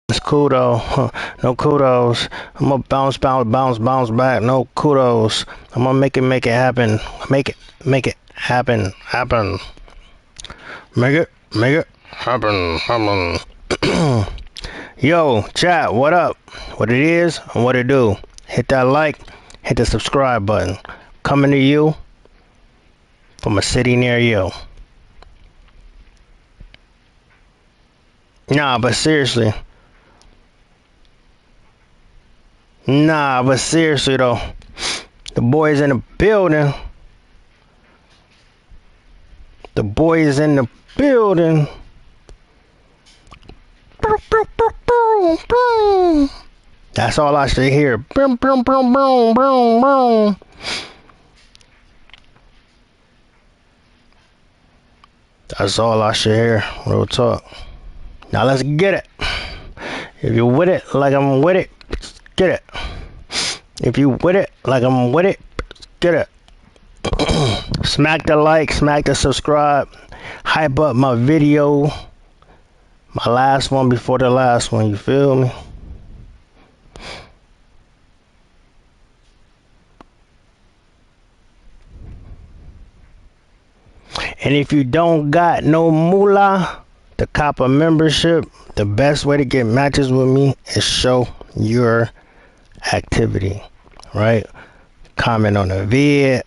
It's cool though. No kudos. I'm gonna bounce back. No kudos. I'm gonna make it happen. Make it happen. Make it happen. Yo, chat, what up? What it is and what it do? Hit that like, hit the subscribe button. Coming to you from a city near you. Nah, but seriously. Nah, but seriously though. The boys in the building. The boys in the building. That's all I should hear. That's all I should hear. Real talk. Now let's get it. If you with it like I'm with it, get it. If you with it like I'm with it, get it. Smack the like, smack the subscribe, hype up my video. My last one before the last one, you feel me? And if you don't got no moolah to cop a membership, the best way to get matches with me is show your activity, right? Comment on the vid,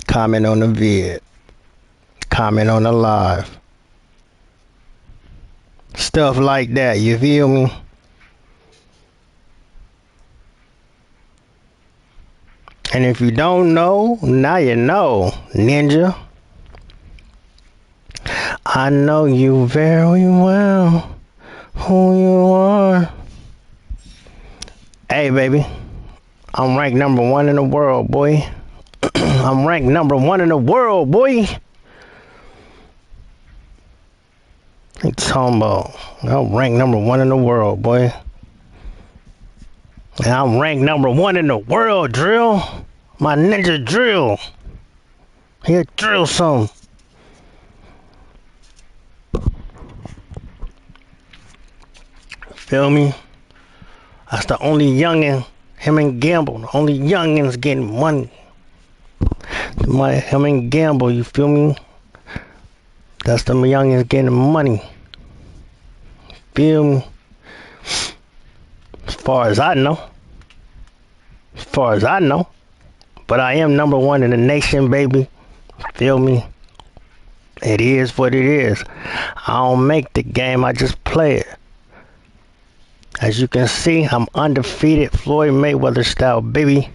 comment on the vid, comment on the live. Stuff like that, you feel me? And if you don't know, now you know, ninja. I know you very well, who you are. Hey, baby, I'm ranked #1 in the world, boy. I'm ranked #1 in the world, boy. You talking about? I'm ranked #1 in the world, boy. And I'm ranked #1 in the world, drill. My ninja drill. Here, drill some. Feel me? That's the only youngin', him and Gamble, the only youngins getting money. Him and Gamble, you feel me? That's the youngins getting money. Feel me? As far as I know. As far as I know. But I am #1 in the nation, baby. Feel me? It is what it is. I don't make the game, I just play it. As you can see, I'm undefeated, Floyd Mayweather style, baby.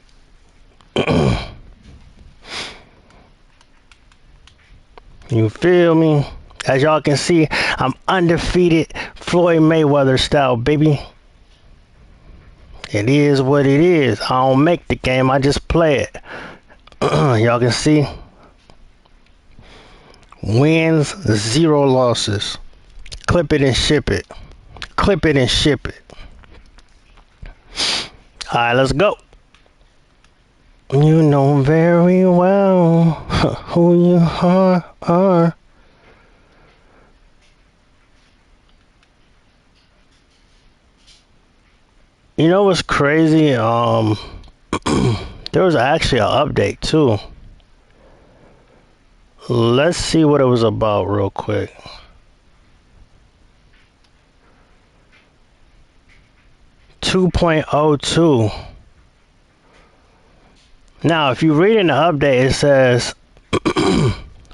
You feel me? As y'all can see, I'm undefeated, Floyd Mayweather style, baby. It is what it is. I don't make the game, I just play it. Y'all can see. Wins, 0 losses. Clip it and ship it. Clip it and ship it. Alright, let's go. You know very well who you are. You know what's crazy? There was actually an update too. Let's see what it was about real quick. .02. Now, if you read in the update, it says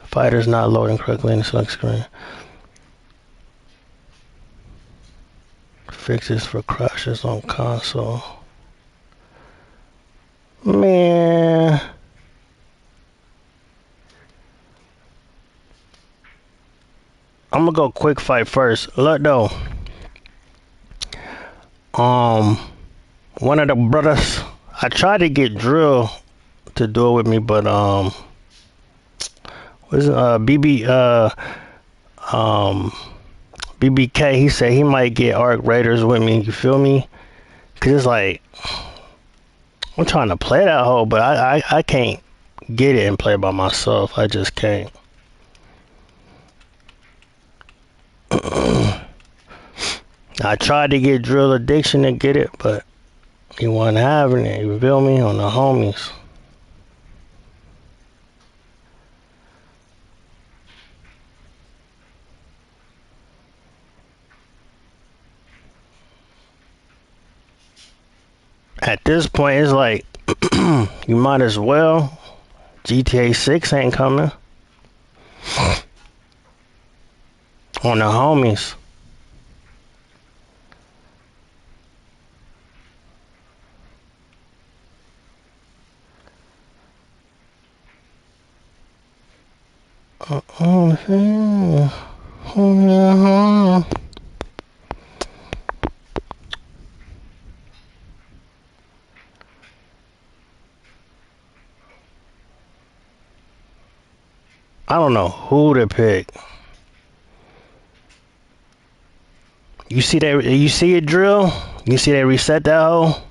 fighters not loading correctly in the select screen. Fixes for crashes on console. Man. I'm gonna go quick fight first. Look though. One of the brothers, I tried to get Drill to do it with me, but BBK, he said he might get Arc Raiders with me, you feel me? Cause it's like I'm trying to play that hole, but I can't get it and play by myself. I just can't. I tried to get Drill Addiction to get it, but he wasn't having it. You feel me? On the homies. At this point, it's like you might as well. GTA 6 ain't coming. On the homies. I don't know who to pick. You see that? You see it, Drill? You see they reset that hoe?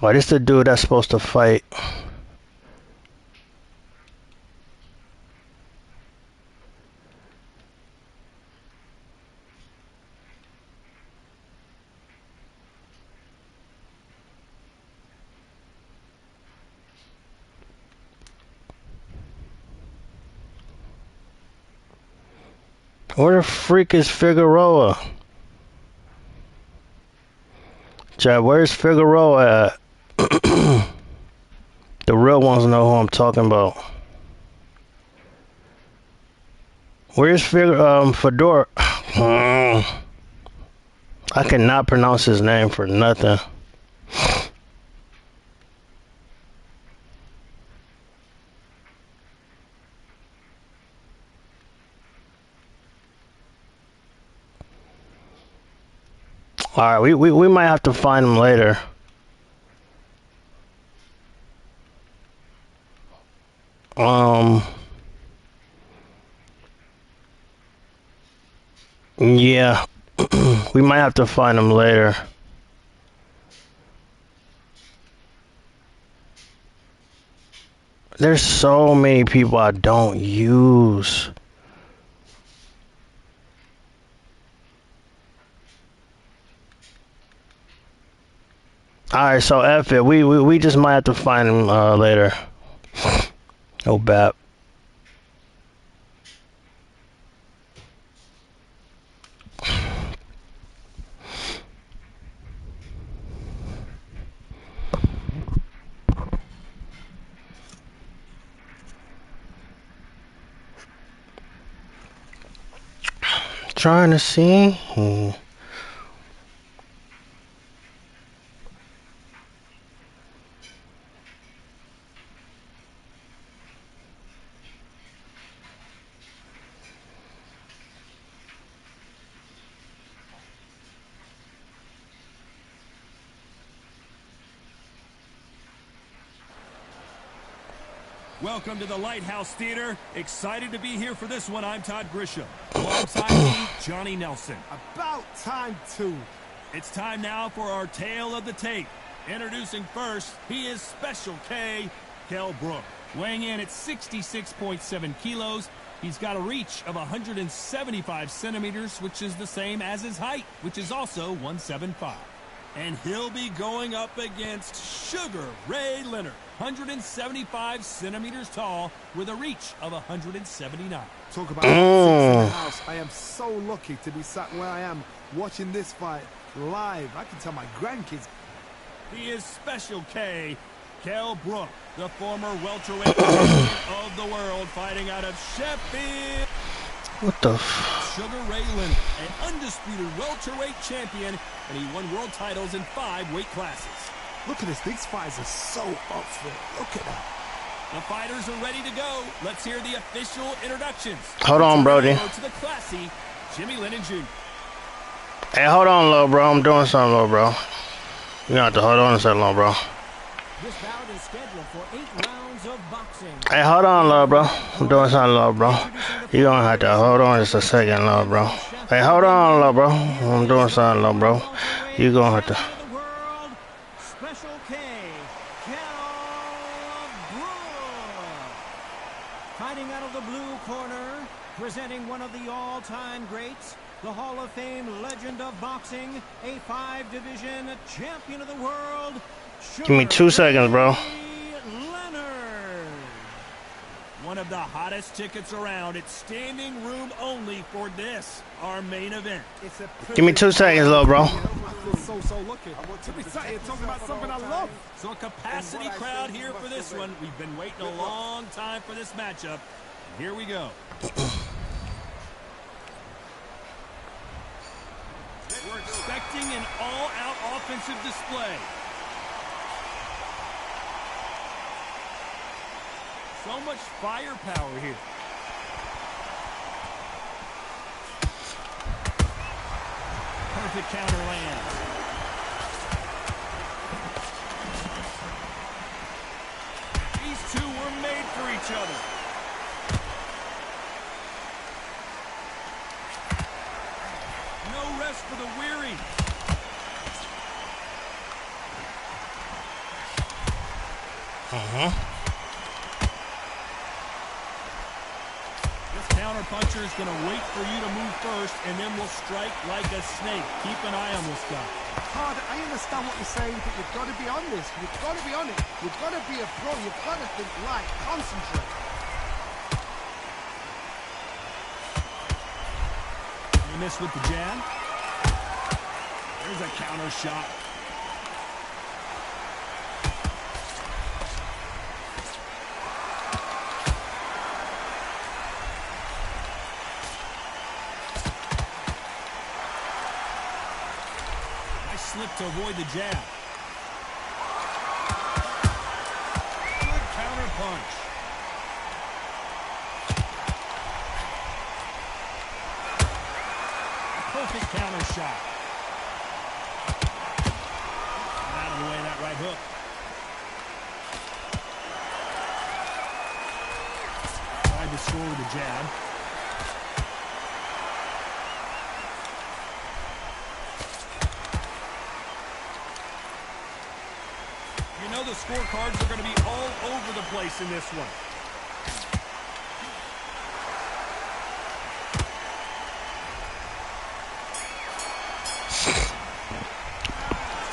Oh, this the dude that's supposed to fight. Where the freak is Figueroa? Chad, where's Figueroa at? The real ones know who I'm talking about. Where's Fedor? I cannot pronounce his name for nothing. Alright, we might have to find him later. Yeah. We might have to find him later. There's so many people I don't use. Alright, so F it. We just might have to find him later. Oh, bad. Trying to see. Welcome to the Lighthouse Theater. Excited to be here for this one. I'm Todd Grisham. Alongside me, Johnny Nelson. About time, too. It's time now for our tale of the tape. Introducing first, he is Special K, Kell Brook. Weighing in at 66.7 kilos, he's got a reach of 175 centimeters, which is the same as his height, which is also 175. And he'll be going up against Sugar Ray Leonard, 175 centimeters tall, with a reach of 179. Talk about 6 in the house. I am so lucky to be sat where I am watching this fight live. I can tell my grandkids. He is Special K, Kell Brook, the former welterweight champion of the world, fighting out of Sheffield. What the Sugar Ray Leonard, an undisputed welterweight champion, and he won world titles in 5 weight classes. Look at this. These fighters are so up for it. Look at that. The fighters are ready to go. Let's hear the official introductions. Hold on, Brody. To the classy Jimmy Lennon Jr. Hey, hold on, little bro. I'm doing something, little bro. You gonna have to hold on a second, little bro. This bout is scheduled for 8 rounds of boxing. Hey, hold on, little bro. I'm doing something, little bro. You gonna have to hold on just a second, little bro. Hey, hold on, little bro. I'm doing something, little bro. You gonna have to. Special K, Kell Brook. Fighting out of the blue corner, presenting one of the all-time greats, the Hall of Fame legend of boxing, a 5-division champion of the world. Give me 2 seconds, bro. Leonard. One of the hottest tickets around. It's standing room only for this, our main event. Give me 2 seconds, little bro. I feel so lucky. To be sat here talking about something I love. So a capacity crowd here for this one. We've been waiting a long time for this matchup. And here we go. We're expecting an all-out offensive display. So much firepower here. Perfect counter lands. These two were made for each other. No rest for the weary. Counter puncher is going to wait for you to move first, and then will strike like a snake. Keep an eye on this guy. Todd, I understand what you're saying, but you've got to be on this. You've got to be on it. You've got to be a pro. You've got to think light. Concentrate. You miss with the jab. There's a counter shot. Slip to avoid the jab. Good counter punch. Perfect counter shot. Out of the way, that right hook. Tried to score with the jab. You know the scorecards are going to be all over the place in this one.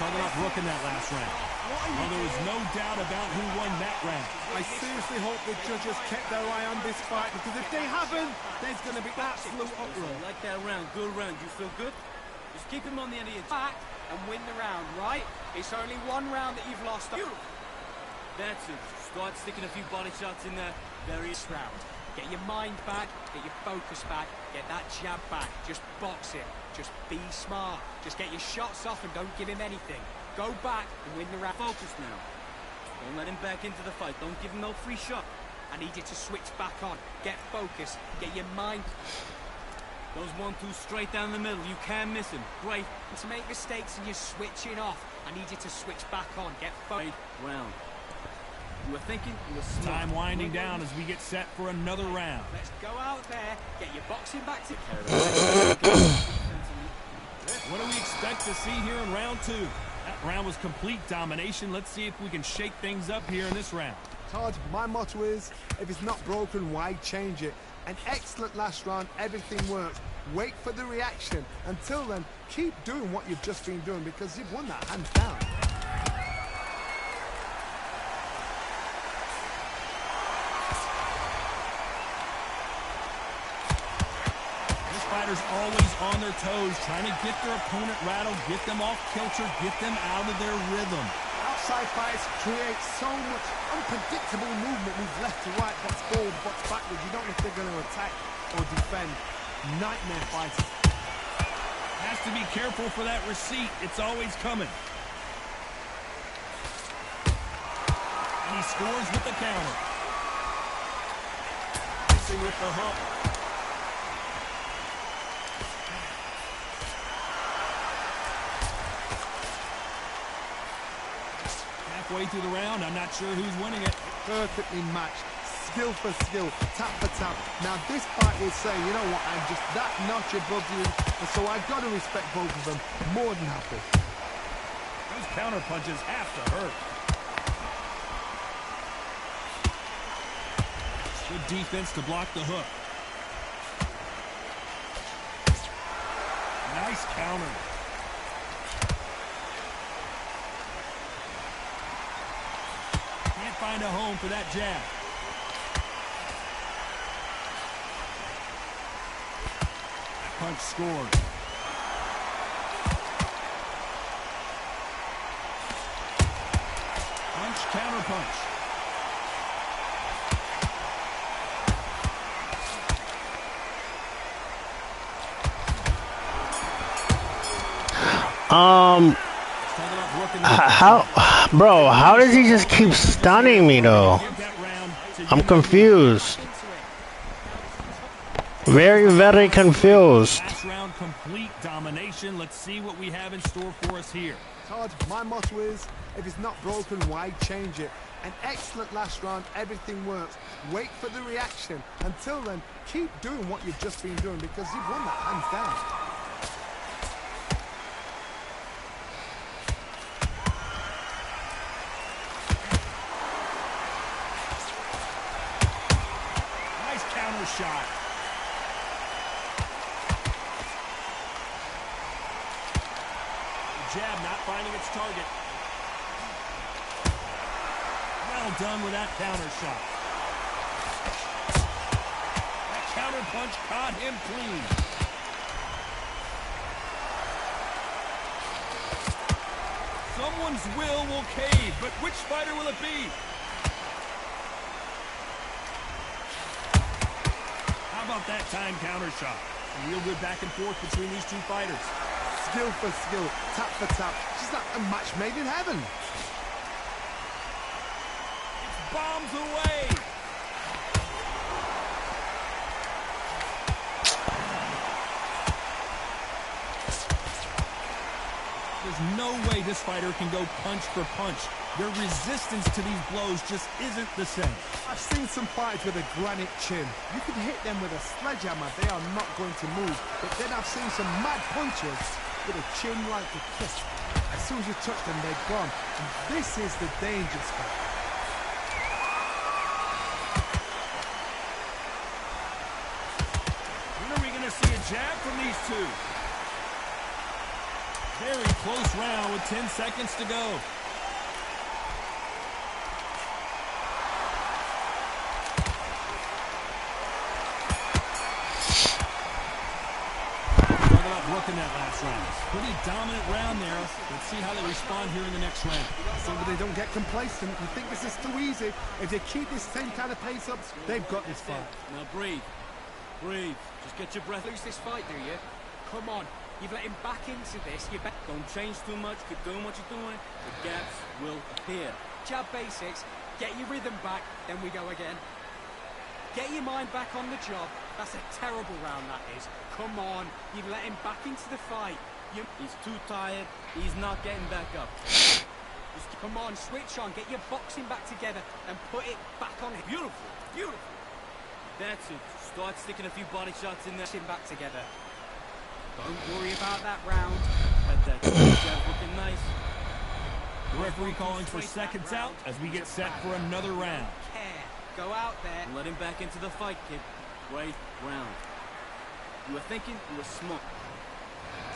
Talking about Brook in that last round. Well, there was no doubt about who won that round. I seriously hope the judges kept their eye on this fight, because if they haven't, there's going to be absolute uproar. Like that round, good round. You feel good? Just keep him on the end of your back and win the round, right? It's only one round that you've lost. That's it. Start sticking a few body shots in there. Various round. Get your mind back, get your focus back, get that jab back. Just box it. Just be smart. Just get your shots off and don't give him anything. Go back and win the round. Focus now. Don't let him back into the fight. Don't give him no free shot. I need you to switch back on. Get focused. Get your mind. Those 1-2 straight down the middle. You can't miss him. Great. And to make mistakes and you're switching off, I need you to switch back on. Get focused. Round. You were thinking, you were smart. Time winding down as we get set for another round. Let's go out there, get your boxing back together. What do we expect to see here in round 2? That round was complete domination. Let's see if we can shake things up here in this round. Todd, my motto is, if it's not broken, why change it? An excellent last round, everything works. Wait for the reaction. Until then, keep doing what you've just been doing, because you've won that hands down. Fighters always on their toes, trying to get their opponent rattled, get them off kilter, get them out of their rhythm. Outside fights create so much unpredictable movement. Moves left to right, box forward, box backwards. You don't know if they're going to attack or defend. Nightmare fighters. Has to be careful for that receipt. It's always coming. And he scores with the counter. Missing with the hook. Halfway through the round, I'm not sure who's winning it. Perfectly matched. Skill for skill, tap for tap. Now this fight will say, you know what, I'm just that notch above you, and so I've got to respect both of them. More than happy. Those counter punches have to hurt. Good defense to block the hook. Nice counter. Can't find a home for that jab. Punch scored. Punch, counter punch. How does he just keep stunning me though? I'm confused. Very, very confused. Last round, complete domination. Let's see what we have in store for us here. Todd, my motto is, if it's not broken, why change it? An excellent last round, everything works. Wait for the reaction. Until then, keep doing what you've just been doing because you've won that hands down. Nice counter shot. Jab not finding its target. Well done with that counter shot. That counter punch caught him clean. Someone's will cave, but which fighter will it be? How about that time counter shot? A real good back and forth between these two fighters. Skill for skill, tap for tap. She's like a match made in heaven. It's bombs away. There's no way this fighter can go punch for punch. Their resistance to these blows just isn't the same. I've seen some fighters with a granite chin. You can hit them with a sledgehammer, they are not going to move. But then I've seen some mad punchers with a chin like a kiss. As soon as you touch them, they're gone. And this is the dangerous part. When are we going to see a jab from these two? Very close round with 10 seconds to go. In that last round. Pretty dominant round there. Let's see how they respond here in the next round. So that they don't get complacent. You think this is too easy. If they keep this same kind of pace up, they've got this fight. Now breathe. Breathe. Just get your breath. Lose this fight, do you? Come on. You've let him back into this. You don't change too much. Keep doing what you're doing. The gaps will appear. Jab basics. Get your rhythm back. Then we go again. Get your mind back on the job. That's a terrible round, that is. Come on. You've let him back into the fight. He's too tired. He's not getting back up. Just come on, switch on. Get your boxing back together and put it back on it. Beautiful. Beautiful. That's it. Start sticking a few body shots in there. Him back together. Don't worry about that round. Let that jab looking nice. The referee calling for seconds out as we get set for another round. Go out there and let him back into the fight, kid. Great round. You were thinking, you were smart.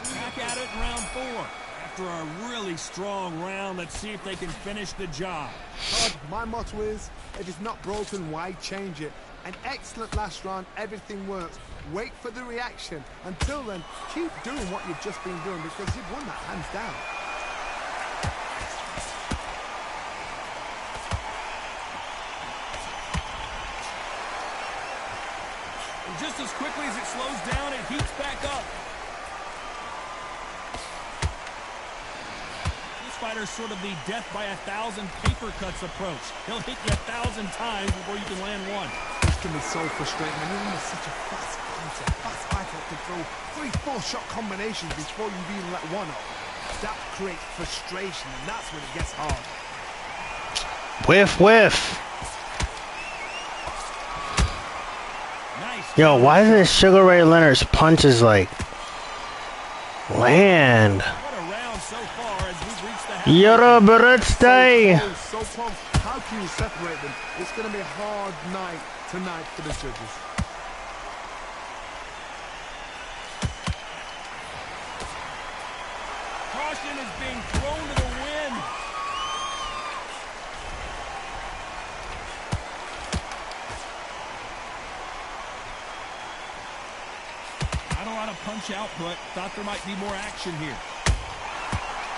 Back at it in round 4. After a really strong round, let's see if they can finish the job. Todd, my motto is, if it's not broken, why change it? An excellent last round, everything works. Wait for the reaction. Until then, keep doing what you've just been doing because you've won that hands down. just as quickly as it slows down, it heats back up. This fighter's sort of the death by 1,000 paper cuts approach. He'll hit you 1,000 times before you can land one. This can be so frustrating when you're under such a fast fighter to throw 3-4 shot combinations before you've even let one up. That creates frustration, and that's when it gets hard. Whiff, whiff. Nice. Yo, why is this Sugar Ray Leonard's punches like land? What a round so far as we've reached the half. Yara birthday. So close. How can you separate them? It's going to be a hard night tonight for the judges. Caution is being thrown to the wind. Not a lot of punch output. Thought there might be more action here.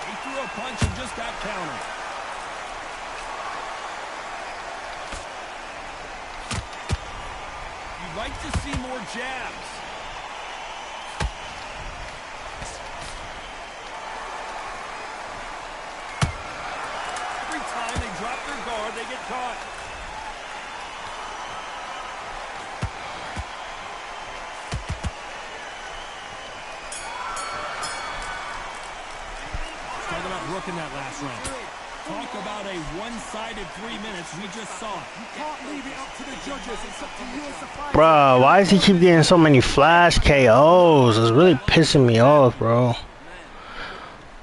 He threw a punch and just got countered. You'd like to see more jabs. Every time they drop their guard, they get caught. Talk about Brook in that last round. Talk about a one-sided 3 minutes. We just saw it. You can't leave it up to the judges. It's up to you as the fighter. Bro, why does he keep getting so many flash KOs? It's really pissing me off, bro.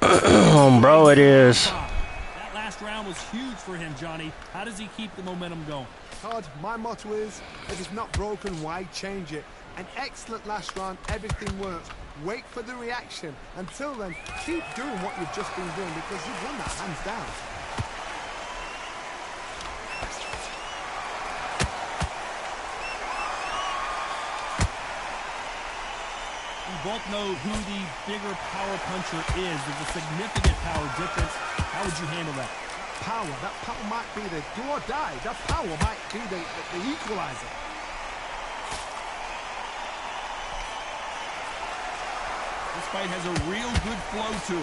Bro, it is. That last round was huge for him, Johnny. How does he keep the momentum going? Todd, my motto is, if it's not broken, why change it? An excellent last round, everything works. Wait for the reaction. Until then, keep doing what you've just been doing because you've won that hands down. We both know who the bigger power puncher is. There's a significant power difference. How would you handle that? That power might be the do or die. That power might be the equalizer. This fight has a real good flow to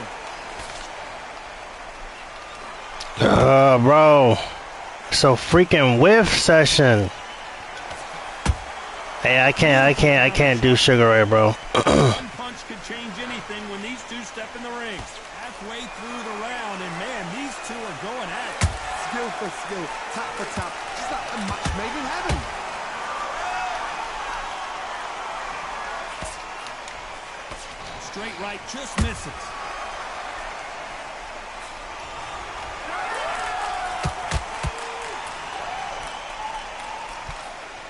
it. Bro. So freaking whiff session. Hey, I can't do Sugar Ray, bro. One punch could change anything when these two step in the ring. Halfway through the round, and man, these two are going at it. Skill for skill, tap for tap. Just like a match made in heaven. Straight right, just misses.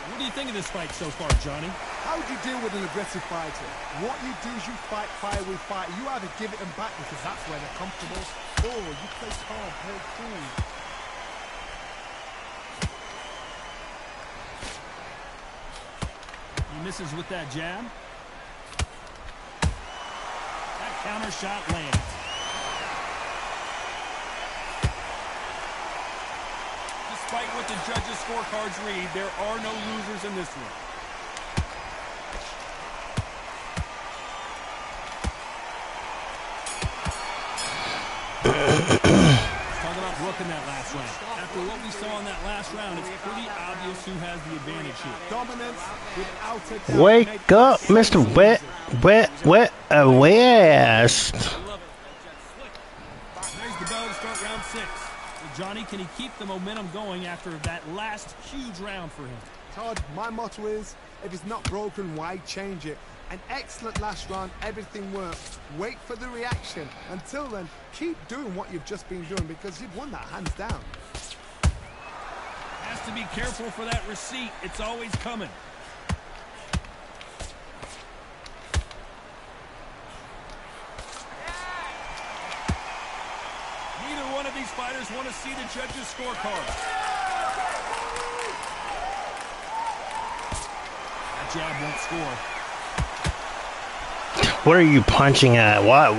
What do you think of this fight so far, Johnny? How would you deal with an aggressive fighter? What you do is you fight fire with fire. You either give it them back because that's where they're comfortable, or you play calm, play cool. He misses with that jab. That counter shot lands. Despite what the judges' scorecards read, there are no losers in this one. Talk about Brook in that last round. After what we saw in that last round, it's pretty obvious who has the advantage here. Dominance without a doubt. Wake up, Mr. West. There's the bell to start round 6. Well, Johnny, can he keep the momentum going after that last huge round for him? Todd, my motto is, if it's not broken, why change it? An excellent last round, everything works. Wait for the reaction. Until then, keep doing what you've just been doing because you've won that hands down. Has to be careful for that receipt. It's always coming. Neither one of these fighters want to see the judges' scorecard. That jab won't score. What are you punching at? What?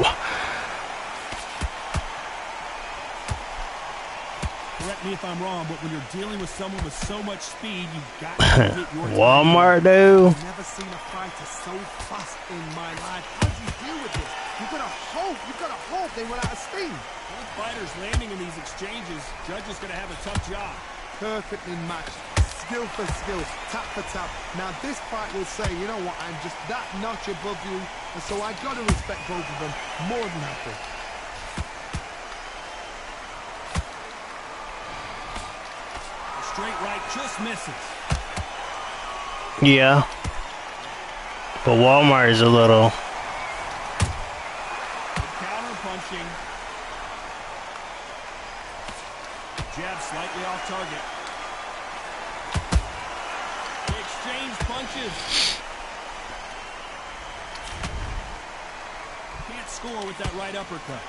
Correct me if I'm wrong, but when you're dealing with someone with so much speed, you've got to hit your Walmart, dude. I've never seen a fighter so fast in my life. How do you deal with this? You've got to hope they run out of steam. Both fighters landing in these exchanges. Judge is going to have a tough job. Perfectly matched. Skill for skill, tap for tap. Now this fight will say, you know what, I'm just that notch above you, and so I got to respect both of them more than happy. Straight right just misses. Yeah. But Walmart is a little. Good counter punching. Jab slightly off target. They exchange punches. Can't score with that right uppercut.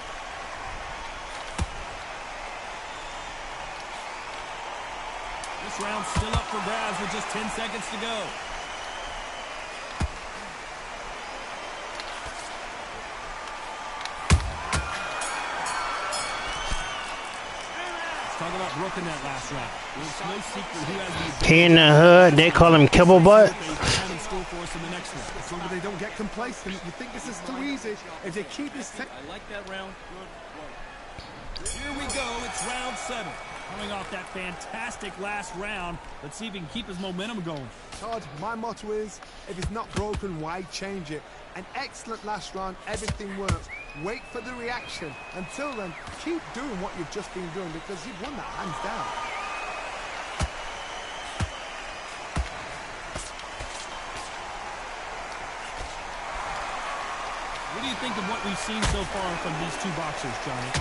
This round's still up for grabs with just 10 seconds to go. Let's talk about Brooke in that last round. It's no secret who has the He in the hood, they call him Kibble Butt. in store for us in the next one. As long as they don't get complacent, you think this is too easy. If they keep this... I like that round. Good. Here we go. It's round 7. Coming off that fantastic last round, let's see if he can keep his momentum going. Todd, my motto is, if it's not broken, why change it? An excellent last round, everything works. Wait for the reaction. Until then, keep doing what you've just been doing because you've won that hands down. What do you think of what we've seen so far from these two boxers, Johnny?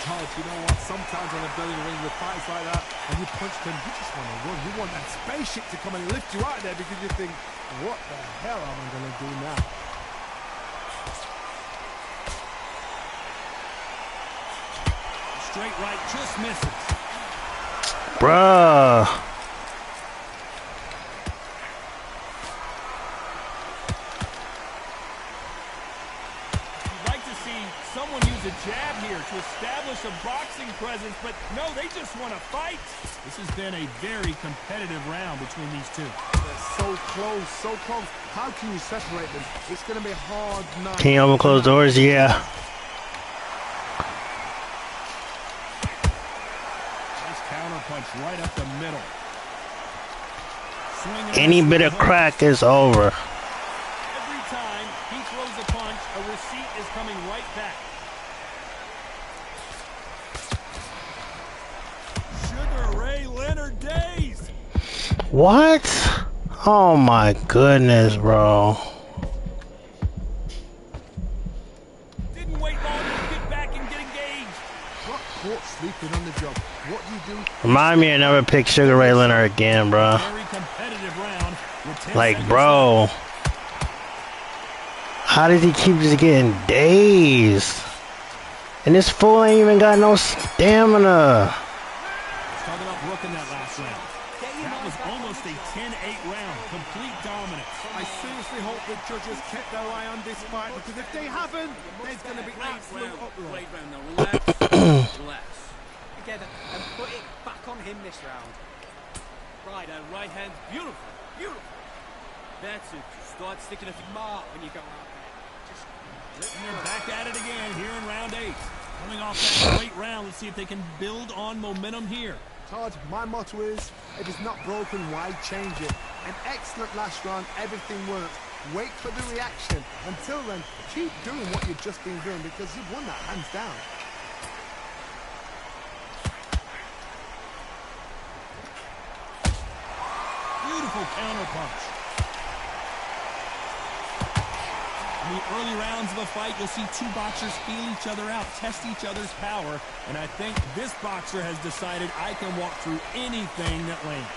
Todd, you know what? Sometimes when I'm building a ring with fights like that, and you punch them, you just want to run. You want that spaceship to come and lift you out of there because you think, what the hell am I going to do now? Straight right just misses. Bruh. You'd like to see someone use a jab here to establish a boxing presence, but no, they just want to fight. This has been a very competitive round between these two. They're so close, so close. How can you separate them? It's going to be hard night. Can you open closed doors? Yeah. Nice counter punch right up the middle. Swinging Any bit of crack is over. Every time he throws a punch, a receipt is coming right back. Sugar Ray Leonard days. What? Oh my goodness, bro. Didn't wait long to get back and get engaged. Got caught sleeping on the job. What do you do? Remind me to never pick Sugar Ray Leonard again, bro. Very competitive round. With 10 Like, seconds bro. left. How does he keep just getting dazed? And this fool ain't even got no stamina. Let's talk about Brooke in that last round. That was almost a 10-8 round. Complete dominance. I seriously hope the judges kept their eye on this fight because if they haven't, there's going to be absolute uproar. Great round now. Relax. Relax. Together and put it back on him this round. Right, that right hand. Beautiful. Beautiful. That's it. Start sticking a few Mark when you go out there. Just And they're back at it again here in round 8. Coming off that great round, let's see if they can build on momentum here. Todd, my motto is, if it's not broken, why change it? An excellent last round, everything works. Wait for the reaction. Until then, keep doing what you've just been doing because you've won that hands down. Beautiful counter punch. In the early rounds of a fight, you'll see two boxers feel each other out, test each other's power, and I think this boxer has decided I can walk through anything that lands.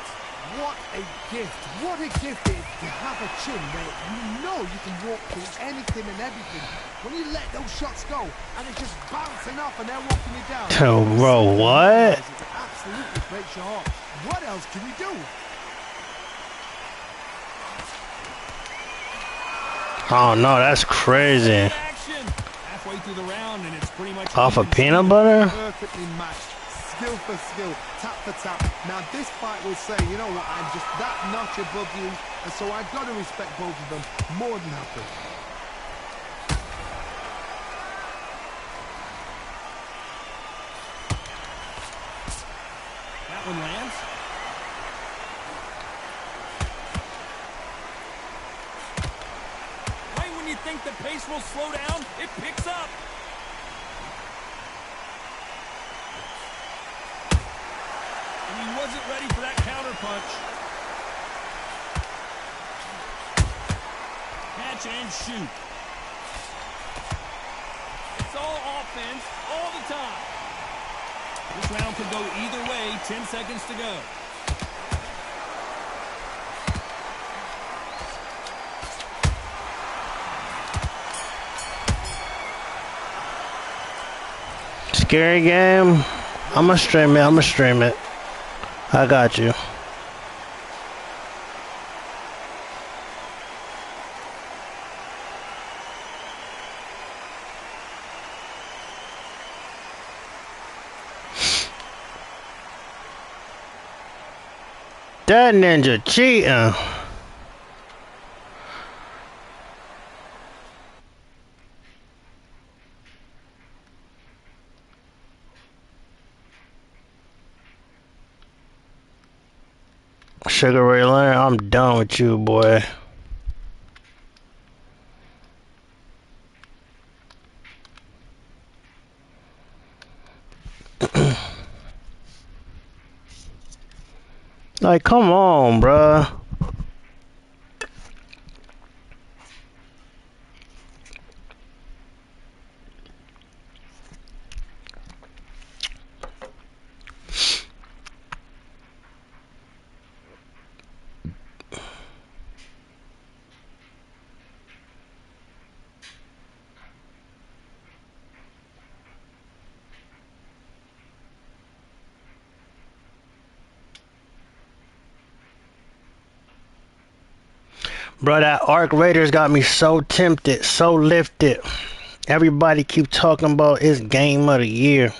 What a gift. What a gift it is to have a chin where you know you can walk through anything and everything. When you let those shots go and it's just bouncing off and they're walking you down. Oh, bro, what? It absolutely breaks your heart. What else can you do? Oh no, that's crazy. Action. Halfway through the round, and it's pretty much Off of even. peanut butter? Perfectly matched. skill for skill, tap for tap. Now this fight will say, you know what, I'm just that notch above you, and so I've got to respect both of them more than happy. That one lands. Right when you think the pace will slow down, it picks up. And he wasn't ready for that counter punch. Catch and shoot. It's all offense all the time. This round could go either way. 10 seconds to go. Scary game. I'ma stream it. I got you. That ninja cheating. Sugar Ray Leonard, I'm done with you, boy. Like, come on, bruh. Bro, that Arc Raiders got me so tempted, so lifted. Everybody keep talking about it's game of the year.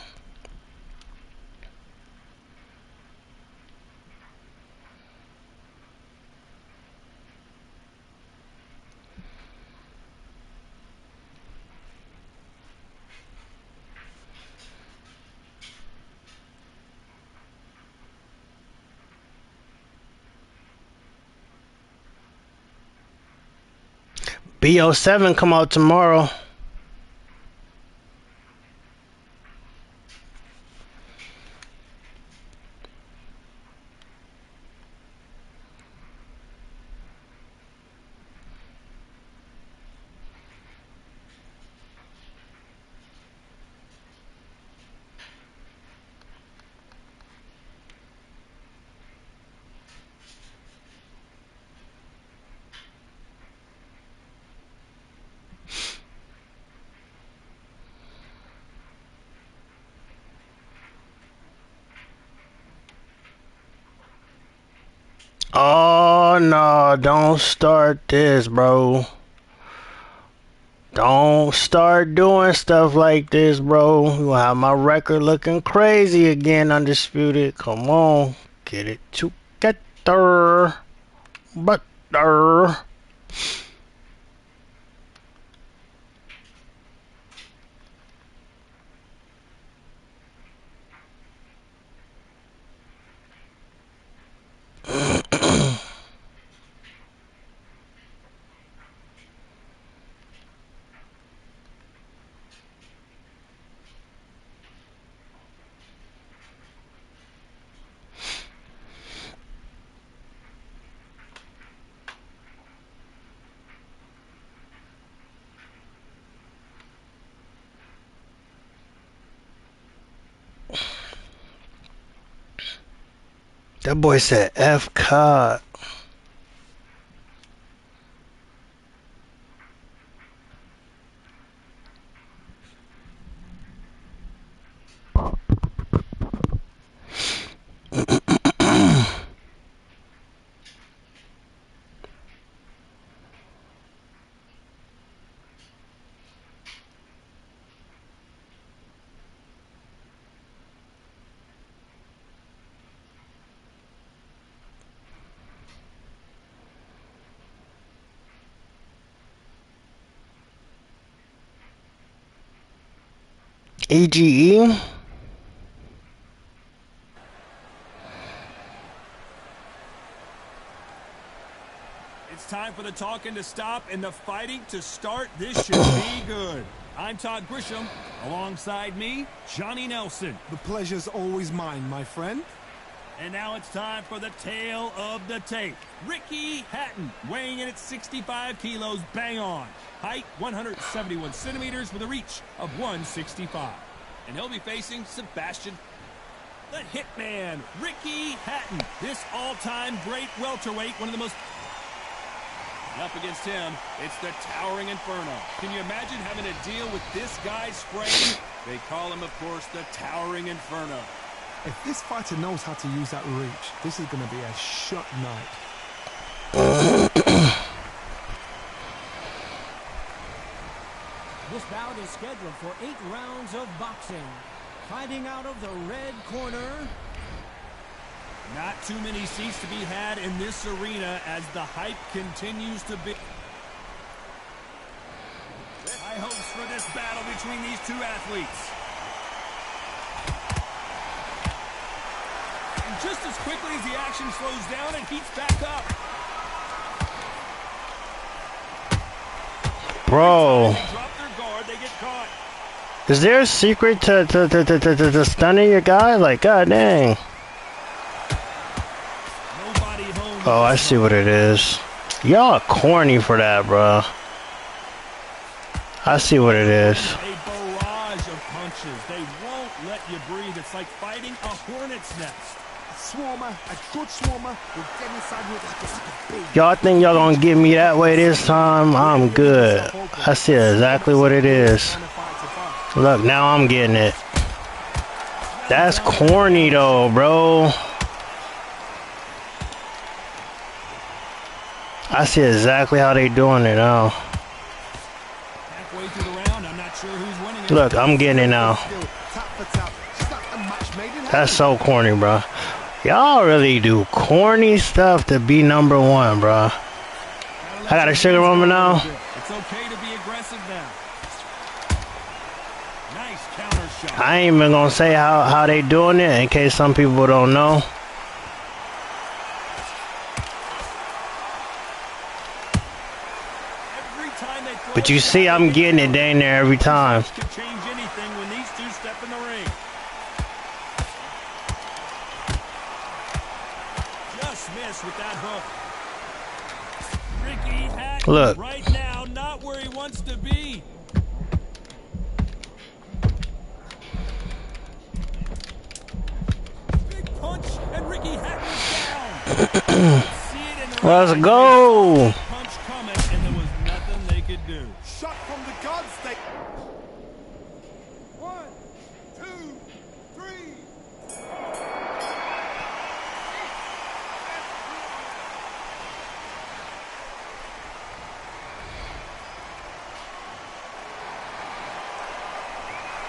BO7 come out tomorrow. Oh no, don't start this, bro. Don't start doing stuff like this, bro. You have my record looking crazy again, Undisputed. Come on, get it together. Butter. That boy said F cod. EGE. It's time for the talking to stop and the fighting to start. This should be good. I'm Todd Grisham. Alongside me, Johnny Nelson. The pleasure's always mine, my friend. And now it's time for the tale of the tape. Ricky Hatton, weighing in at 65 kilos, bang on. Height, 171 centimeters with a reach of 165. And he'll be facing Sebastian, the Hitman, Ricky Hatton. This all-time great welterweight, one of the most... Up against him, it's the Towering Inferno. Can you imagine having to deal with this guy's frame? They call him, of course, the Towering Inferno. If this fighter knows how to use that reach, this is going to be a shut night. This bout is scheduled for 8 rounds of boxing. Fighting out of the red corner. Not too many seats to be had in this arena as the hype continues to be. High hopes for this battle between these two athletes. And just as quickly as the action slows down, it heats back up. Bro. They drop their guard, they get caught. Is there a secret to stunning your guy? Like, god dang. Oh, I see what it is. Y'all corny for that, bro. I see what it is. A barrage of punches. They won't let you breathe. It's like fighting a hornet's nest. A swarmer, a good swarmer, will get inside with like a big... Y'all think y'all gonna get me that way this time? I'm good. I see exactly what it is. Look, now I'm getting it. That's corny though, bro. I see exactly how they doing it now. Halfway through the round, I'm not sure who's winning it. Look, I'm getting it now. That's so corny, bro. Y'all really do corny stuff to be number one, bro. I got a sugar mama now. It's okay to be aggressive now. Nice counter shot. I ain't even gonna say how they doing it in case some people don't know. But you see, I'm getting it dang there every time. Can change anything when these two step in the ring. Just miss with that hook. Ricky Hatton, Look. right now, not where he wants to be. Big punch, and Ricky Hatton is down. See it in the Let's go. punch coming, and there was nothing they could do. Shot from the guard state. 1, 2, 3.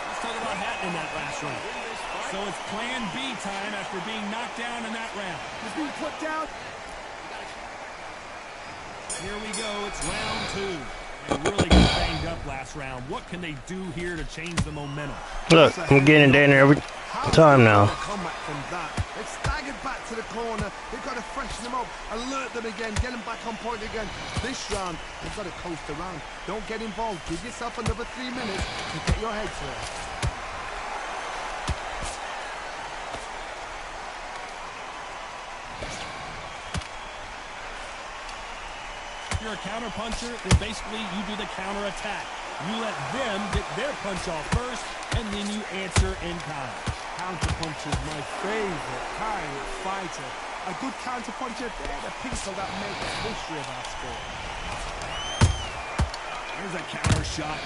Let's talk about Hatton in that last round. So it's plan B time after being knocked down in that round. He's being put down. Here we go, it's round 2. They really got banged up last round. What can they do here to change the momentum? Look, I'm getting it dang there every time now. Comeback from that. They've staggered back to the corner. They've got to freshen them up, alert them again, get them back on point again. This round, they've got to coast around. Don't get involved. Give yourself another 3 minutes to get your head clear. If you're a counter puncher, then basically you do the counter attack. You let them get their punch off first, and then you answer in kind. Counter puncher is my favorite kind of fighter. A good counter puncher, they're the people that make the history of our sport. Here's a counter shot.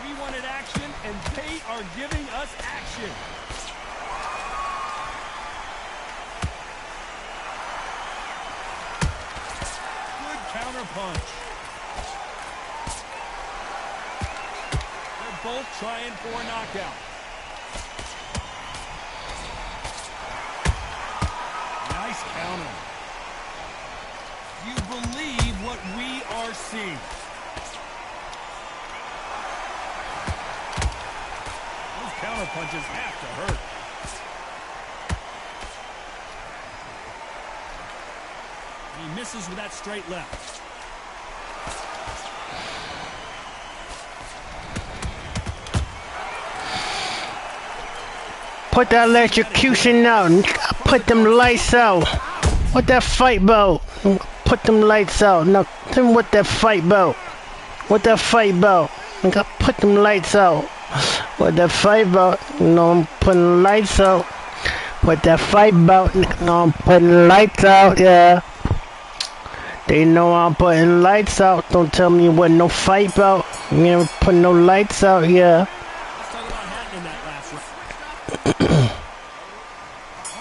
We wanted action, and they are giving us action. Counter punch. They're both trying for a knockout. Nice counter. You believe what we are seeing. punches have to hurt. He misses with that straight left. Put that electrocution out. Put them lights out. What that fight about? Put them lights out. Now, tell me what that fight about. What that fight about? Nigga, put them lights out. What that fight about? You know I'm putting lights out. What that fight about? Nigga, know I'm putting lights out, yeah. They know I'm putting lights out. Don't tell me what no fight about. You ain't putting no lights out, yeah. Let's talk about Hatton in that last round.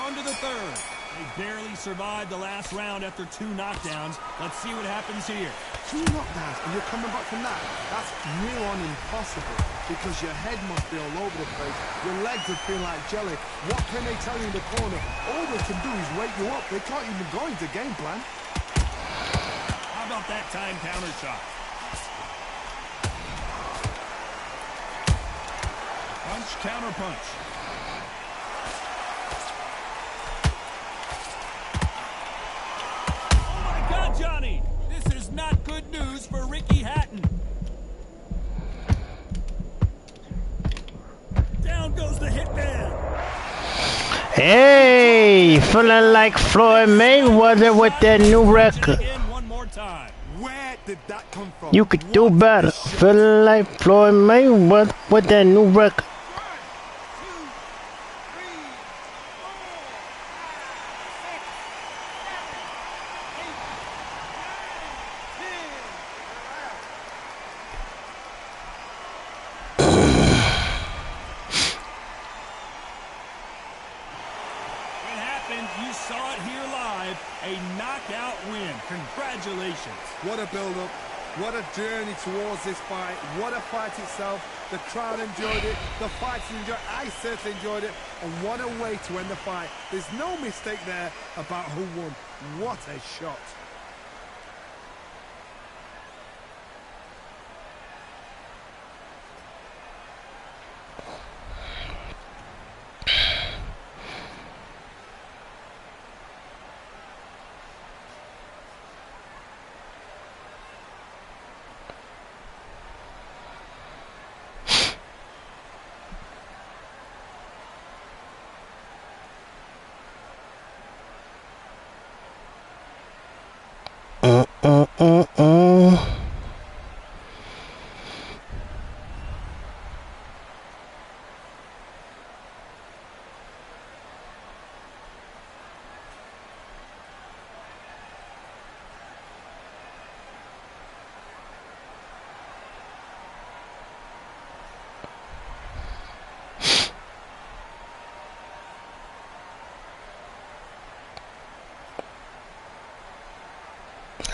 On to the third. They barely survived the last round after 2 knockdowns. Let's see what happens here. 2 knockdowns and you're coming back from that. That's near on impossible because your head must be all over the place. Your legs are feeling like jelly. What can they tell you in the corner? All they can do is wake you up. They can't even go into game plan. How about that time counter shot? Punch, counter punch. Oh my God, Johnny! This is not good news for Ricky Hatton. Down goes the hitman. Hey, feeling like Floyd Mayweather with that new record. One more time. Where did that come from? You could do better. Feeling like Floyd Mayweather with that new record. You saw it here live, a knockout win. Congratulations. What a build-up. What a journey towards this fight. What a fight itself. The crowd enjoyed it. The fighters enjoyed it. I certainly enjoyed it. And what a way to end the fight. There's no mistake there about who won. What a shot.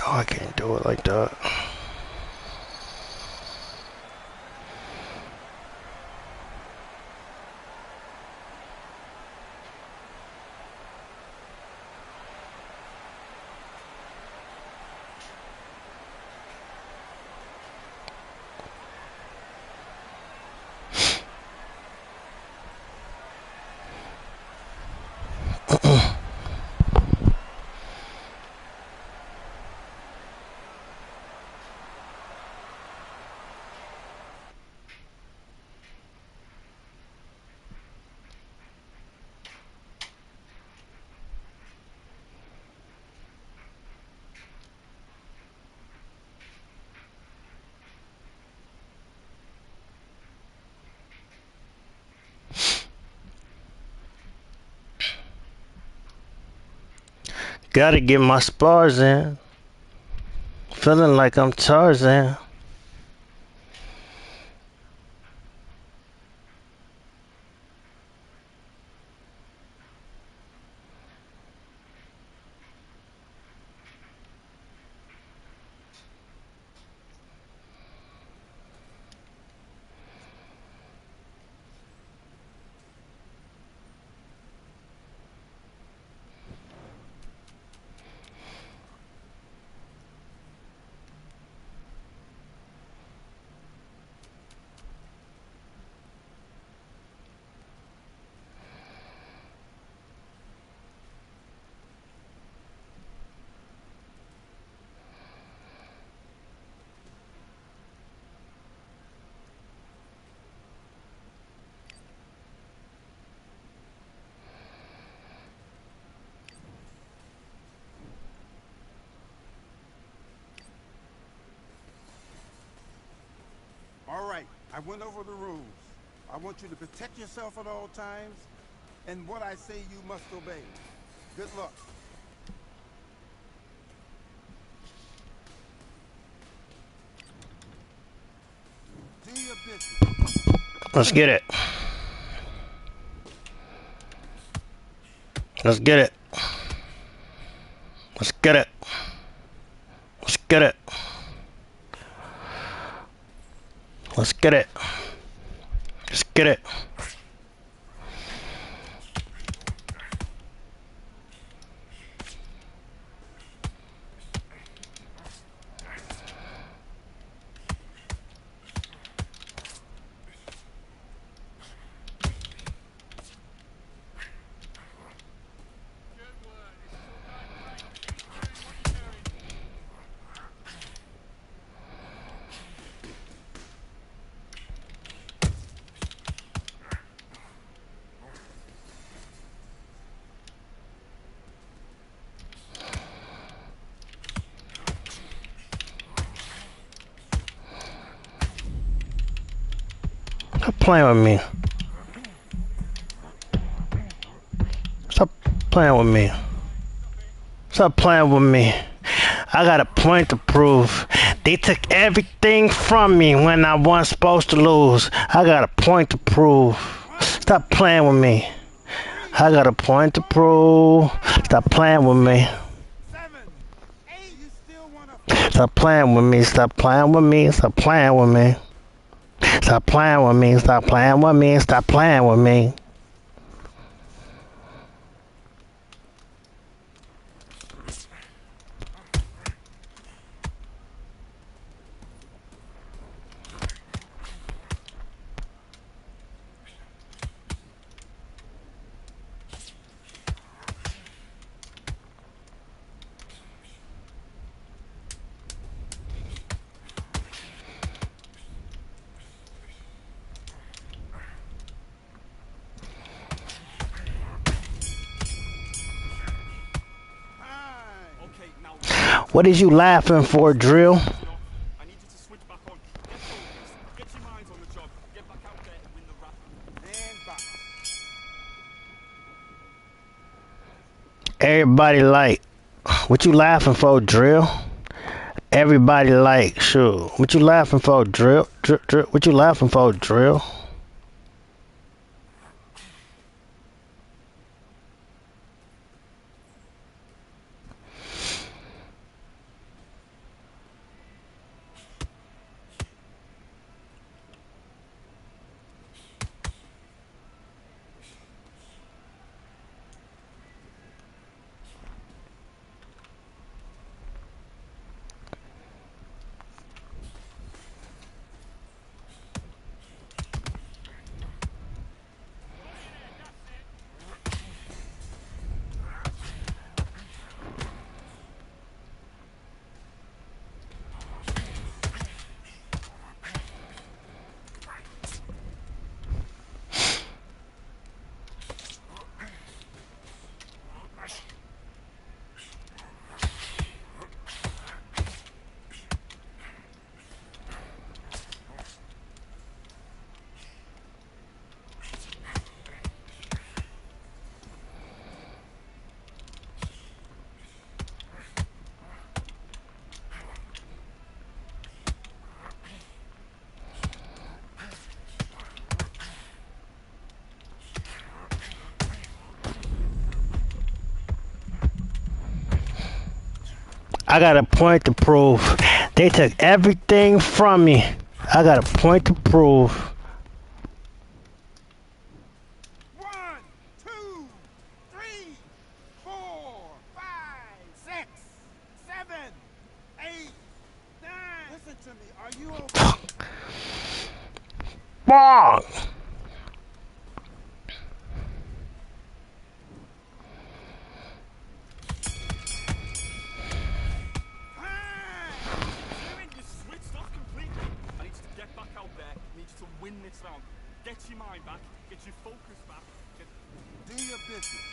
Oh, I can't do it like that. Gotta get my spars in. Feeling like I'm Tarzan. I went over the rules. I want you to protect yourself at all times, and what I say you must obey. Good luck. Do your business. Let's get it. Let's get it. Let's get it. Let's get it. Let's get it. Let's get it. Stop playing with me. Stop playing with me. Stop playing with me. I got a point to prove. They took everything from me when I wasn't supposed to lose. I got a point to prove. Stop playing with me. I got a point to prove. Stop playing with me. 7, 8. You still want to... Stop playing with me. Stop playing with me. Stop playing with me. Stop playing with me. Stop playing with me. Stop playing with me. Okay, now What is you laughing for, Drill? I need you to switch back on. Get focused. Get your minds on the job. Get back out there and win the round. And box. Everybody like, what you laughing for, Drill? Everybody like, sure. What you laughing for, Drill? Drill? What you laughing for, Drill? I got a point to prove. They took everything from me. I got a point to prove. 1, 2, 3, 4, 5, 6, 7, 8, 9. Listen to me. Are you okay? Bong! You switched off completely. I need you to get back out there. I need you to win this round. Get your mind back. Get your focus back. Do your business.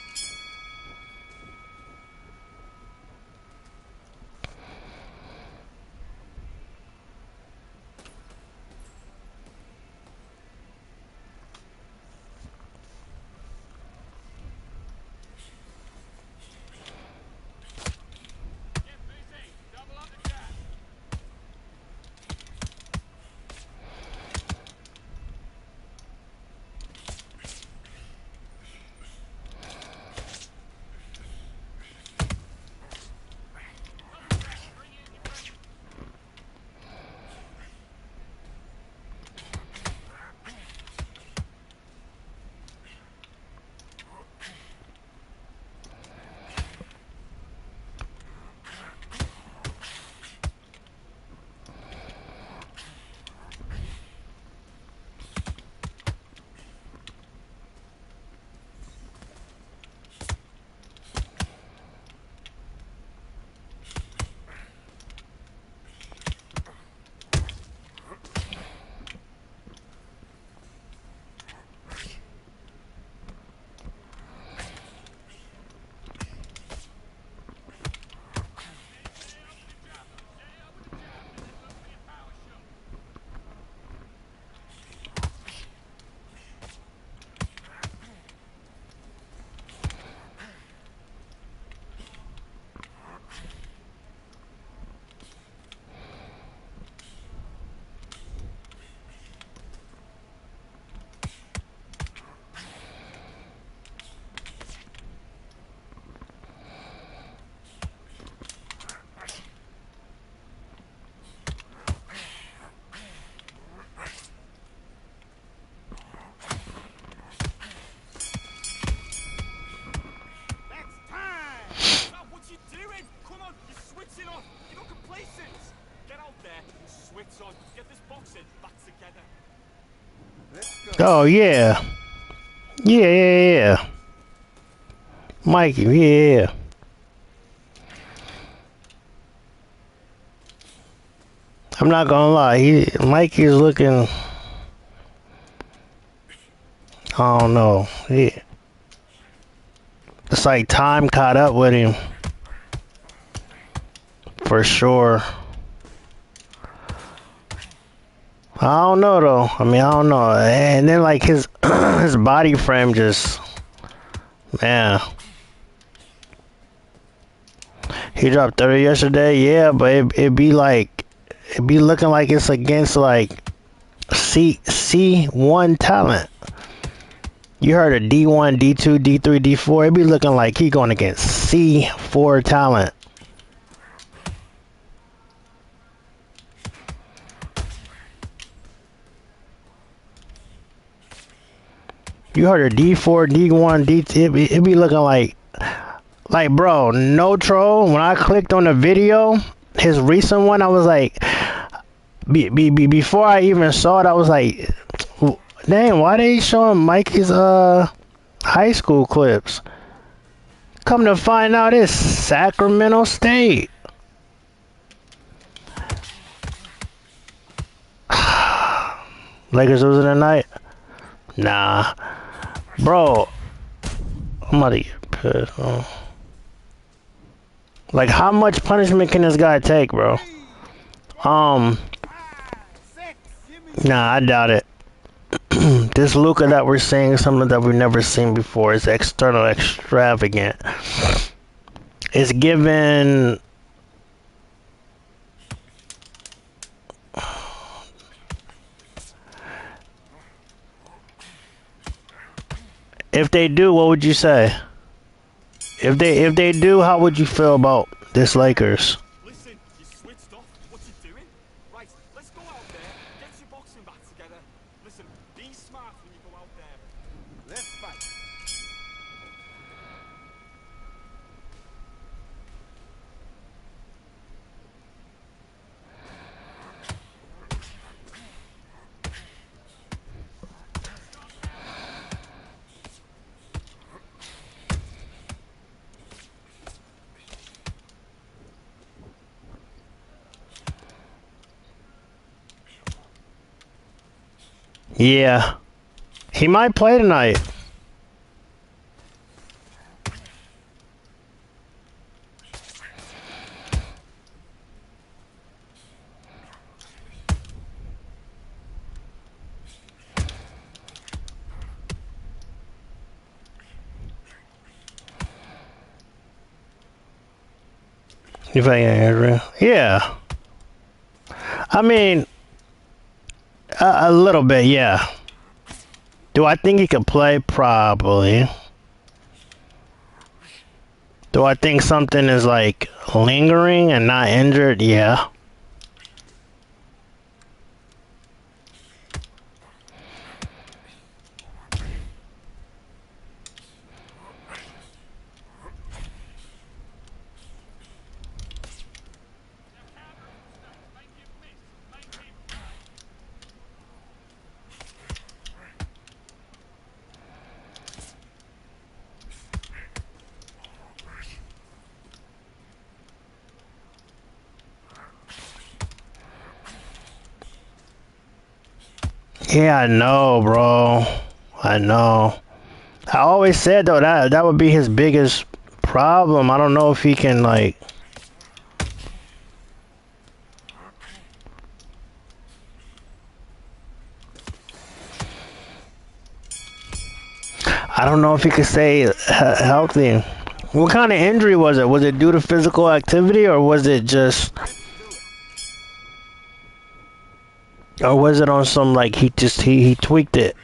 Get this boxing back together. Oh, yeah. Yeah. Mikey, yeah. I'm not gonna lie, Mikey's looking, I don't know. It's like time caught up with him. For sure. I don't know though. I mean, I don't know. And then like his his body frame just, man. He dropped 30 yesterday, yeah, but it be looking like it's against like C1 talent. You heard of D1, D2, D3, D4. It be looking like he going against C4 talent. You heard of D4, D1, D2. It be looking like bro, no troll. When I clicked on the video, his recent one, I was like, before I even saw it, I was like, dang, why they showing Mikey's high school clips? Come to find out, it's Sacramento State. Lakers losing tonight? Nah, bro. I'm about to get pissed. Like, how much punishment can this guy take, bro? Nah, I doubt it. This Luka that we're seeing is something that we've never seen before. It's external, extravagant. It's given. If they do, what would you say? If they do, how would you feel about this Lakers? Listen, you switched off. What you doing? Right, let's go out there, get your boxing back together. Listen, be smart when you go out there. Let's fight. Yeah. He might play tonight. You think Andrew? Yeah. I mean, a little bit, yeah. Do I think he could play? Probably. Do I think something is like lingering and not injured? Yeah. Yeah, I know, bro. I know. I always said though that would be his biggest problem. I don't know if he can like. I don't know if he could stay healthy. What kind of injury was it? Was it due to physical activity, or was it just, or was it on some like he tweaked it?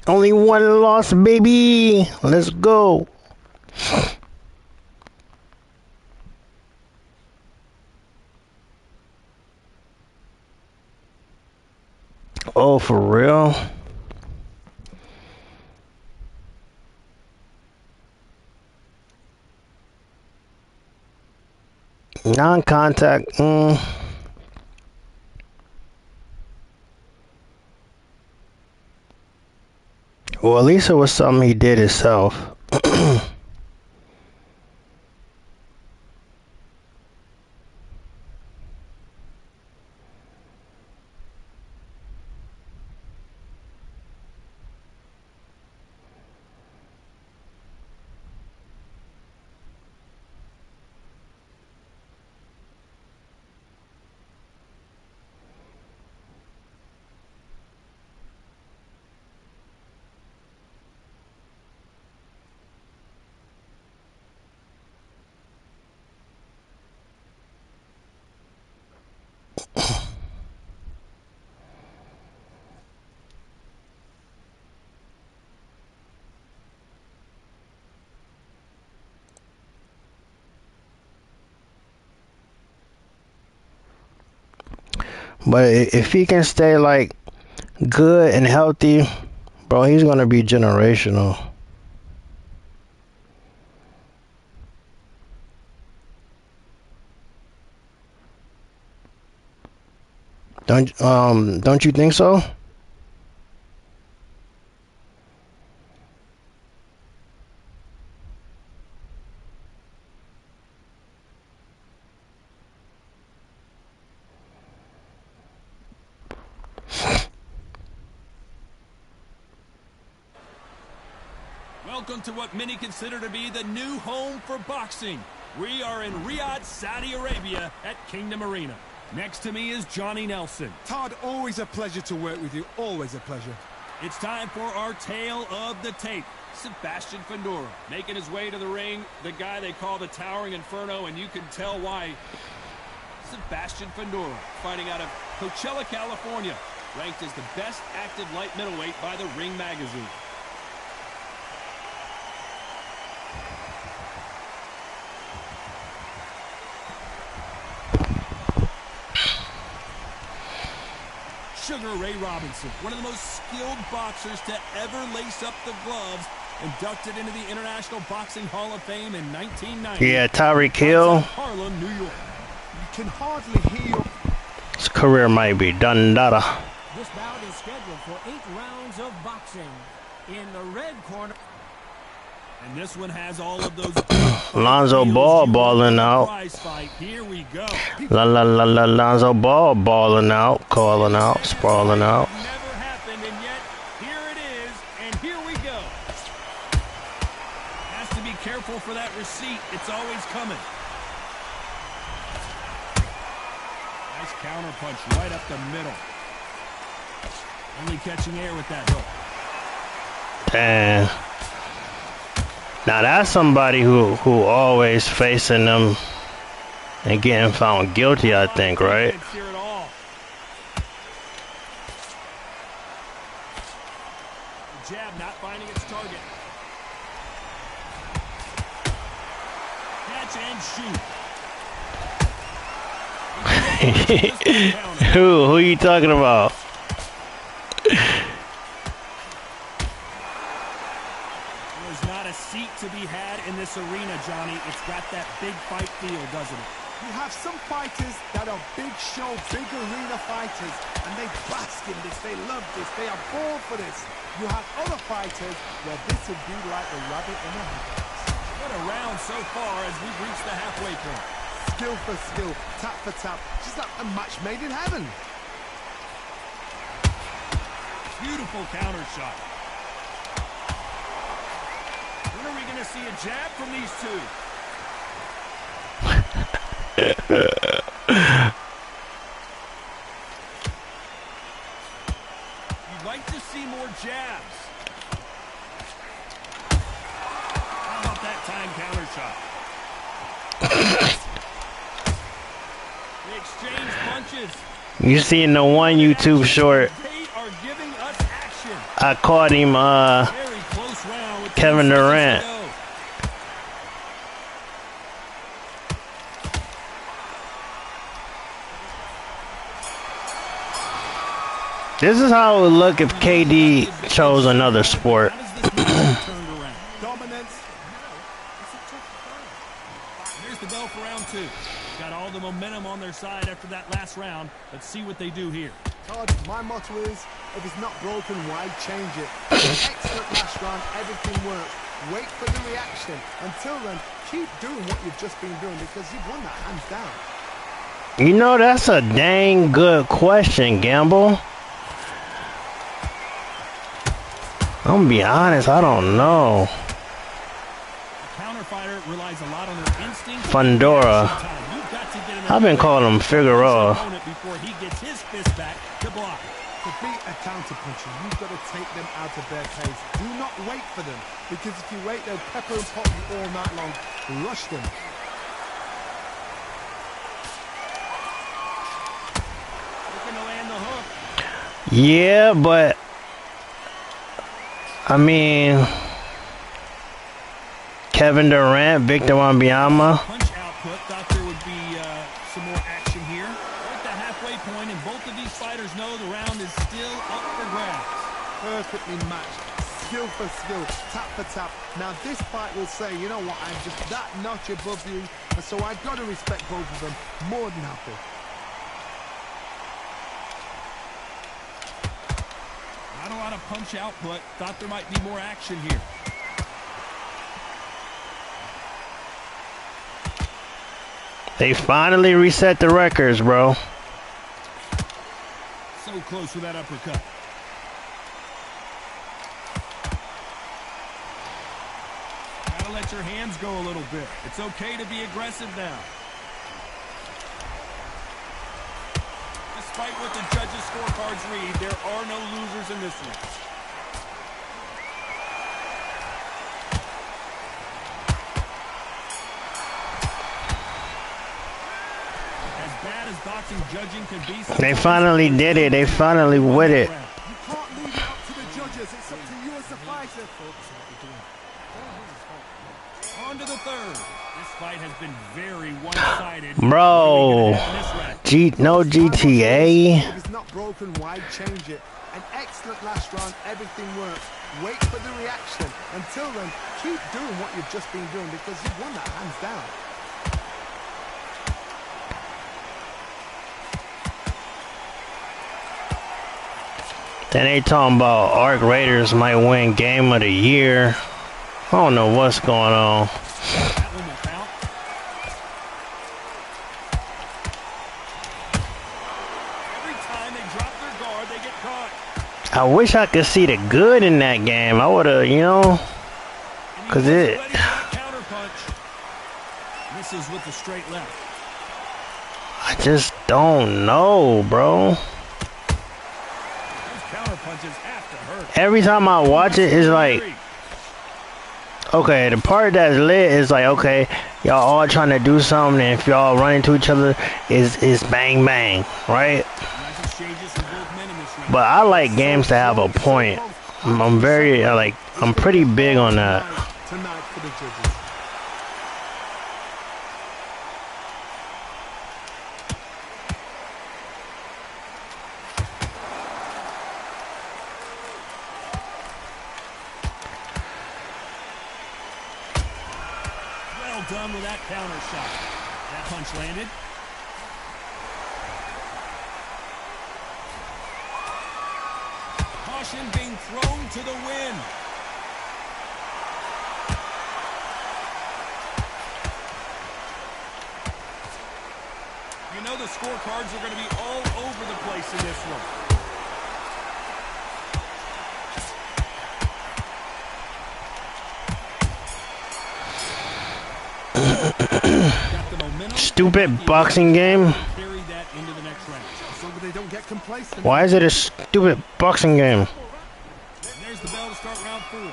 Only one loss, baby. Let's go. Oh, for real? Non-contact. Well, at least it was something he did himself. But if he can stay like good and healthy, bro, he's gonna be generational. Don't you think so? Welcome to what many consider to be the new home for boxing. We are in Riyadh, Saudi Arabia at Kingdom Arena. Next to me is Johnny Nelson. Todd, always a pleasure to work with you. Always a pleasure. It's time for our tale of the tape. Sebastian Fundora making his way to the ring, the guy they call the Towering Inferno, and you can tell why. Sebastian Fundora fighting out of Coachella, California, ranked as the best active light middleweight by the Ring magazine. Sugar Ray Robinson, one of the most skilled boxers to ever lace up the gloves, inducted into the International Boxing Hall of Fame in 1990. Yeah, Tyreek Hill. Harlem, New York. You can hardly hear your... His career might be done data. This bout is scheduled for 8 rounds of boxing. In the red corner. And this one has all of those. Lonzo Ball balling out. Here we go. Lonzo Ball balling out, calling out, sprawling out. Never happened, and yet here it is, and here we go. Has to be careful for that receipt. It's always coming. Nice counter punch right up the middle. Only catching air with that hook. Damn. Now that's somebody who always facing them and getting found guilty, I think, right? Jab not finding its target. Catch and shoot. Who you talking about? Seat to be had in this arena, Johnny. It's got that big fight feel, doesn't it? You have some fighters that are big show, big arena fighters, and they bask in this, they love this, they are born for this. You have other fighters where this would be like a rabbit in a hat. What a round so far as we've reached the halfway point. Skill for skill, tap for tap, just like a match made in heaven. Beautiful counter shot. When are we going to see a jab from these two? You'd like to see more jabs. big-time counter shot. They exchange punches. You see in the one YouTube short, They are giving us action. I called him Very close round with Kevin 10 seconds to Durant. go. This is how it would look if KD chose another sport. Dominance. Here's the bell for round two. Got all the momentum on their side after that last round. Let's see what they do here. Todd, my motto is, if it's not broken, why change it? Excellent last round, everything works. Wait for the reaction. Until then, keep doing what you've just been doing because you've won that hands down. You know, that's a dang good question, Gamble. I'm gonna be honest, I don't know. Counter fighter relies a lot on their instinct. Fundora. I've been calling him Figueroa. Before he gets his fist back to block. To beat a counter puncher, you've got to take them out of their pace. Do not wait for them, because if you wait, they'll pepper and pot you all night long. Rush them. Looking to land the hook. Yeah, but I mean, Kevin Durant, Victor Wembanyama. Punch output. Thought there would be some more action here. We're at the halfway point, and both of these fighters know the round is still up for grabs. Perfectly matched. Skill for skill, tap for tap. Now this fight will say, you know what, I'm just that notch above you, and so I've got to respect both of them more than happy. Not a lot of punch output. Thought there might be more action here. They finally reset the records, bro. So close with that uppercut. Gotta let your hands go a little bit. It's okay to be aggressive now. Despite what the judges' scorecards read, there are no losers in this one. As bad as boxing judging can be, They finally did it. They finally with it. You can't leave it up to the judges. It's up to you as the fighter. On to the third. This fight has been very one-sided. Bro, no GTA. If it's not broken, why change it? An excellent last round, everything works. Wait for the reaction. Until then, keep doing what you've just been doing because you've won that hands down. Then they talking about Arc Raiders might win Game of the Year. I don't know what's going on. That one will count. Every time they drop their guard, they get caught. I wish I could see the good in that game. I would have, you know, because it. Ready for that counter punch. Misses with the straight left. I just don't know, bro. Those counter punches have to hurt. Every time I watch it, it's like, okay, the part that's lit is like, okay, y'all all trying to do something, and if y'all run into each other, is bang bang, right? Nice exchanges from both men in this round. But I like games to have a point. I'm very, I'm pretty big on that. Tonight for the judges. Well done with that counter shot. That punch landed. Caution being thrown to the wind. You know the scorecards are going to be all over the place in this one. Got the momentum. Stupid boxing game. Carry that into the next round. So they don't get complacent. Why is it a stupid boxing game? There's the bell to start round four.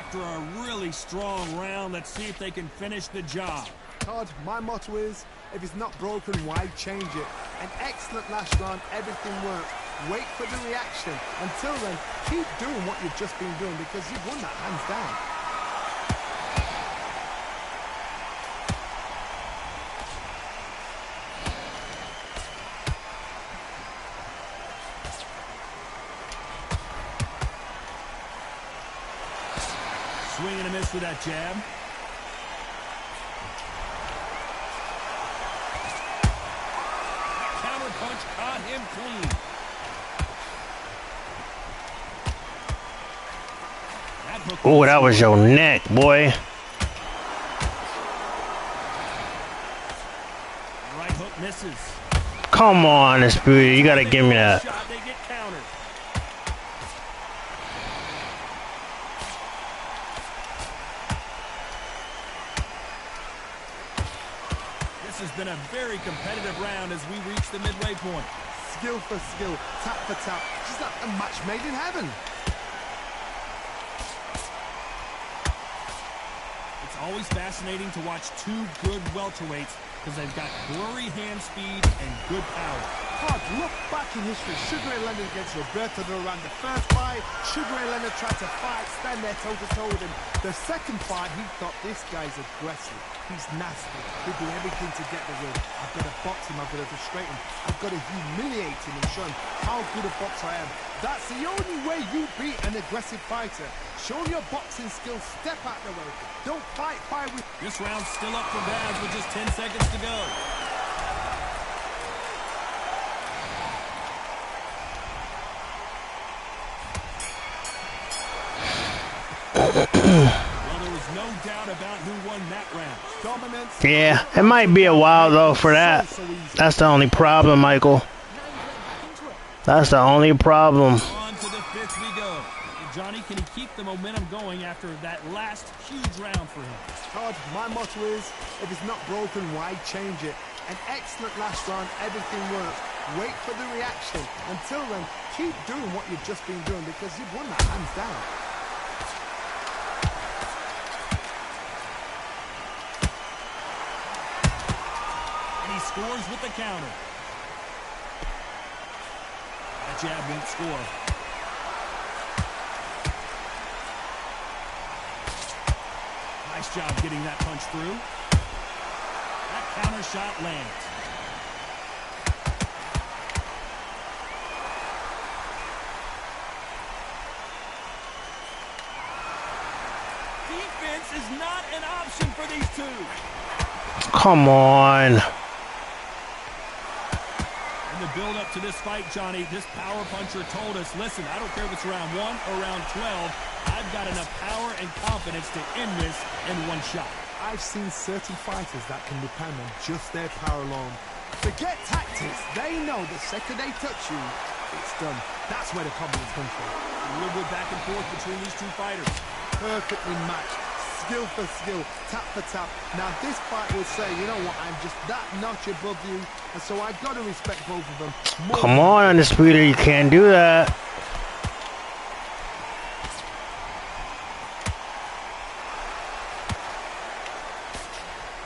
after a really strong round. Let's see if they can finish the job. Todd, my motto is, if it's not broken, why change it? An excellent last round, everything works. Wait for the reaction. Until then, keep doing what you've just been doing because you've won that hands down. Swing and a miss with that jab. Counter punch caught him clean. Oh, that was your neck, boy. Right hook misses. Come on, Undisputed. You gotta give me that. Shot, they get countered. This has been a very competitive round as we reach the midway point. Skill for skill, tap for tap, just like a match made in heaven. It's always fascinating to watch two good welterweights because they've got blurry hand speed and good power. Todd, look back in history. Sugar Ray Leonard against Roberto Duran. The first fight, Sugar Ray Leonard tried to fight, stand there toe-to-toe with him. The second fight, he thought, this guy's aggressive. He's nasty. He'll do everything to get the win. I've got to box him. I've got to frustrate him. I've got to humiliate him and show him how good a boxer I am. That's the only way you beat an aggressive fighter. Show your boxing skills. Step out the way. Don't fight with... This round's still up for grabs with just 10 seconds to go. Well, there was no doubt about who won that round. Dominance. Yeah, it might be a while though for that. That's the only problem, Michael. That's the only problem. On to the fifth we go. Johnny, can he keep the momentum going after that last huge round for him? Todd, my motto is, if it's not broken, why change it? An excellent last round, everything works. Wait for the reaction. Until then, keep doing what you've just been doing because you've won that hands down. And he scores with the counter. That jab won't score. Nice job getting that punch through. That counter shot lands. Defense is not an option for these two. Come on. In the build-up to this fight, Johnny, this power puncher told us, listen, I don't care if it's round 1 or round 12, I've got enough power and confidence to end this in one shot. I've seen certain fighters that can depend on just their power alone. Forget tactics. They know the second they touch you, it's done. That's where the confidence comes from. A little bit back and forth between these two fighters. Perfectly matched. Skill for skill, tap for tap. Now this fight will say, you know what, I'm just that notch above you, and so I've got to respect both of them. Come on, Undisputed. You can't do that.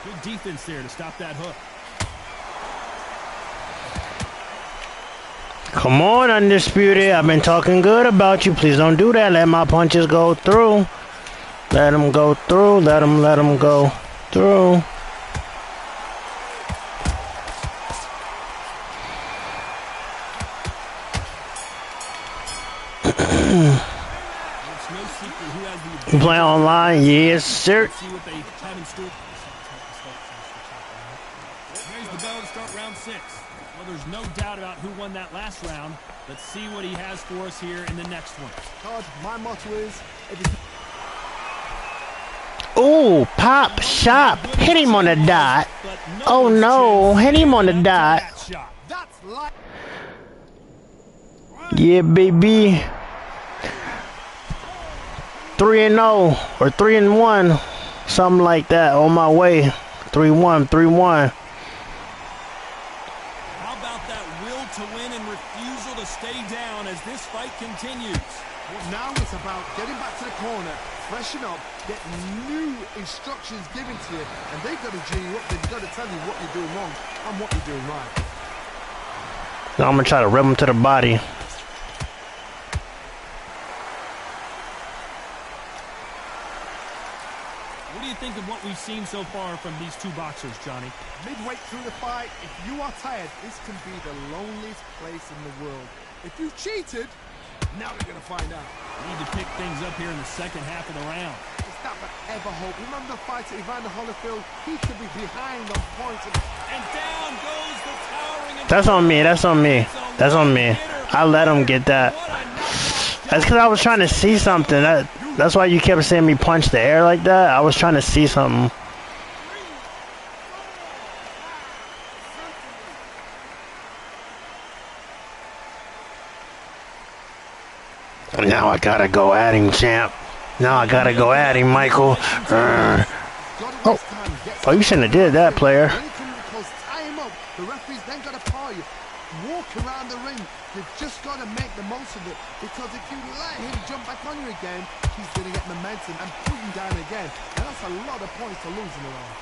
Good defense there to stop that hook. Come on, Undisputed. I've been talking good about you. Please don't do that. Let my punches go through. Let them go through. Let them go through. You play online? Yes, sir. See what they have in store. Here's the bell to start round 6. Well, there's no doubt about who won that last round. Let's see what he has for us here in the next one. Todd, my motto is, if it's... Oh, pop, shot. Hit him on the dot. Oh, no. Hit him on the dot. That's like... Yeah, baby. 3-0 or 3-1. Something like that on my way. 3-1, 3-1. How about that will to win and refusal to stay down as this fight continues? Well, now it's about getting back to the corner, freshen up, get new instructions given to you, and they've got to G you up. They've got to tell you what you're doing wrong and what you're doing right. Now I'm gonna try to rip him to the body. What do you think of what we've seen so far from these two boxers, Johnny? Midway through the fight, if you are tired, this can be the loneliest place in the world. If you cheated, now you're going to find out. Need to pick things up here in the second half of the round. It's that forever hope. Remember the fight at Evander Holyfield? He could be behind on points. And down goes the towering... That's on me. That's on me. That's on me. I let him get that. That's because I was trying to see something. That's why you kept seeing me punch the air like that. I was trying to see something. Now I gotta go at him, champ. Now I gotta go at him, Michael. Oh, you shouldn't have did that, player. The referee's then got to par you. Walk around the ring. You've just got to make the most of it. Because if you let him jump back on you again, he's going to get momentum and put him down again. And that's a lot of points to lose in a round.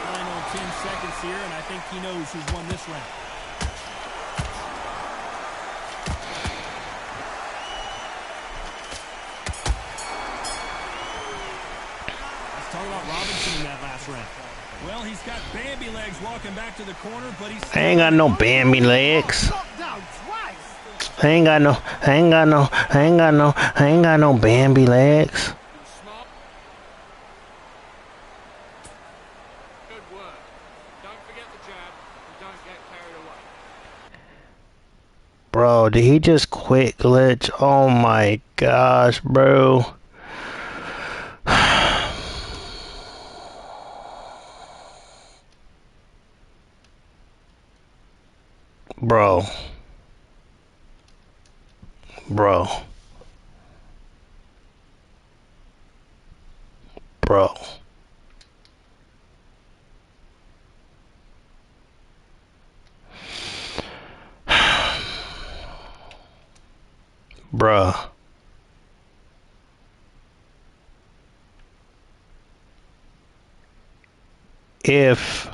Final 10 seconds here, and I think he knows who's won this round. Talk about Robinson in that last round. Well, he's got Bambi legs walking back to the corner, but he's... I ain't got no Bambi legs. I ain't got no Bambi legs. Good work. Don't forget the jab and don't get carried away. Bro, did he just quit glitch? Oh my gosh, bro. Bro. Bro. Bro. Bruh. If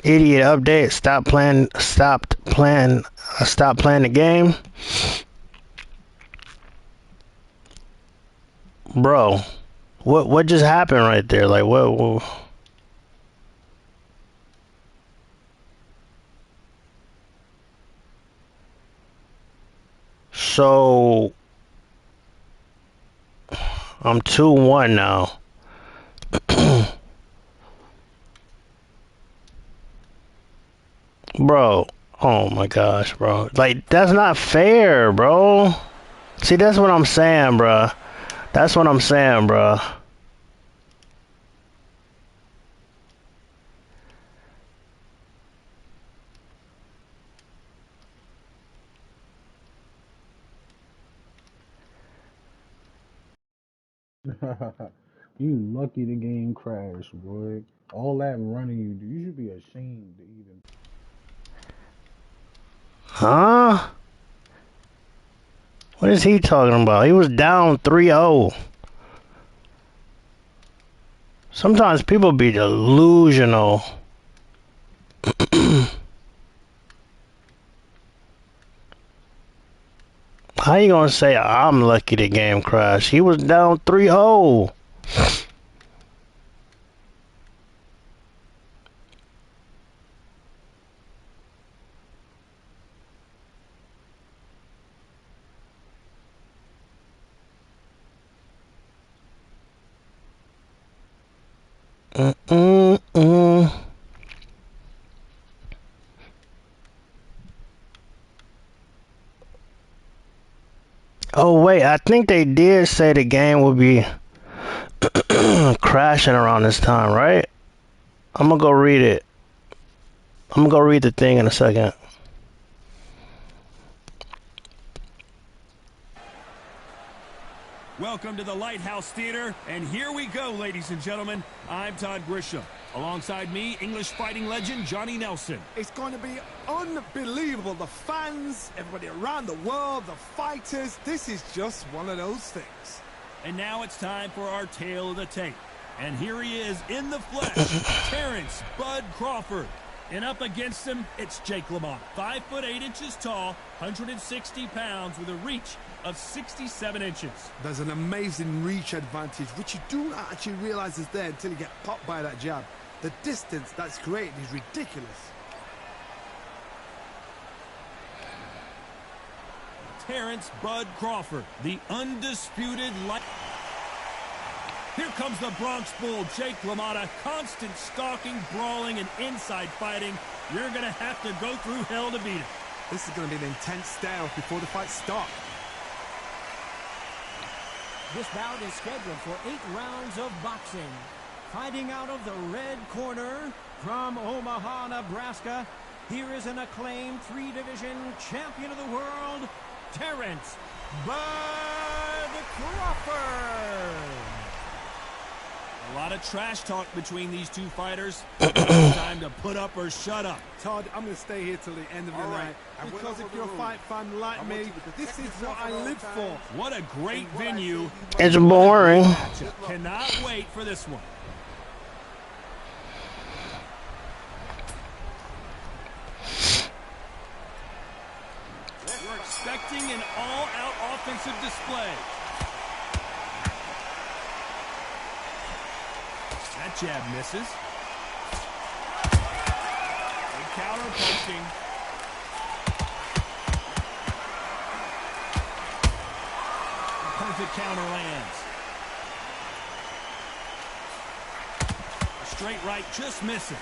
idiot update stopped playing the game, bro. What just happened right there? Like what? So I'm 2-1 now. Bro, oh my gosh, bro. Like, that's not fair, bro. See, that's what I'm saying, bro. That's what I'm saying, bro. You lucky the game crashed, boy. All that running you do, you should be ashamed to even. Huh? What is he talking about? He was down 3-0. Sometimes people be delusional. How you gonna say I'm lucky the game crashed? He was down 3-0. Oh wait, I think they did say the game would be crashing around this time, right? I'm gonna go read it. I'm gonna go read the thing in a second. Welcome to the Lighthouse Theater, and here we go, ladies and gentlemen. I'm Todd Grisham. Alongside me, English fighting legend Johnny Nelson. It's going to be unbelievable. The fans, everybody around the world, the fighters. This is just one of those things. And now it's time for our tale of the tape. And here he is in the flesh, Terrence Bud Crawford. And up against him, it's Jake LaMotta. 5'8" tall, 160 pounds with a reach of 67 inches. There's an amazing reach advantage, which you do not actually realize is there until you get popped by that jab. The distance that's created is ridiculous. Terrence Bud Crawford, the undisputed light. Here comes the Bronx Bull, Jake LaMotta. Constant stalking, brawling, and inside fighting. You're going to have to go through hell to beat him. This is going to be an intense stare before the fight starts. This bout is scheduled for 8 rounds of boxing. Fighting out of the red corner from Omaha, Nebraska, here is an acclaimed 3-division champion of the world, Terrence Bud Crawford. A lot of trash talk between these two fighters. It's time to put up or shut up. Todd, I'm going to stay here till the end of the night. Because if you're a fight fan like me, this is what I live for. What a great venue. It's boring. Cannot wait for this one. We're expecting an all-out offensive display. That jab misses. Good counter punching. Perfect counter lands. A straight right just misses.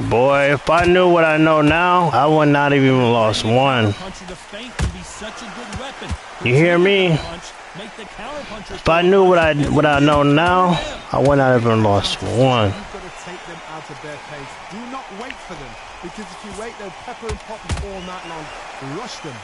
Boy, if I knew what I know now, I would not have even lost one. Puncher to feint can be such a good weapon. You hear me? If I knew what I know now, I would not have even lost one. You've got to take them out of their pace. Do not wait for them, because if you wait, they'll pepper and pop you all night long. Rush them.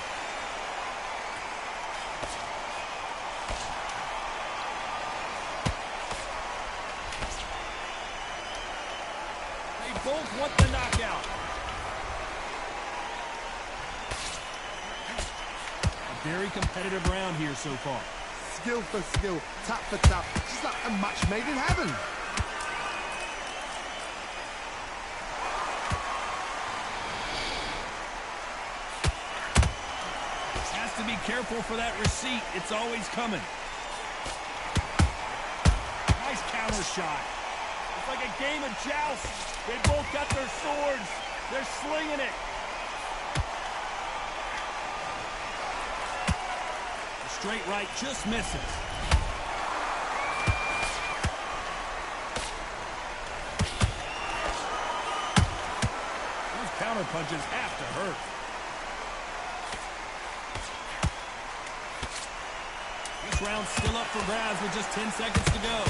They both want the knockout. A very competitive round here so far. Skill for skill, tap for tap. It's like a match made in heaven. Has to be careful for that receipt. It's always coming. Nice counter shot. It's like a game of joust. They both got their swords. They're slinging it. Straight right just misses. Those counter punches have to hurt. This round's still up for grabs with just 10 seconds to go.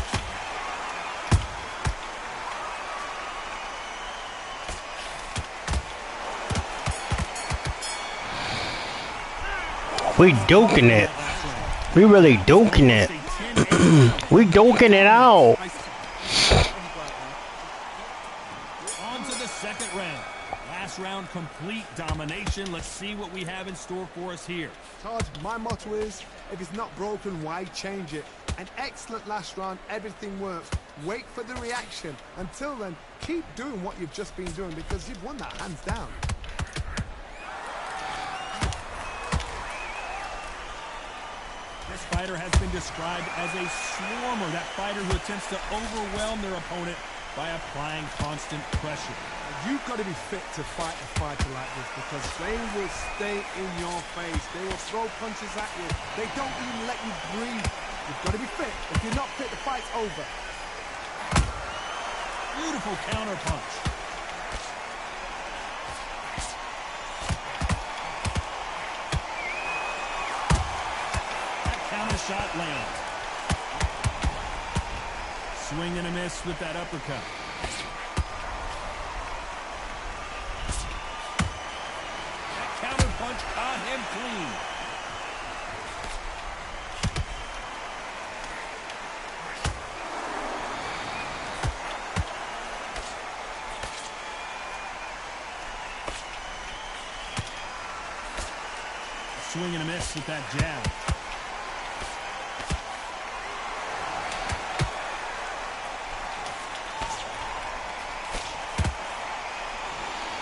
We duking it. We really duking it. We duking it out. On to the second round. Last round, complete domination. Let's see what we have in store for us here. Todd, my motto is, if it's not broken, why change it? An excellent last round, everything works. Wait for the reaction. Until then, keep doing what you've just been doing, because you've won that hands down. This fighter has been described as a swarmer, that fighter who attempts to overwhelm their opponent by applying constant pressure. You've got to be fit to fight a fighter like this, because they will stay in your face. They will throw punches at you. They don't even let you breathe. You've got to be fit. If you're not fit, the fight's over. Beautiful counter punch. Shot lands. Swing and a miss with that uppercut. That counter punch caught him clean. Swing and a miss with that jab.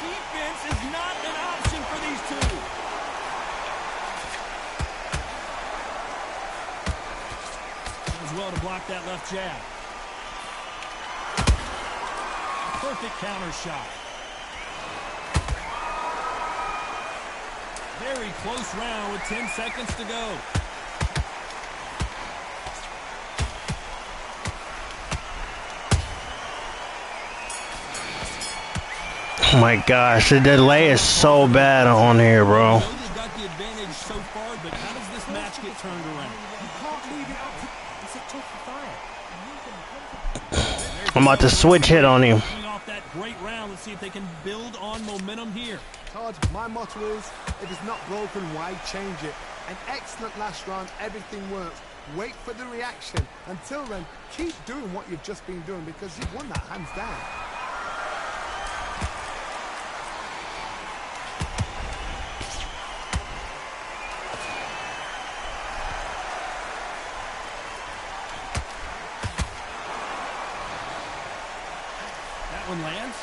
Defense is not an option for these two. Does well to block that left jab. Perfect counter shot. Very close round with 10 seconds to go. Oh my gosh, the delay is so bad on here, bro. They've got the advantage so far, but how does this match get turned around? You can't leave it up to... It's a tough fight. I'm about to switch hit on him. Coming off that great round, let's see if they can build on momentum here. Todd, my motto is, if it's not broken, why change it? An excellent last round, everything works. Wait for the reaction. Until then, keep doing what you've just been doing because you've won that hands down. That one lands.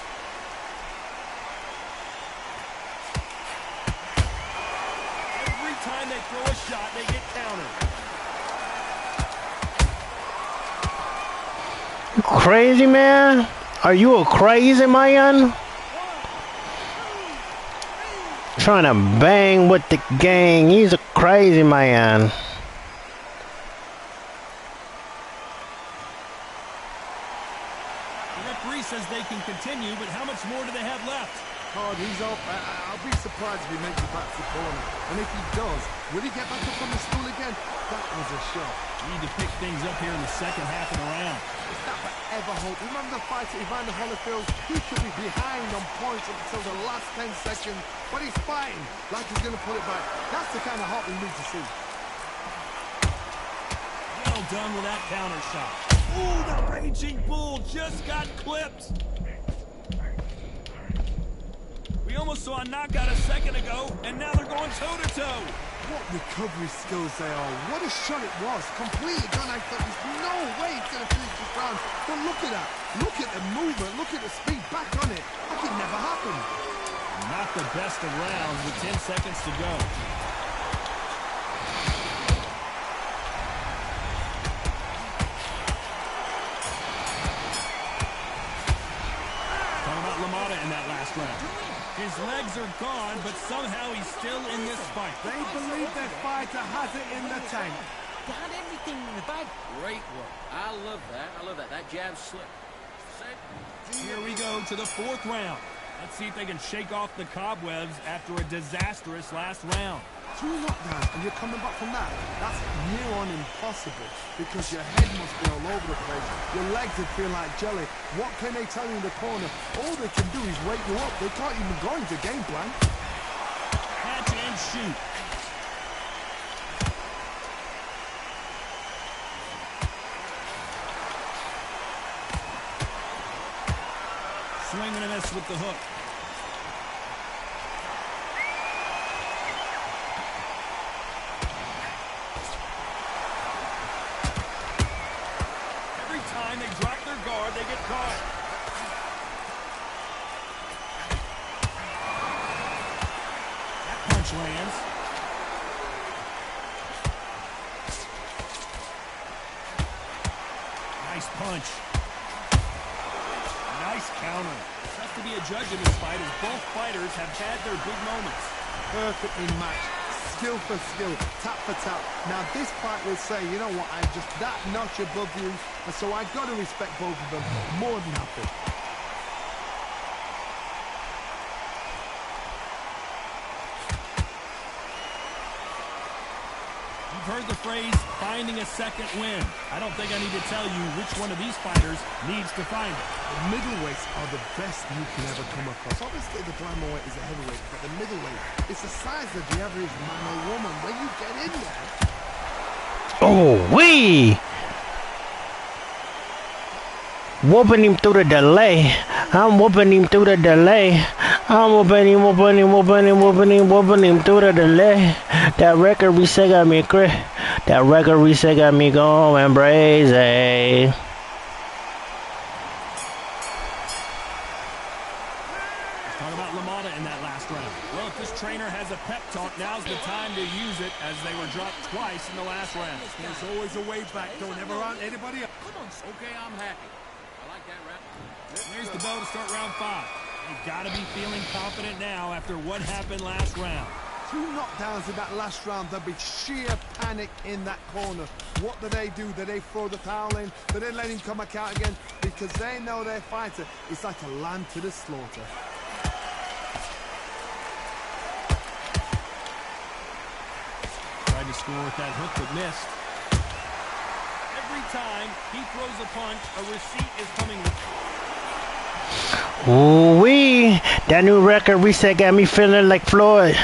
Every time they throw a shot, they get countered. Crazy, man? Are you a crazy man? Trying to bang with the gang. He's a crazy man. The referee says they can continue, but how much more do they have left? Todd, he's up. I'll be surprised if he makes it back to the corner. And if he does, will he get back up on the stool again? That was a shot. Need to pick things up here in the second half of the round. Is that ever hope? Remember the fight at Evander Holyfield? He could be behind on points up until the last 10 seconds, but he's fighting like he's going to pull it back. That's the kind of hope we need to see. Well done with that counter shot. Ooh, the Raging Bull just got clipped. We almost saw a knockout a second ago, and now they're going toe-to-toe. What recovery skills they are. What a shot it was. Completely gone. I thought there's no way he's going to finish this round. But look at that. Look at the movement. Look at the speed back on it. Like it never happened. Not the best of rounds with 10 seconds to go. Talking about LaMotta in that last round. His legs are gone, but somehow he's still in this fight. They believe their fighter has it in the tank. Got everything in the bag. Great work. I love that. I love that. That jab slip. Here we go to the fourth round. Let's see if they can shake off the cobwebs after a disastrous last round. 2 knockdowns and you're coming back from that. That's near on impossible because your head must be all over the place. Your legs would feel like jelly. What can they tell you in the corner? All they can do is wake you up. They can't even go into game plan. Catch and shoot. Swing and a miss with the hook. Every time they drop their guard, they get caught. That punch lands. Nice punch. Nice counter. Tough to be a judge in this fight as both fighters have had their big moments. Perfectly matched. Skill for skill. Tap for tap. Now this fight will say, you know what, I'm just that notch above you. And so I've got to respect both of them more than happy. You've heard the phrase, finding a second win. I don't think I need to tell you which one of these fighters needs to find it. The middleweights are the best you can ever come across. Obviously, the Blamoweight is a heavyweight, but the middleweight, it's the size of the average man or woman. When you get in there... Oh, wee! Whooping him through the delay. I'm whooping him through the delay. I'm whooping him, whooping him, whooping him, whooping him, whooping him through to the left. That record reset got me That record reset got me going crazy. In that last round. Well, if this trainer has a pep talk, now's the time to use it as they were dropped twice in the last round. There's always a way back. Don't ever run anybody up. Come on, okay, I'm happy. I like that round. There's the bell to start round 5. They've got to be feeling confident now after what happened last round. 2 knockdowns in that last round. There'll be sheer panic in that corner. What do? Do they throw the towel in? Do they let him come back out again? Because they know their fighter is like a lamb to the slaughter. Tried to score with that hook but missed. Every time he throws a punch, a receipt is coming. Ooh-wee. That new record reset got me feeling like Floyd.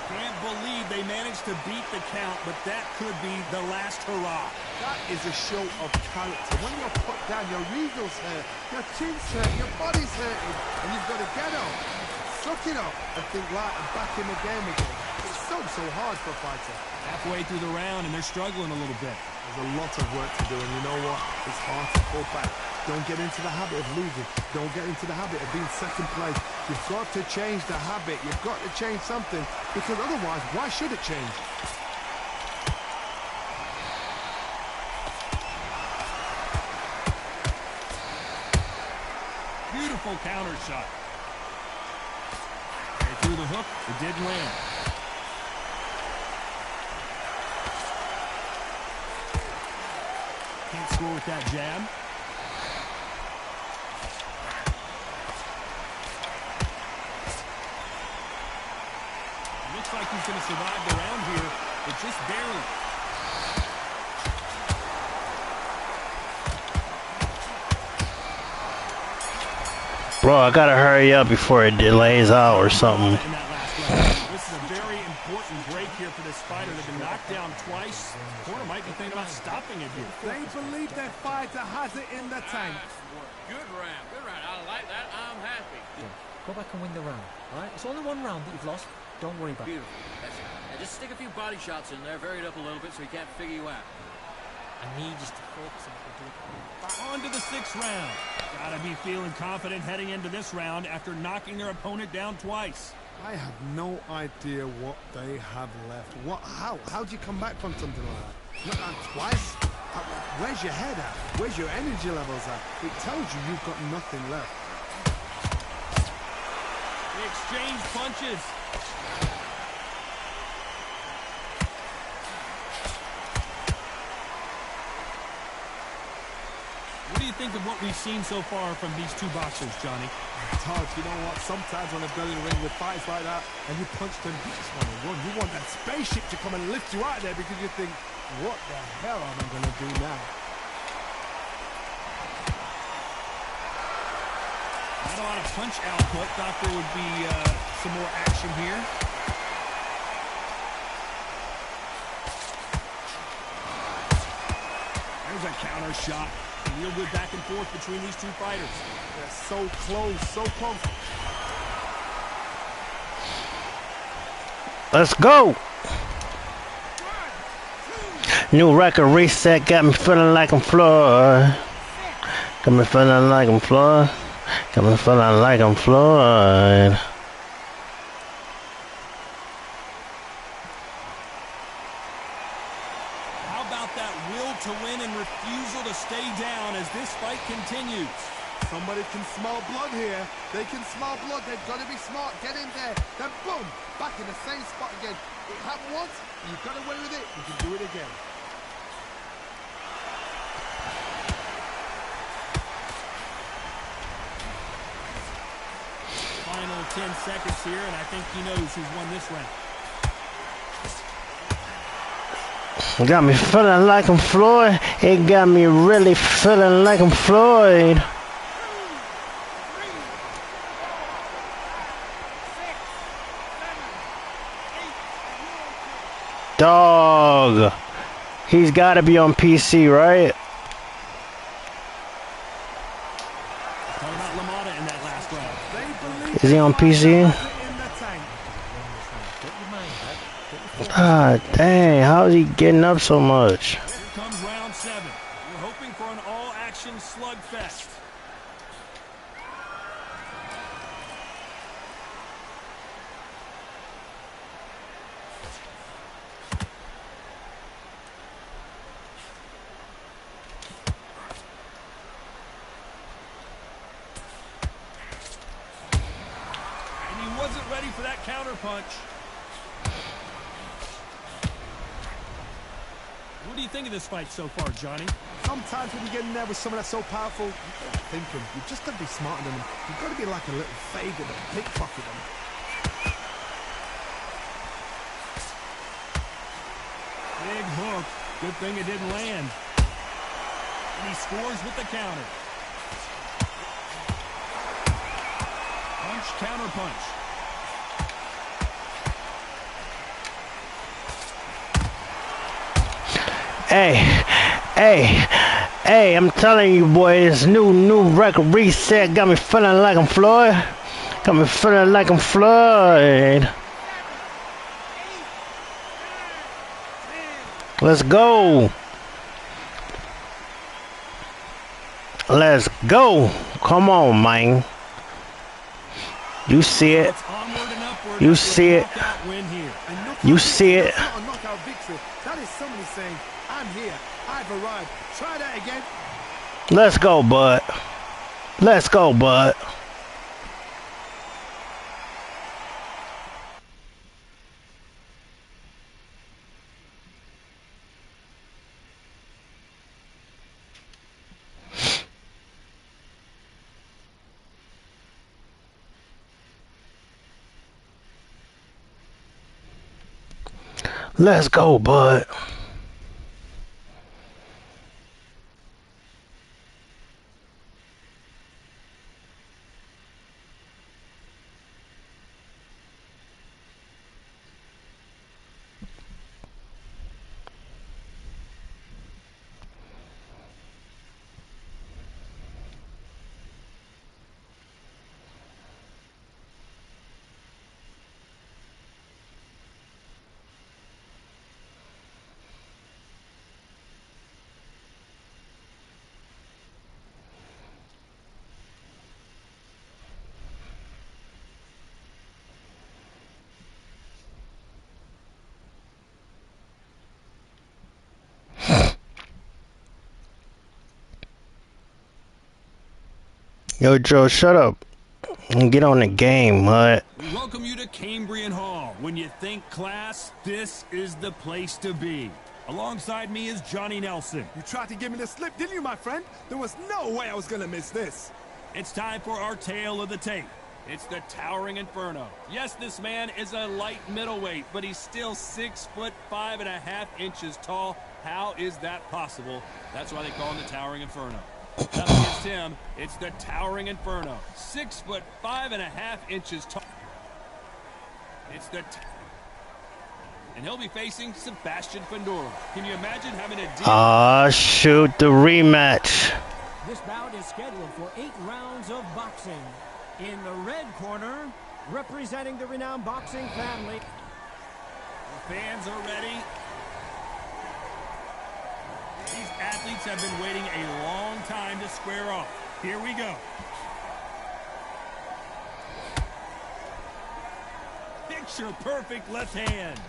Can't believe they managed to beat the count, but that could be the last hurrah. That is a show of character. When you're put down, your eagles hurt, your chin's hurt, your body's hurting, and you've got to get up, suck it up, and think, right, I'm back in the game again. It's so hard for a fighter. Halfway through the round, and they're struggling a little bit. There's a lot of work to do, and you know what? It's hard to pull back. Don't get into the habit of losing. Don't get into the habit of being second place. You've got to change the habit. You've got to change something, because otherwise, why should it change? Beautiful counter shot. They threw the hook. It did land. Can't score with that jab. Looks like he's going to survive the round here, but just barely. Bro, I gotta hurry up before it delays out or something. This is a very important break here for this fighter. They've been knocked down twice. The corner might be thinking about stopping it here. They believe their fighter has it in the tank. Good round, good round. I like that. I'm happy. Go back and win the round, all right? It's only one round that you've lost. Don't worry about it. Beautiful. That's it. Now just stick a few body shots in there, vary it up a little bit so he can't figure you out. I need you to focus on what we're doing. On to the 6th round. Gotta be feeling confident heading into this round after knocking their opponent down twice. I have no idea what they have left. How do you come back from something like that? Not that twice? Where's your head at? Where's your energy levels at? It tells you you've got nothing left. They exchange punches. What do you think of what we've seen so far from these two boxers, Johnny? Todd, you know what? Sometimes when I've done in the ring with fights like that, and you punch them, you just want to run. You want that spaceship to come and lift you out of there because you think, what the hell am I going to do now? Not a lot of punch output. Thought there would be some more action here. There's a counter shot. Real good back and forth between these two fighters. They're so close, so close. Let's go. New record reset got me feeling like I'm Floyd. Got me feeling like I'm Floyd. Got me feeling like I'm Floyd. How about that will to win and refusal to stay down as this fight continues? Somebody can smell blood here. They can smell blood. They've got to be smart. Get in there. Then boom, back in the same spot again. It happened once. You've got away with it. You can do it again. Final 10 seconds here, and I think he knows who's won this round. Got me feeling like I'm Floyd. It got me really feeling like I'm Floyd. Dog. He's got to be on PC, right? Talking about LaMotta in that last round. Is he on PC? Ah, dang. How is he getting up so much? Here comes round 7. We're hoping for an all-action slugfest. And he wasn't ready for that counterpunch. What do you think of this fight so far, Johnny? Sometimes when you get in there with someone that's so powerful, you can't think him. You've just got to be smarter than him. You've got to be like a little faggot and pickpocket him. Big hook. Good thing it didn't land. And he scores with the counter. Punch, counter punch. Hey, I'm telling you, boy, this new record reset got me feeling like I'm Floyd. Got me feeling like I'm Floyd. Let's go. Let's go. Come on, man. You see it. You see it. You see it. Not a knockout victory. That is somebody saying, I'm here. I've arrived. Try that again. Let's go, bud. Let's go, bud. Let's go, bud. Yo, Joe, shut up and get on the game, mud. We welcome you to Cambrian Hall. When you think class, this is the place to be. Alongside me is Johnny Nelson. You tried to give me the slip, didn't you, my friend? There was no way I was going to miss this. It's time for our tale of the tape. It's the Towering Inferno. Yes, this man is a light middleweight, but he's still 6'5.5" tall. How is that possible? That's why they call him the Towering Inferno. Up against him, it's the Towering Inferno. 6'5.5" tall. It's the and he'll be facing Sebastian Fundora. Can you imagine having a deal? Shoot, the rematch. This bout is scheduled for 8 rounds of boxing. In the red corner, representing the renowned boxing family. The fans are ready. These athletes have been waiting a long time to square off. Here we go. Picture perfect left hand.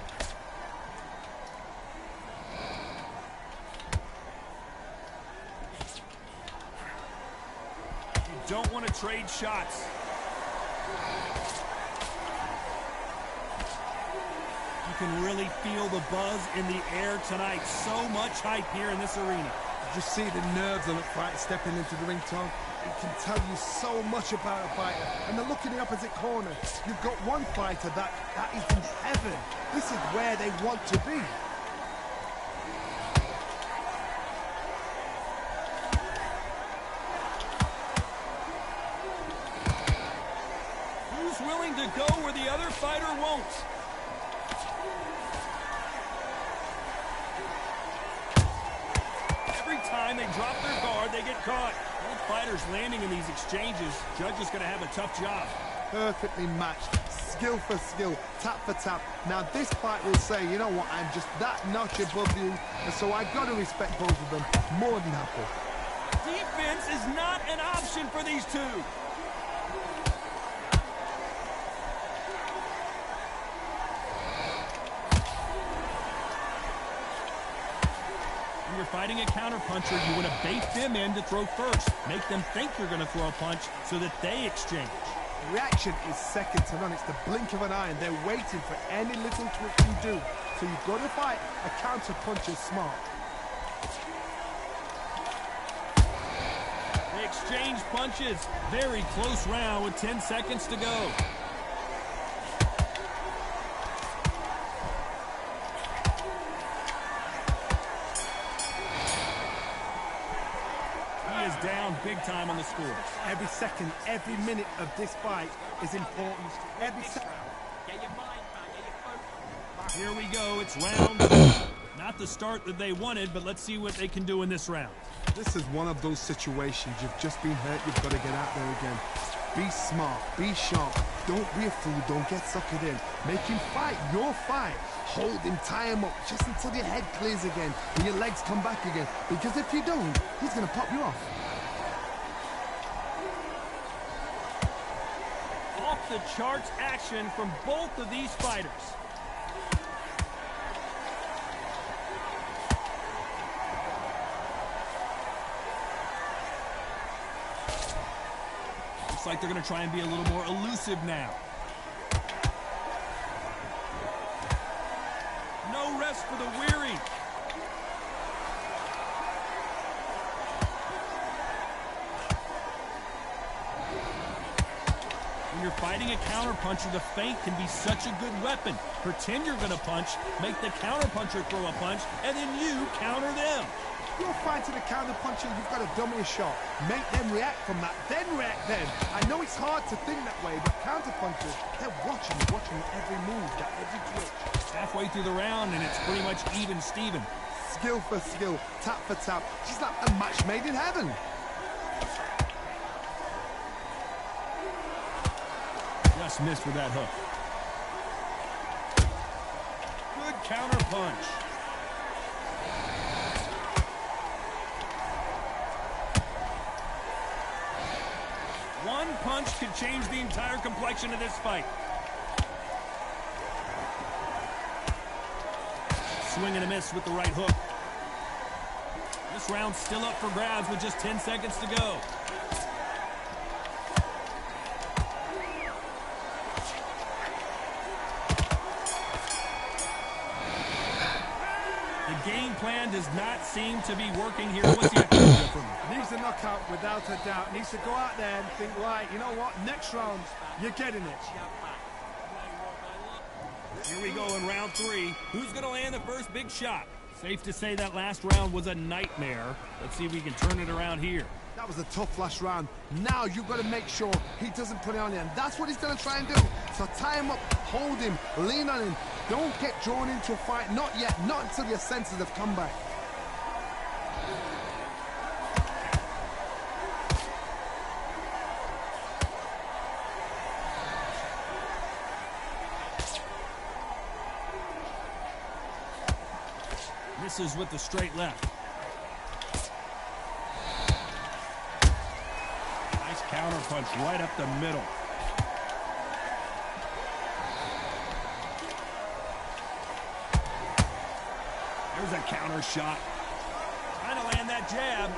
You don't want to trade shots. You can really feel the buzz in the air tonight. So much hype here in this arena. Did you see the nerves on a fighter stepping into the ring, Tom? It can tell you so much about a fighter. And then look in the opposite corner. You've got one fighter that is in heaven. This is where they want to be. Who's willing to go where the other fighter won't? they drop their guard, they get caught. Both fighters landing in these exchanges. Judge is going to have a tough job. Perfectly matched, skill for skill, tap for tap. Now this fight will say, you know what, I'm just that notch above you, and so I've got to respect both of them more than happy. Defense is not an option for these two. When you're fighting a counterpuncher, you want to bait them in to throw first. Make them think you're going to throw a punch so that they exchange. The reaction is second to none. It's the blink of an eye, and they're waiting for any little twitch you do. So you've got to fight a counterpuncher smart. They exchange punches. Very close round with 10 seconds to go. He is down big time on the score. Every second, every minute of this fight is important. Every second. Here we go. It's round two. Not the start that they wanted, but let's see what they can do in this round. This is one of those situations. You've just been hurt. You've got to get out there again. Be smart. Be sharp. Don't be a fool. Don't get suckered in. Make him fight your fight. Hold him, tie him up just until your head clears again and your legs come back again. Because if you don't, he's going to pop you off. Off the charts action from both of these fighters. Looks like they're going to try and be a little more elusive now. No rest for the weary. When you're fighting a counterpuncher, the feint can be such a good weapon. Pretend you're going to punch, make the counterpuncher throw a punch, and then you counter them. You're fighting a counterpuncher, you've got to dummy a shot. Make them react from that, then react then. I know it's hard to think that way, but counterpunchers, they're watching every move, every twitch. Halfway through the round, and it's pretty much even Steven. Skill for skill, tap for tap. She's like a match made in heaven. Just missed with that hook. Good counter punch. One punch could change the entire complexion of this fight. Swing and a miss with the right hook. This round's still up for grabs with just 10 seconds to go. The game plan does not seem to be working here. What's the idea from him? Needs a knockout without a doubt. Needs to go out there and think, right, you know what, next round, you're getting it. Here we go in round three. Who's going to land the first big shot? Safe to say that last round was a nightmare. Let's see if we can turn it around here. That was a tough last round. Now you've got to make sure he doesn't put it on you, and that's what he's going to try and do. So tie him up, hold him, lean on him. Don't get drawn into a fight. Not yet. Not until your senses have come back. Misses with the straight left. Nice counter punch right up the middle. There's a counter shot. Trying to land that jab.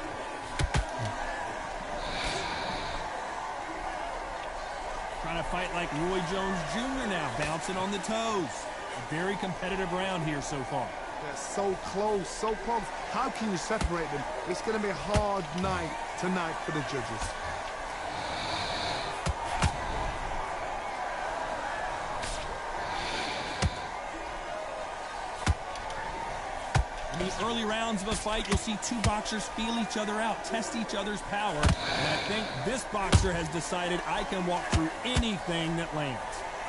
Trying to fight like Roy Jones Jr. now, bouncing on the toes. A very competitive round here so far. They're so close, so close. How can you separate them? It's going to be a hard night tonight for the judges. In the early rounds of a fight, you'll see two boxers feel each other out, test each other's power. And I think this boxer has decided I can walk through anything that lands.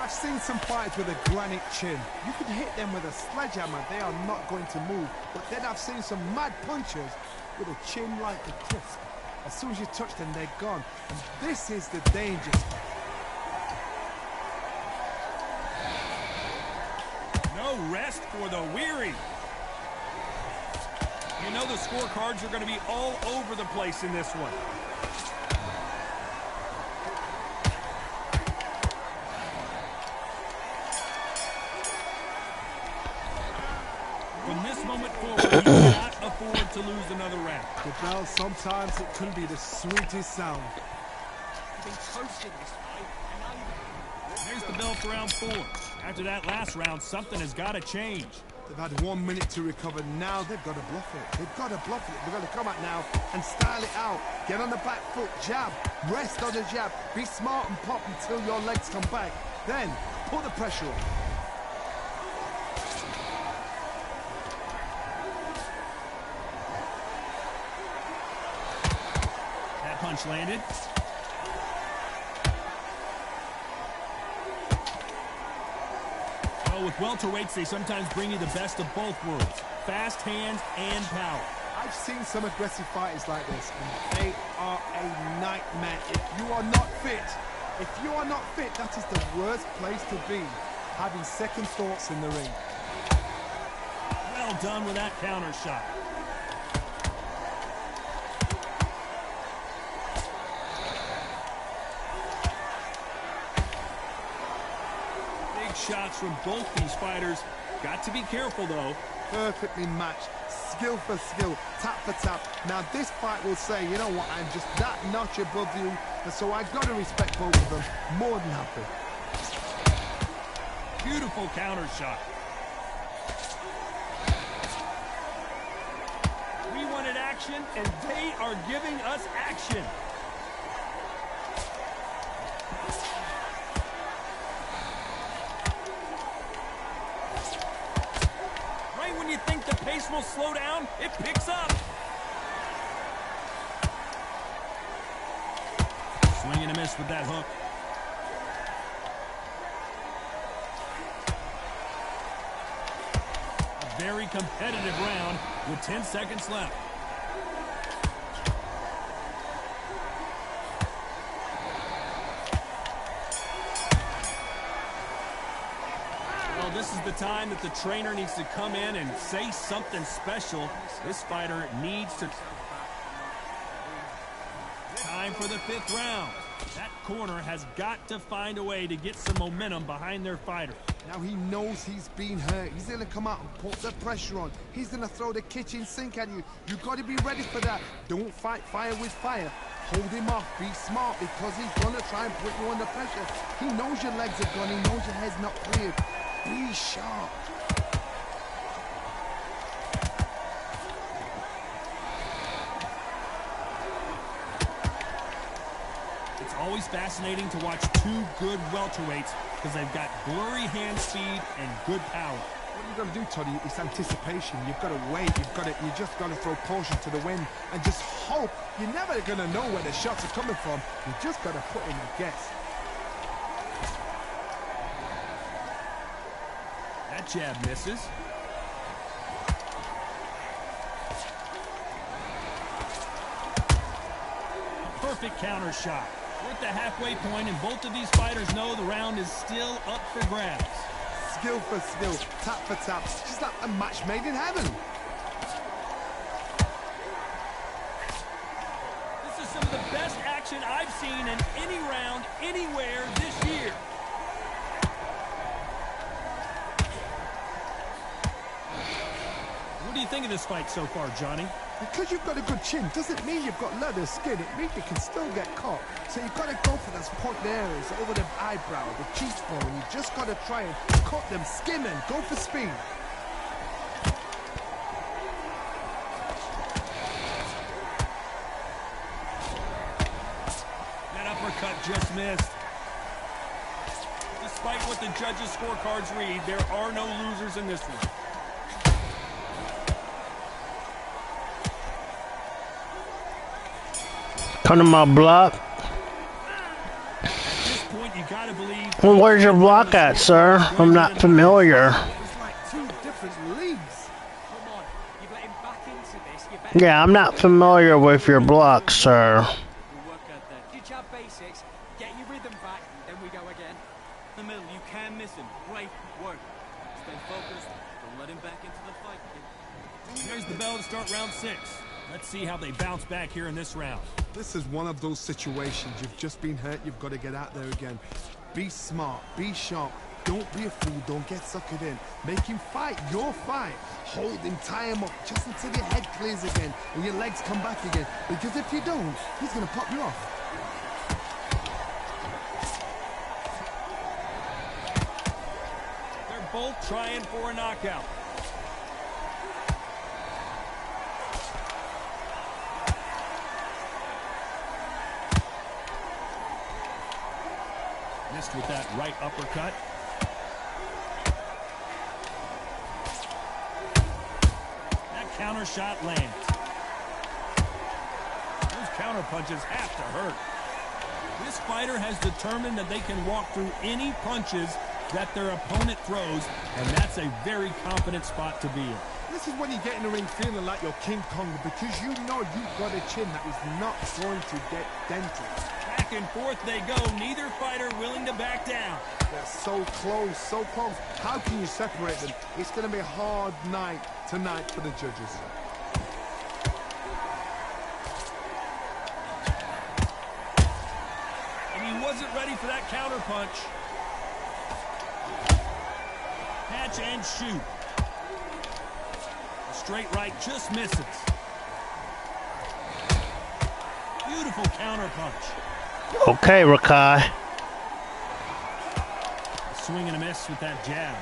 I've seen some fights with a granite chin. You could hit them with a sledgehammer, they are not going to move. But then I've seen some mad punchers with a chin like a crisp. As soon as you touch them, they're gone. And this is the danger. No rest for the weary. You know the scorecards are going to be all over the place in this one. From this moment forward, you cannot afford to lose another round. The bell, sometimes it can be the sweetest sound. There's the bell for round 4. After that last round, something has got to change. They've had 1 minute to recover. Now they've got to bluff it. They've got to bluff it. They've got to come out now and style it out. Get on the back foot, jab, rest on the jab. Be smart and pop until your legs come back. Then put the pressure on. That punch landed. With welterweights, they sometimes bring you the best of both worlds. Fast hands and power. I've seen some aggressive fighters like this, and they are a nightmare. If you are not fit, that is the worst place to be. Having second thoughts in the ring. Well done with that counter shot. Shots from both these fighters. Got to be careful, though. Perfectly matched. Skill for skill. Tap for tap. Now, this fight will say, you know what, I'm just that notch above you, and so I've got to respect both of them. More than happy. Beautiful counter shot. We wanted action, and they are giving us action. When you think the pace will slow down, it picks up. Swing and a miss with that hook. A very competitive round with 10 seconds left. This is the time that the trainer needs to come in and say something special. This fighter needs to... Time for the 5th round. That corner has got to find a way to get some momentum behind their fighter. Now he knows he's been hurt. He's going to come out and put the pressure on. He's going to throw the kitchen sink at you. You've got to be ready for that. Don't fight fire with fire. Hold him off. Be smart because he's going to try and put you under pressure. He knows your legs are gone. He knows your head's not cleared. Be sharp. It's always fascinating to watch two good welterweights because they've got blurry hand speed and good power. What you've got to do, Toddy, is anticipation. You've got to wait. You just got to throw caution to the wind and just hope. You're never going to know where the shots are coming from. You just got to put in a guess. That jab misses. A perfect counter shot. We're at the halfway point, and both of these fighters know the round is still up for grabs. Skill for skill, tap for tap, just like a match made in heaven. This is some of the best action I've seen in any round, anywhere this year. What do you think of this fight so far, Johnny? Because you've got a good chin doesn't mean you've got leather skin. It means you can still get caught. So you've got to go for those point areas over the eyebrow, the cheekbone. You just got to try and cut them, skim and go for speed. That uppercut just missed. Despite what the judges' scorecards read, there are no losers in this one. Come to my block. At this point, you gotta believe. Well, where's your block at, sir? I'm not familiar. It's like two different leagues. Come on, You've let him back into this. You better Yeah, I'm not familiar with your block, sir. we'll work out that. You jab basics, get your rhythm back, then we go again. In the middle, you can miss him. Great work. Stay focused. Don't let him back into the fight. There's the bell to start round 6. Let's see how they bounce back here in this round. This is one of those situations. You've just been hurt. You've got to get out there again. Be smart. Be sharp. Don't be a fool. Don't get suckered in. Make him fight your fight. Hold him, tie him up, just until your head clears again and your legs come back again. Because if you don't, he's going to pop you off. They're both trying for a knockout. Missed with that right uppercut. That counter shot lands. Those counter punches have to hurt. This fighter has determined that they can walk through any punches that their opponent throws, and that's a very confident spot to be in. This is when you get in the ring feeling like you're King Kong, because you know you've got a chin that is not going to get dented. Back and forth they go, neither fighter willing to back down. They're so close, so close. How can you separate them? It's going to be a hard night tonight for the judges. And he wasn't ready for that counter punch. Catch and shoot. A straight right just misses. Beautiful counter punch. Okay, Rakai. Swing and a miss with that jab.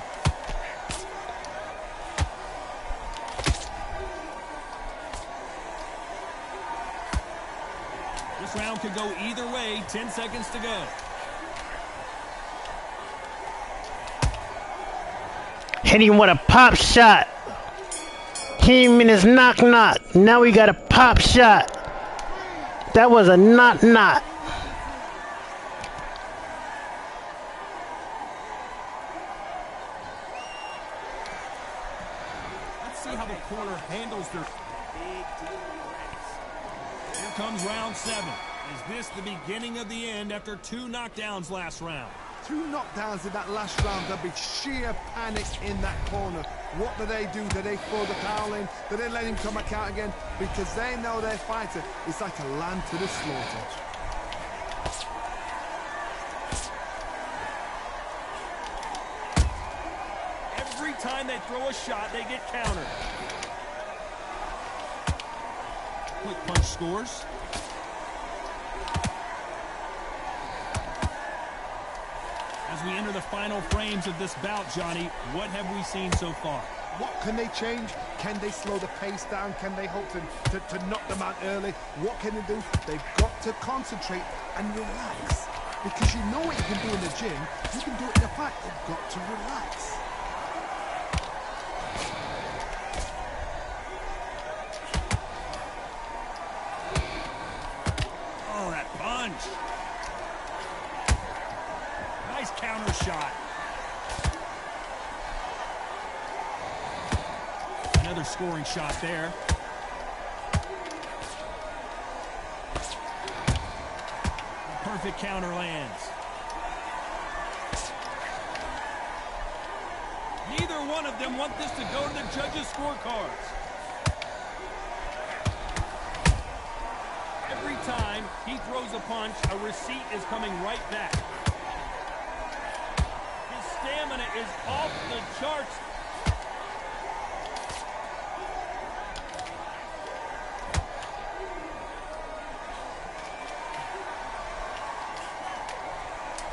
This round could go either way. 10 seconds to go. Hit him with a pop shot. Hit him in his knock-knock. Now we got a pop shot. That was a knock-knock. Let's see how the corner handles their big deal. Here comes round 7. Is this the beginning of the end after 2 knockdowns last round? 2 knockdowns in that last round. There'll be sheer panic in that corner. What do? Do they throw the towel in? Do they let him come back out again? Because they know their fighter is like a lamb to the slaughter. Every time they throw a shot, they get countered. Quick punch scores. As we enter the final frames of this bout, Johnny, what have we seen so far? What can they change? Can they slow the pace down? Can they hope to knock them out early? What can they do? They've got to concentrate and relax. Because you know what you can do in the gym, you can do it in the fight. They've got to relax. Oh, that punch. Nice counter shot. Another scoring shot there. Perfect counter lands. Neither one of them want this to go to the judges' scorecards. Every time he throws a punch, a receipt is coming right back. His stamina is off the charts.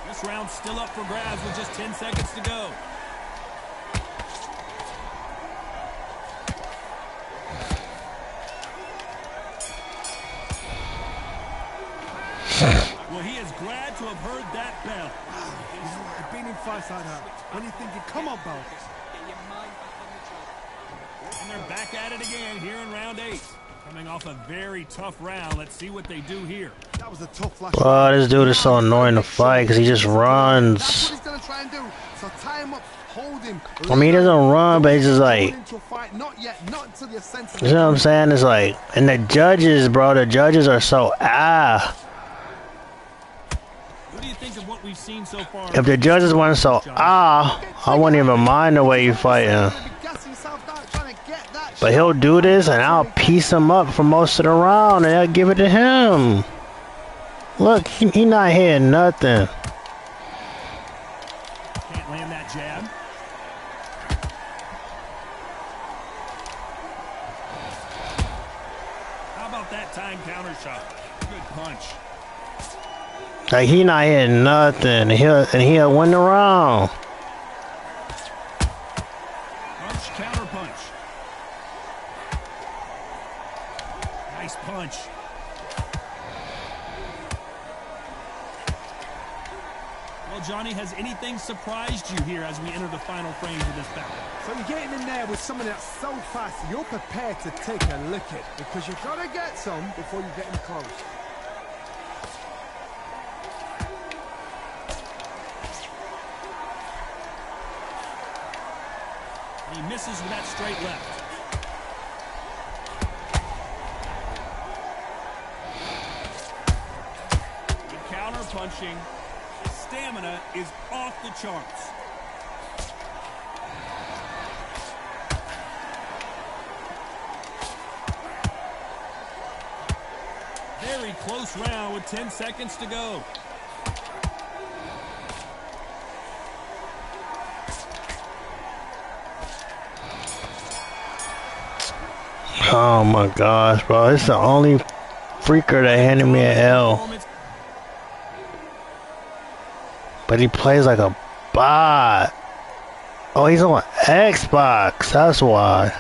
This round's still up for grabs with just 10 seconds to go. Well, he is glad to have heard that bell. You've been in fights like that when you're thinking, come on, Bell. And they're back at it again here in round 8. Coming off a very tough round. Let's see what they do here. That was a tough flash. Oh, this dude is so annoying to fight because he just runs. That's what he's going to try and do. So tie him up, hold him. I mean, he doesn't run, but he's just like, Into a fight. Not yet, not until your senses. you know what I'm saying? It's like, and the judges, bro, the judges are so What do you think of what we've seen so far? If the judges weren't so I wouldn't even mind the way you fighting. But he'll do this, and I'll piece him up for most of the round, and I'll give it to him. Look, he not hitting nothing. Can't land that jab. How about that time counter shot? Good punch. Like, he not hitting nothing, and he'll win the round. Punch, counter punch. Nice punch. Well, Johnny, has anything surprised you here as we enter the final frames of this battle? So you're getting in there with someone that's so fast, you're prepared to take a lick it, because you've got to get some before you get in close. He misses with that straight left. Good counter punching. His stamina is off the charts. Very close round with 10 seconds to go. Oh my gosh, bro. It's the only freaker that handed me an L. But he plays like a bot. Oh, he's on Xbox. That's why.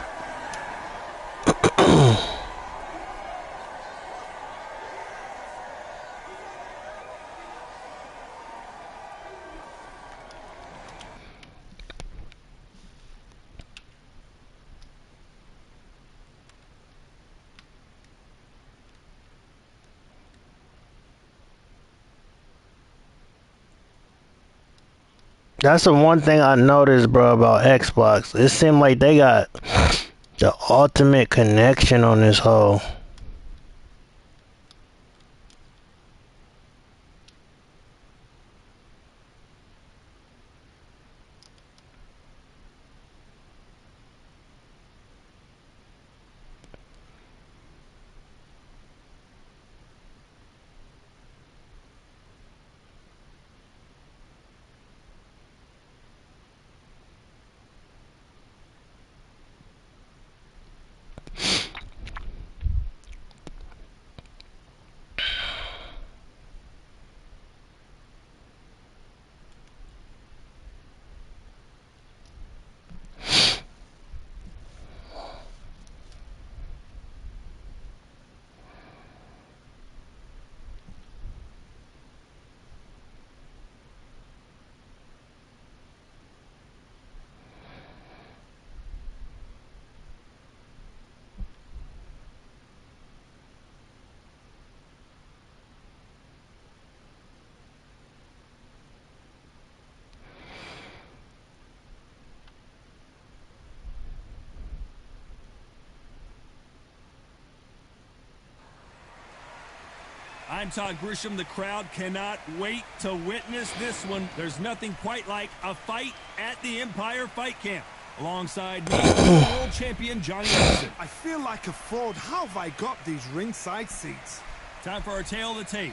That's the one thing I noticed, bro, about Xbox. It seemed like they got the ultimate connection on this whole. I'm Todd Grisham. The crowd cannot wait to witness this one. There's nothing quite like a fight at the Empire Fight Camp. Alongside me, world champion Johnny Anderson. I feel like a fraud. How have I got these ringside seats? Time for our tail of the tape.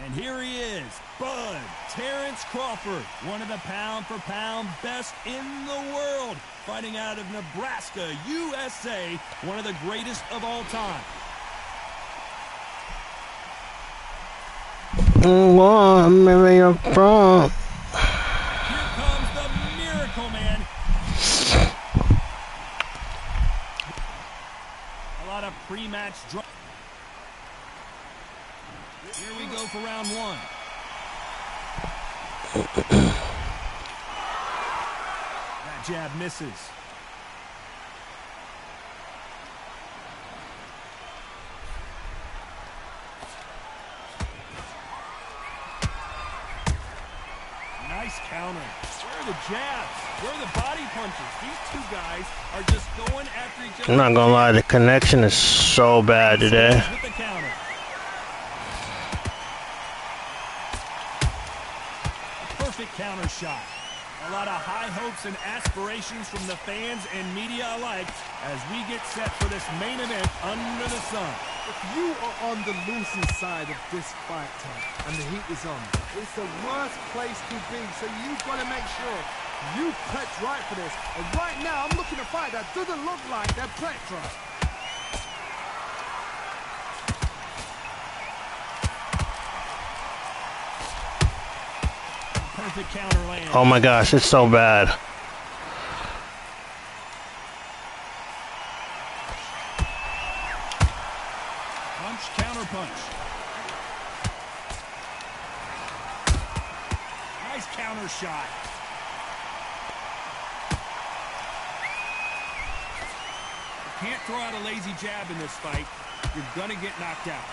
And here he is, Bud Terrence Crawford, one of the pound-for-pound best in the world, fighting out of Nebraska, USA, one of the greatest of all time. Where you're from? Here comes the Miracle Man. A lot of pre-match drama. Here we go for round one. That jab misses. Nice counter. Where are the jabs. Where are the body punches? These two guys are just going after each other. I'm not gonna lie, the connection is so bad today. With the counter. Perfect counter shot. A lot of high hopes and aspirations from the fans and media alike as we get set for this main event under the sun. If you are on the losing side of this fight, Tom, and the heat is on, it's the worst place to be, so you've got to make sure you prepped right for this. And right now, I'm looking at a fight that doesn't look like they're prepped right. Perfect counter land. Oh my gosh, it's so bad. Punch, counter punch. Nice counter shot. You can't throw out a lazy jab in this fight. You're gonna get knocked out.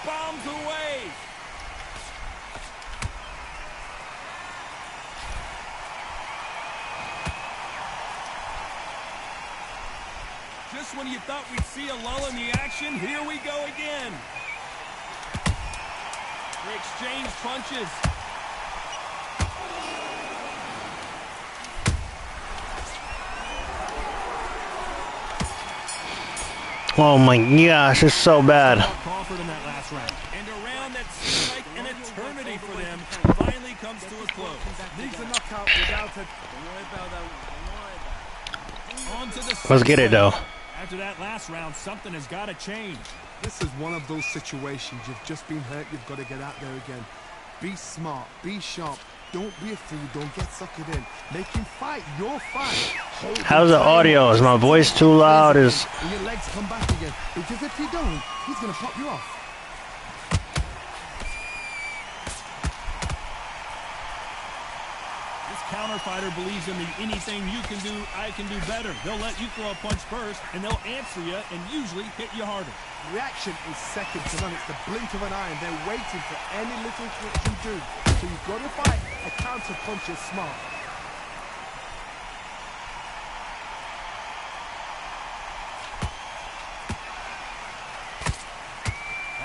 Bombs away. Just when you thought we'd see a lull in the action, here we go again. They exchange punches. Oh my gosh, it's so bad. Crawford in that last round. And a round that seemed like an eternity for them finally comes to a close. Needs a knockout without it. Don't worry about that. Don't worry about it. On to the Let's get it though. After that last round, something has got to change. This is one of those situations. You've just been hurt. You've got to get out there again. Be smart. Be sharp. Don't be a fool. Don't get suckered in. Make him fight your fight. How's the audio? Is my voice too loud? And your legs come back again. Because if you don't, he's going to pop you off. This counter fighter believes in the anything you can do, I can do better. They'll let you throw a punch first, and they'll answer you and usually hit you harder. Reaction is second to none. It's the blink of an eye, and they're waiting for any little twitch you do. So you've got to fight. A counter punch is smart.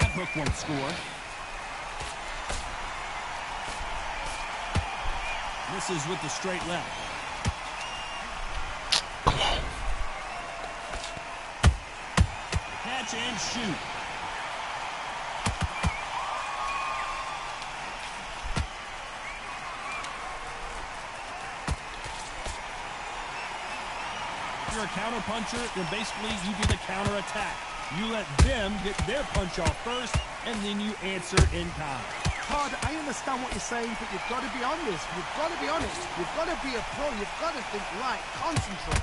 That hook won't score. Misses with the straight left. Catch and shoot. If you're a counter puncher, then basically you do the counter attack. You let them get their punch off first, and then you answer in time. Todd, I understand what you're saying, but you've got to be honest. You've got to be honest. You've got to be a pro. You've got to think right. Concentrate.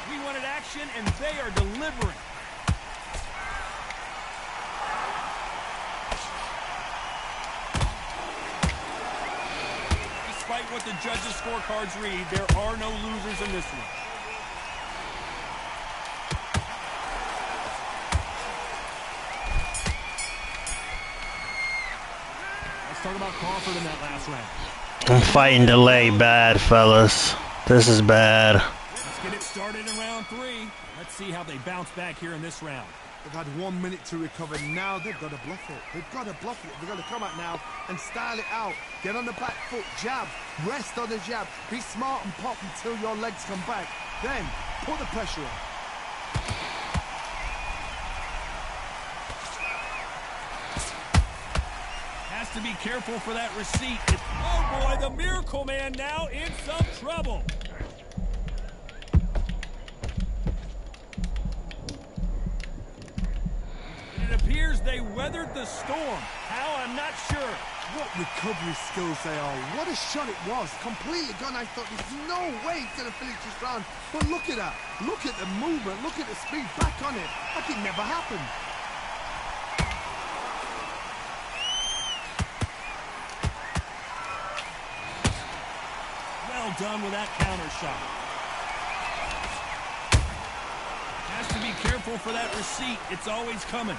We wanted action, and they are delivering. Despite what the judges' scorecards read, there are no losers in this one. Let's talk about Crawford in that last round. I'm fighting delay bad, fellas. This is bad. Let's get it started in round 3. Let's see how they bounce back here in this round. They've had 1 minute to recover. Now they've got to bluff it. They've got to bluff it. They've got to come out now and style it out. Get on the back foot, jab, rest on the jab. Be smart and pop until your legs come back. Then put the pressure on. Has to be careful for that receipt. Oh boy, the Miracle Man now in some trouble. It appears they weathered the storm. How, I'm not sure. What recovery skills they are. What a shot it was. Completely gone. I thought there's no way he's going to finish this round. But look at that. Look at the movement. Look at the speed. Back on it. Like it never happened. Well done with that counter shot. careful for that receipt. It's always coming.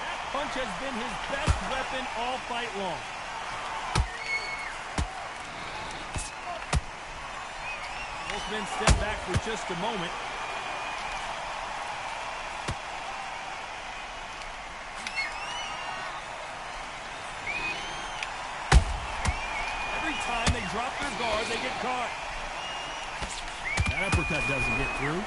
That punch has been his best weapon all fight long. Both men step back for just a moment. Every time they drop their guard, they get caught. That uppercut doesn't get through.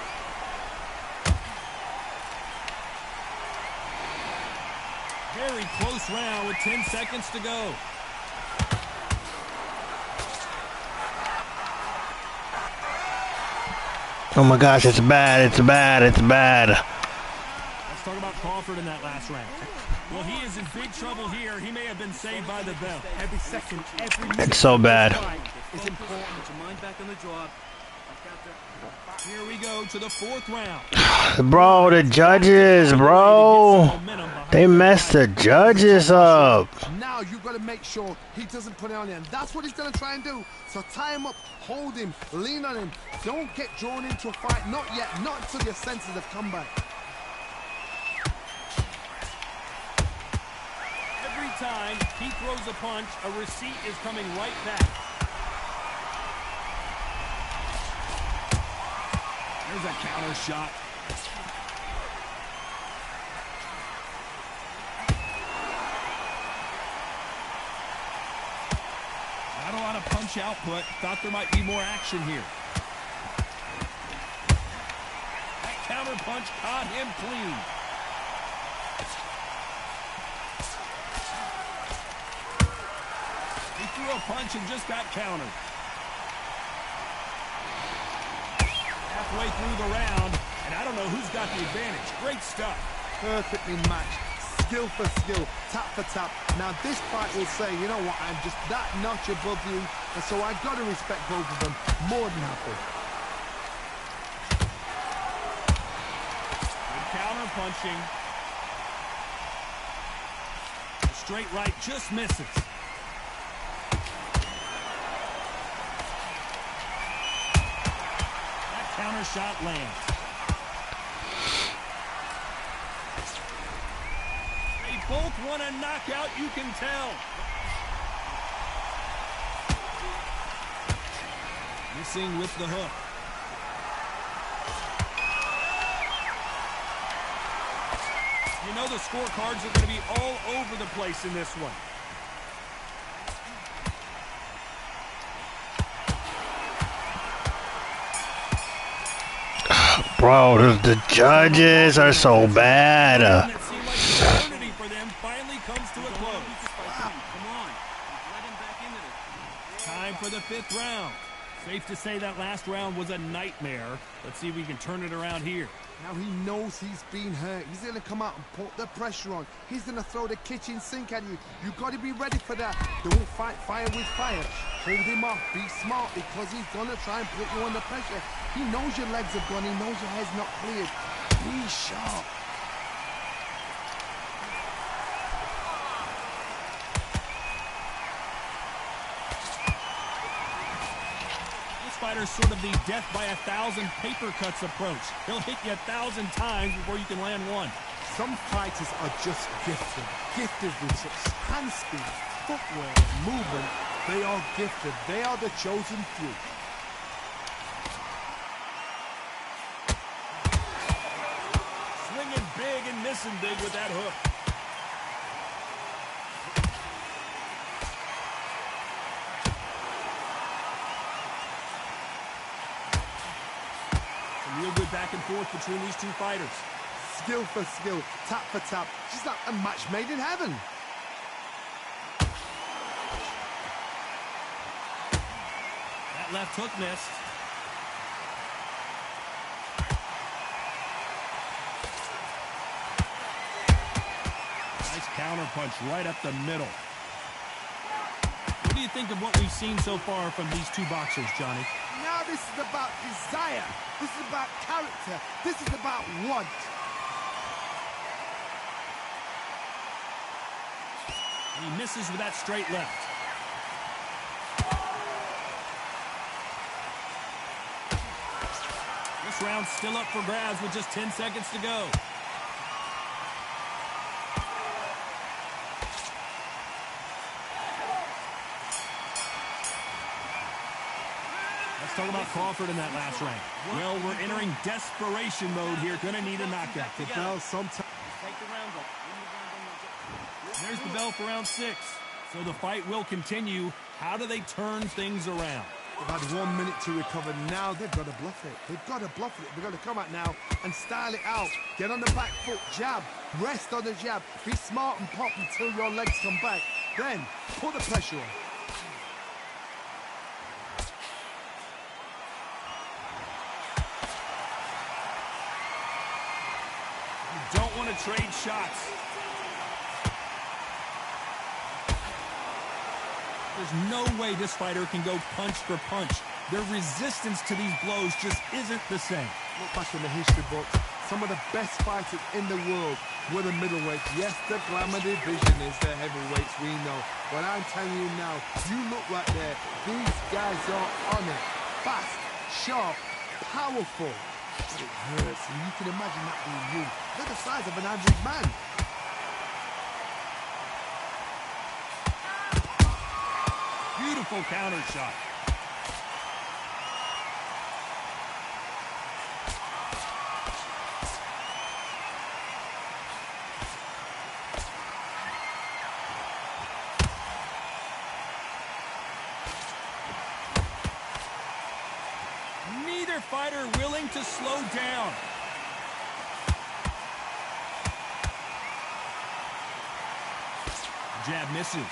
Very close round with 10 seconds to go. Oh my gosh, it's bad, it's bad, it's bad. Let's talk about Crawford in that last round. Well, he is in big trouble here. He may have been saved by the bell. Every second, every minute. It's so bad. It's important. Put your mind back on the job. Here we go to the 4th round. Bro, the judges, bro. They messed the judges up. Now you've got to make sure he doesn't put it on you, and that's what he's going to try and do. So tie him up, hold him, lean on him. Don't get drawn into a fight. Not yet. Not until your senses have come back. Every time he throws a punch, a receipt is coming right back. There's a counter shot. Not a lot of punch output. Thought there might be more action here. That counter punch caught him clean. He threw a punch and just got countered. Halfway through the round, and I don't know who's got the advantage. Great stuff. Perfectly matched. Skill for skill, tap for tap. Now this fight will say, you know what, I'm just that notch above you, and so I've got to respect both of them. More than happy. Good counter punching. A straight right just misses. That counter shot lands. Both want a knockout, you can tell. Missing with the hook. You know the scorecards are going to be all over the place in this one. Bro, the judges are so bad. Time for the 5th round. Safe to say that last round was a nightmare. Let's see if we can turn it around here. Now he knows he's been hurt. He's going to come out and put the pressure on. He's going to throw the kitchen sink at you. You've got to be ready for that. Don't fight fire with fire. Hold him off. Be smart, because he's going to try and put you under pressure. He knows your legs have gone. He knows your head's not cleared. Be sharp. Fighter's sort of the death by 1,000 paper cuts approach. He'll hit you 1,000 times before you can land one. Some fighters are just gifted with such hand speed, footwork, movement. They are gifted. They are the chosen few. Swinging big and missing big with that hook. Real good back and forth between these two fighters. Skill for skill, tap for tap. She's like a match made in heaven. That left hook missed. Nice counter punch right up the middle. What do you think of what we've seen so far from these two boxers, Johnny? Now this is about desire. This is about character. This is about want. He misses with that straight left. This round's still up for grabs with just 10 seconds to go. Let's talk about Crawford in that last round. Well, we're entering desperation mode here. Gonna need a knockout. The bell sometimes. There's the bell for round 6. So the fight will continue. How do they turn things around? They've had 1 minute to recover. Now they've got to bluff it. They've got to bluff it. They've got to come out now and style it out. Get on the back foot, jab, rest on the jab. Be smart and pop until your legs come back. Then put the pressure on. You don't want to trade shots. There's no way this fighter can go punch for punch. Their resistance to these blows just isn't the same. Look back in the history books. Some of the best fighters in the world were the middleweights. Yes, the glamour division is the heavyweights, we know. But I'm telling you now, you look right there. These guys are on it. Fast, sharp, powerful. But it hurts, and you can imagine that being you. They're the size of an average man. Beautiful counter shot. Neither fighter willing to slow down. Jab misses.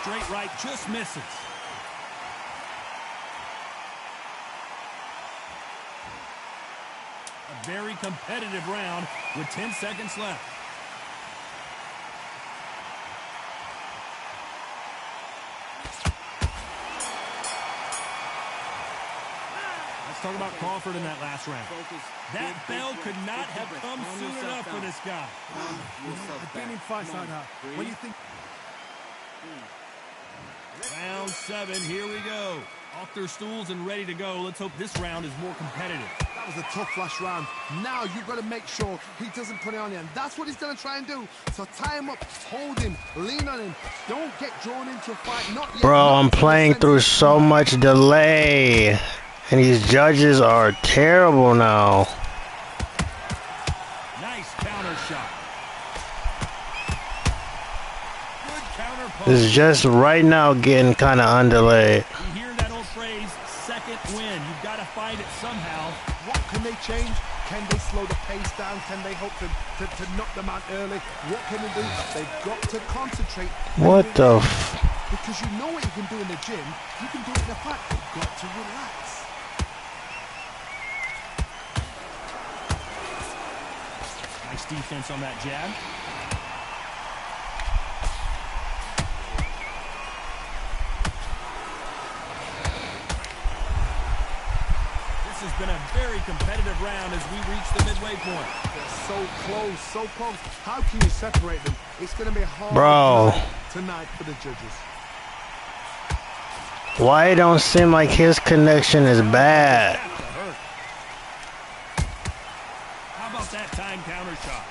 Straight right just misses. A very competitive round with 10 seconds left. Let's talk about Crawford in that last round. That bell could not have come soon enough for this guy. I've been in fights like that. When you think... Round 7, here we go. Off their stools and ready to go. Let's hope this round is more competitive. That was a tough last round. Now you've got to make sure he doesn't put it on you. And that's what he's going to try and do. So tie him up, hold him, lean on him. Don't get drawn into a fight. Not yet. Bro, I'm playing through so much delay. And these judges are terrible now. Nice counter shot. Good counter punch. It's just right now getting kind of undelayed. You hear that old phrase, second win. You've got to find it somehow. What can they change? Can they slow the pace down? Can they hope to knock them out early? What can they do? They've got to concentrate. What the Because you know what you can do in the gym. You can do it in a fight. You've got to relax. Nice defense on that jab. This has been a very competitive round as we reach the midway point. They're so close, so close. How can you separate them? It's going to be hard tonight for the judges. Why it don't seem like his connection is bad? How about that time counter shot?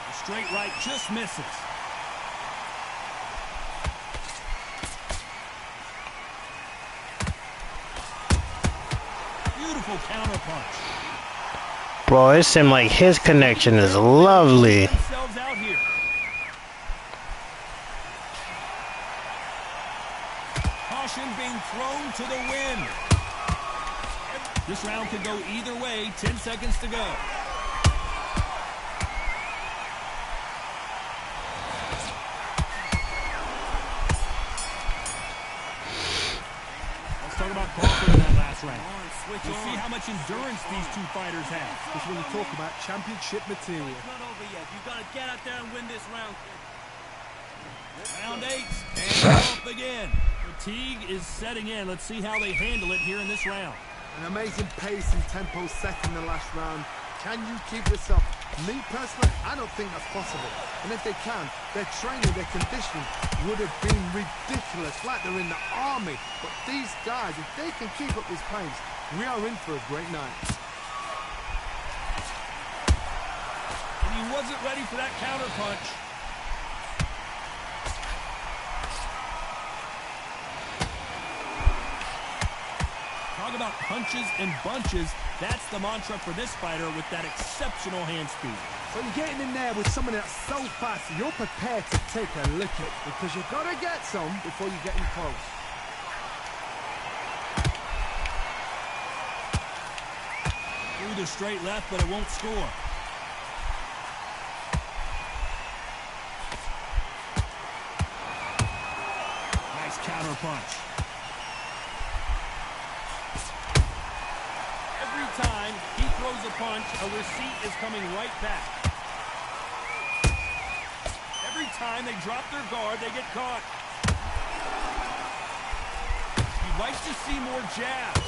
The straight right just misses. Beautiful counter punch. Bro, it seemed like his connection is lovely. Themselves out here. Caution being thrown to the wind. This round could go either way. 10 seconds to go. Let's talk about Crawford in that last round. We'll see how much endurance these two fighters have. Because when you talk about championship material. It's not over yet. You've got to get out there and win this round. Round 8, and off again. The Fatigue is setting in. Let's see how they handle it here in this round. An amazing pace and tempo set in the last round. Can you keep this up? Me personally, I don't think that's possible. And if they can, their training, their conditioning would have been ridiculous, like they're in the army. But these guys, if they can keep up this pace, we are in for a great night. And he wasn't ready for that counter punch. Talk about punches and bunches. That's the mantra for this fighter with that exceptional hand speed. So you're getting in there with someone that's so fast, you're prepared to take a licking because you've got to get some before you get in close. Through the straight left, but it won't score. Nice counter punch. Every time he throws a punch, a receipt is coming right back. Every time they drop their guard, they get caught. You'd like to see more jabs.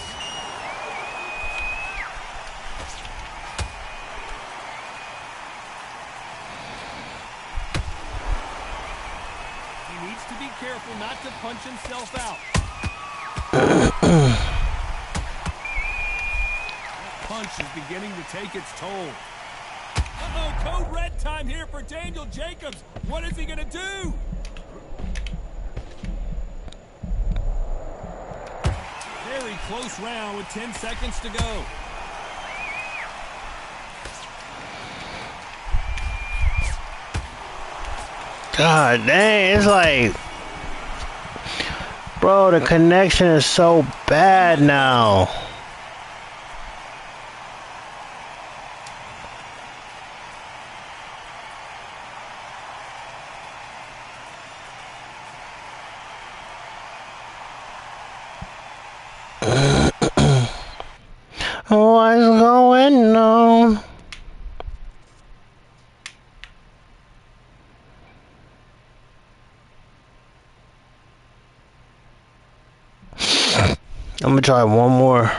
He needs to be careful not to punch himself out. Punch is beginning to take its toll. Uh-oh, code red time here for Daniel Jacobs. What is he going to do? Very close round with 10 seconds to go. God dang, it's like, bro, the connection is so bad now. What's going on? I'm gonna try one more.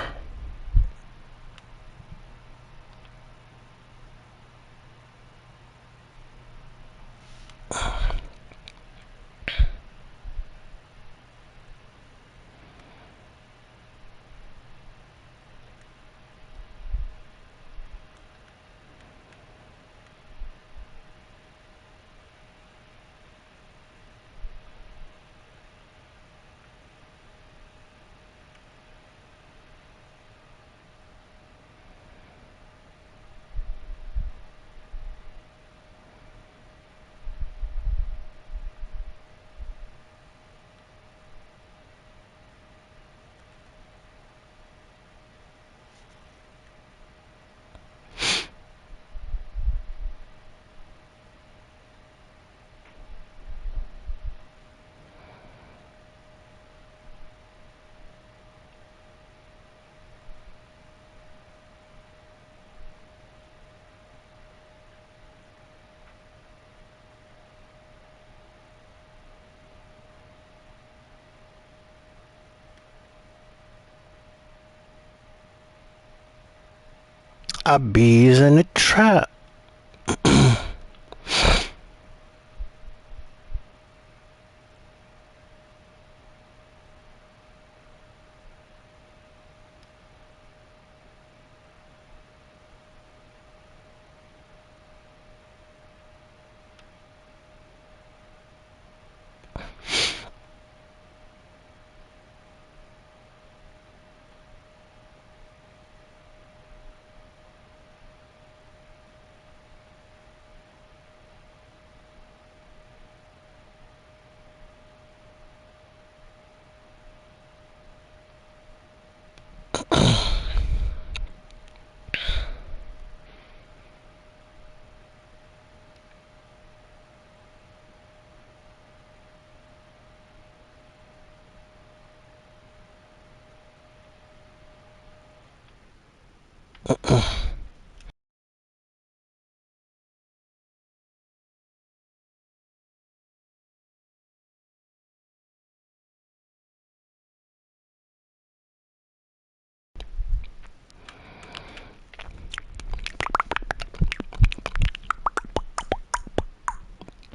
A bee's in a trap.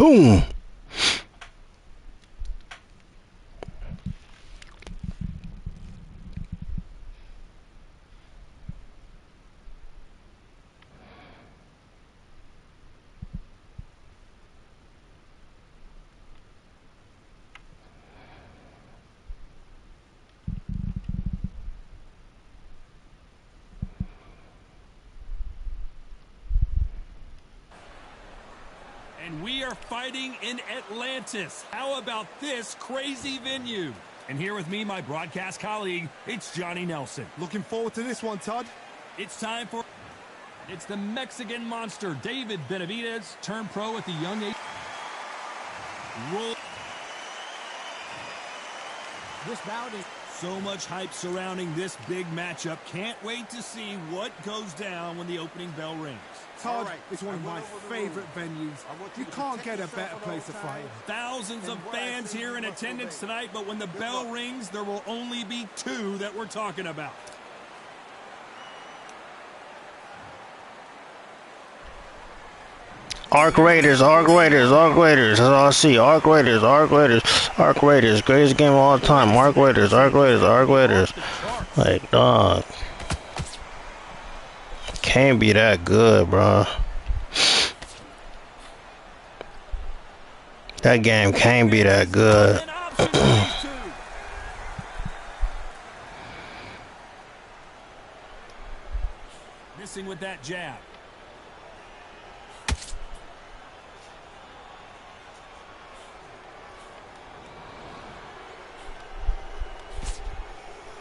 Boom. And we are fighting in Atlantis. How about this crazy venue? And here with me, my broadcast colleague, it's Johnny Nelson. Looking forward to this one, Todd. It's time for... It's the Mexican monster, David Benavidez, turned pro at the young age. Roll. This bout is... So much hype surrounding this big matchup. Can't wait to see what goes down when the opening bell rings. Todd, right. it's one of my favorite venues. You can't get a better place to fight. Thousands of fans here in attendance tonight, but when the bell rings, there will only be two that we're talking about. Arc Raiders, Arc Raiders, Arc Raiders. That's all I see. Arc Raiders, Arc Raiders, Arc Raiders. Greatest game of all time. Arc Raiders, Arc Raiders, Arc Raiders. Like, dog. Can't be that good, bro. That game can't be that good. Missing with that jab.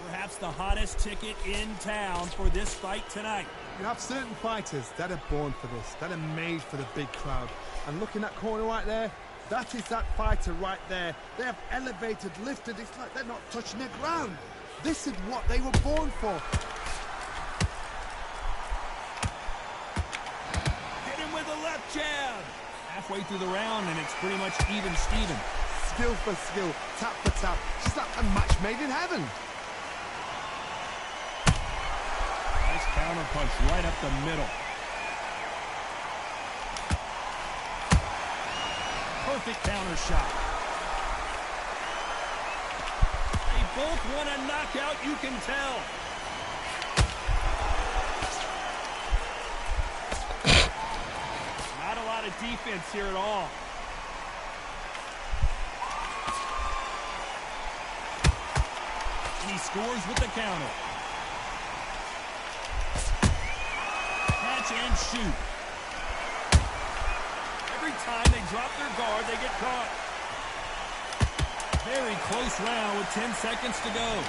Perhaps the hottest ticket in town for this fight tonight. You have certain fighters that are born for this, that are made for the big crowd. And looking at that corner right there, that is that fighter right there. They have elevated, lifted. It's like they're not touching the ground. This is what they were born for. Hit him with a left jab. Halfway through the round, and it's pretty much even Steven. Skill for skill, tap for tap. Just like a match made in heaven. Nice counter punch right up the middle. Perfect counter shot. They both want a knockout, you can tell. Not a lot of defense here at all. And he scores with the counter. Catch and shoot. Every time they drop their guard, they get caught. Very close round with 10 seconds to go.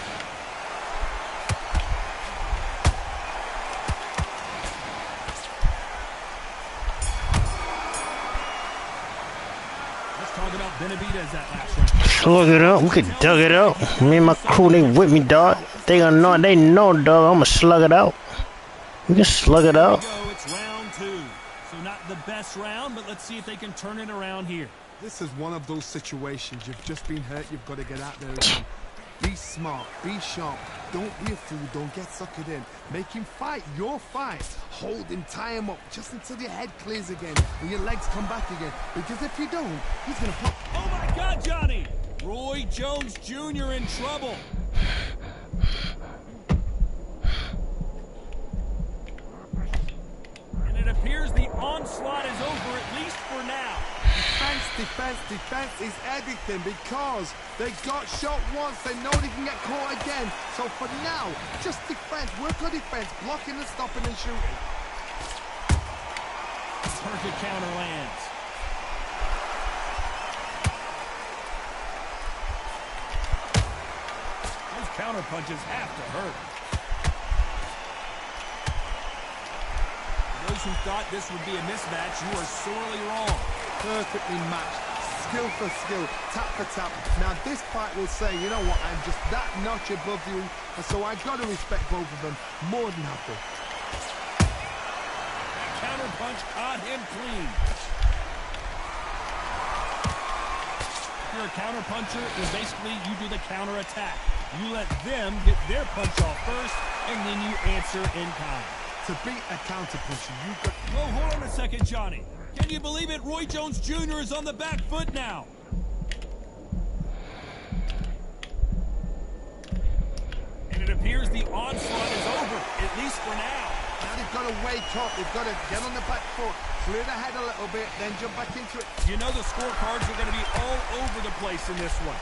Let's talk about Benavidez that last round. Slug it up. We could dug it up. Me and my crew, they with me, dog. They gonna know. They know, dog. I'ma slug it out. We can slug it out. Here we go. It's round two. So not the best round, but let's see if they can turn it around here. This is one of those situations. You've just been hurt. You've got to get out there again. Be smart. Be sharp. Don't be a fool. Don't get suckered in. Make him fight your fight. Hold him. Tie him up just until your head clears again and your legs come back again. Because if you don't, he's going to pop. Oh, my God, Johnny! Roy Jones Jr. in trouble. And it appears the onslaught is over, at least for now. Defense, defense, defense is everything because they got shot once. They know they can get caught again. So for now, just defense. Work on defense. Blocking and stopping and shooting. Perfect counter lands. Those counter punches have to hurt. For those who thought this would be a mismatch, you are sorely wrong. Perfectly matched. Skill for skill. Tap for tap. Now this fight will say, you know what, I'm just that notch above you. And so I've got to respect both of them. More than happy. That counter punch caught him clean. If you're a counter puncher, then basically you do the counter attack. You let them get their punch off first, and then you answer in kind. To beat a counter puncher, you've got... Whoa, hold on a second, Johnny. Can you believe it? Roy Jones Jr. is on the back foot now. And it appears the onslaught is over, at least for now. Now they've got to wake up. They've got to get on the back foot, clear the head a little bit, then jump back into it. You know the scorecards are going to be all over the place in this one.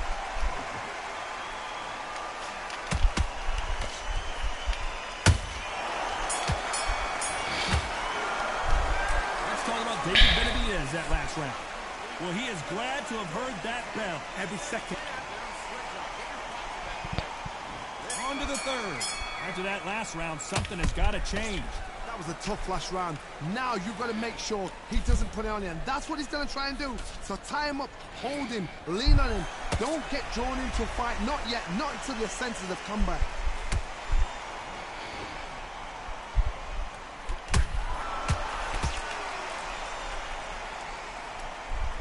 Let's talk about David Benavidez that last round. Well, he is glad to have heard that bell every second. On to the third. After that last round, something has got to change. That was a tough last round. Now you've got to make sure he doesn't put it on you, and that's what he's going to try and do. So tie him up, hold him, lean on him. Don't get drawn into a fight. Not yet. Not until your senses have come back.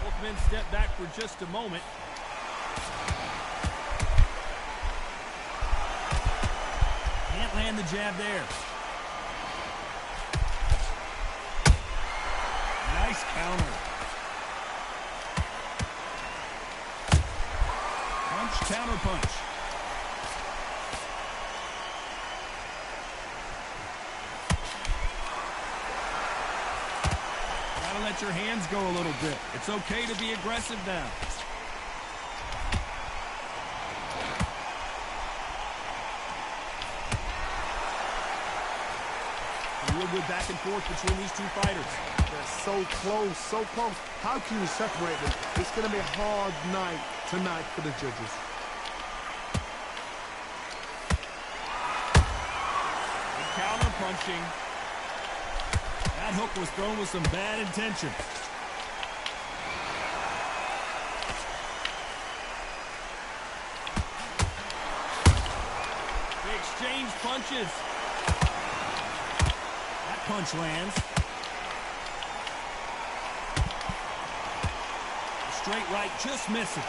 Both men step back for just a moment. Can't land the jab there. Nice counter. Punch, counter punch. Gotta let your hands go a little bit. It's okay to be aggressive now. Real good back and forth between these two fighters. They're so close, so close. How can you separate them? It's going to be a hard night tonight for the judges. Good counter punching. That hook was thrown with some bad intention. They exchange punches. Punch lands. Straight right just misses.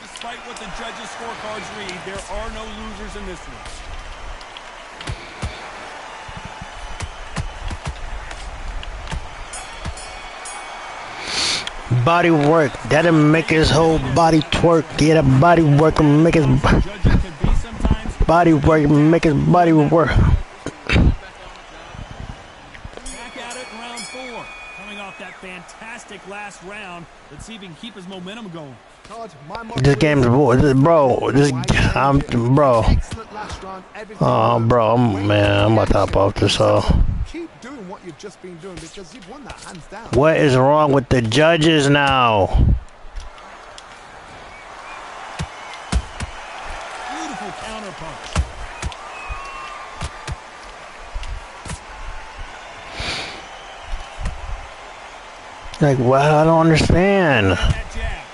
Despite what the judges' scorecards read, there are no losers in this one. Body work, that'll make his whole body twerk. Yeah, that body work will make his body work, make his body work. Back at it in round 4. Coming off that fantastic last round. Let's see if he can keep his momentum going. This game's bro. Bro, man, I'm about to hop off this. Keep doing what you've just been doing because you've won that hands down. What is wrong with the judges now? Beautiful counter punch. Like, well, I don't understand. That jab.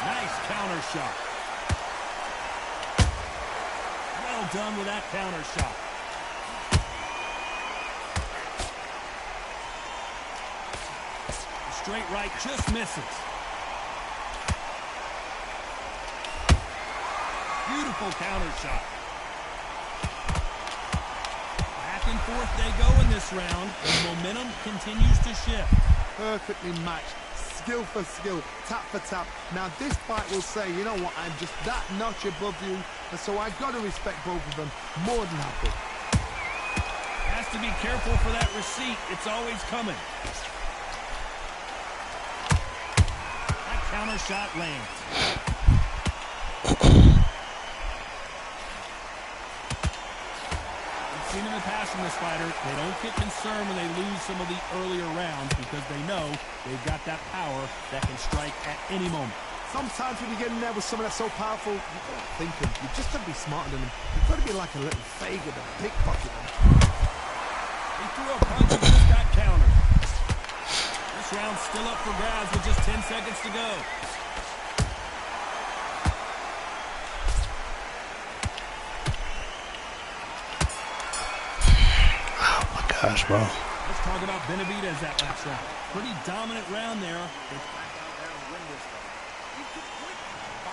Nice counter shot. Well done with that counter shot. Straight right just misses. Beautiful counter shot. Back and forth they go in this round. The momentum continues to shift. Perfectly matched. Skill for skill. Tap for tap. Now this fight will say, you know what, I'm just that notch above you. And so I've got to respect both of them. More than happy. Has to be careful for that receipt. It's always coming. Counter shot lands. We've seen in the past from this fighter, they don't get concerned when they lose some of the earlier rounds because they know they've got that power that can strike at any moment. Sometimes when you get in there with someone that's so powerful, you've got to think of, you've just got to be smarter than them. You've got to be like a little faggot and pickpocket them. He threw a punch and just got countered. This round's still up for grabs with just 10 seconds to go. Oh my gosh, bro. Let's talk about Benavidez that last round. Pretty dominant round there.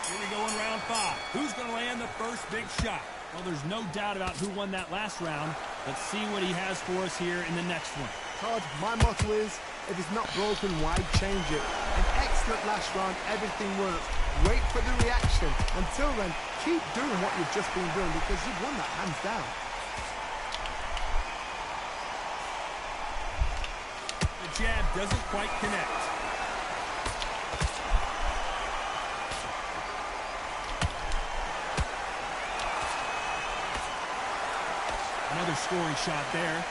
Here we go in round 5. Who's going to land the first big shot? Well, there's no doubt about who won that last round. Let's see what he has for us here in the next one. Todd, my motto is, if it's not broken, why change it? An excellent last round, everything works. Wait for the reaction. Until then, keep doing what you've just been doing because you've won that hands down. The jab doesn't quite connect. Another scoring shot there.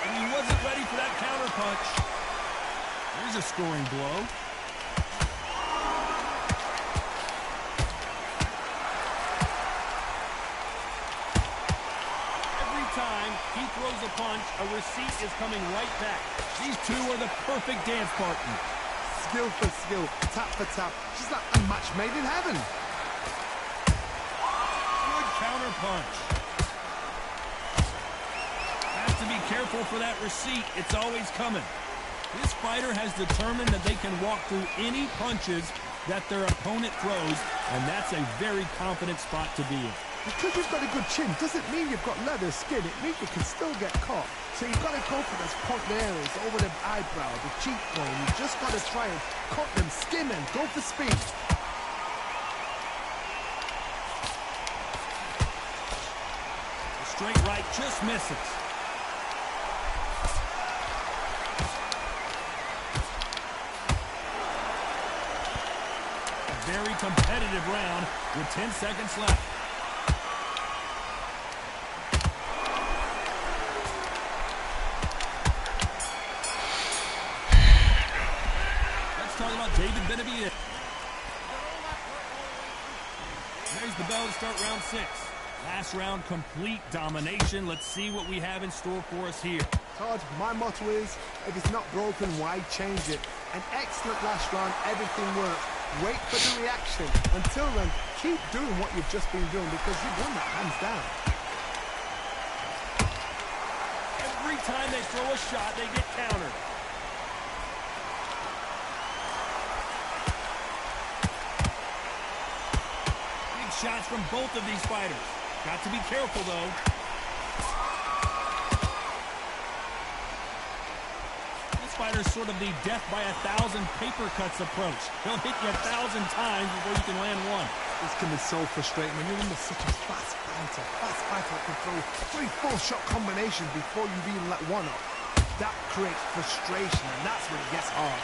And he wasn't ready for that counter punch. There's a scoring blow. Every time he throws a punch, a receipt is coming right back. These two are the perfect dance partners. Skill for skill, tap for tap. She's like a match made in heaven. Good counter punch. Has to be careful for that receipt. It's always coming. This fighter has determined that they can walk through any punches that their opponent throws, and that's a very confident spot to be in. Because you've got a good chin doesn't mean you've got leather skin. It means you can still get caught. So you've got to go for those point areas over the eyebrow, the cheekbone. You've just got to try and cut them, skim them, go for speed. The straight right just misses. A very competitive round with 10 seconds left. David Benavidez. There's the bell to start round 6. Last round, complete domination. Let's see what we have in store for us here. Todd, my motto is, if it's not broken, why change it? An excellent last round, everything works. Wait for the reaction. Until then, keep doing what you've just been doing because you've won that hands down. Every time they throw a shot, they get countered. Shots from both of these fighters. Got to be careful, though. This fighter's sort of the death by 1,000 paper cuts approach. He'll hit you 1,000 times before you can land one. This can be so frustrating when you're under such a fast fighter that can throw 3-4 shot combinations before you've even let one off. That creates frustration, and that's when it gets hard.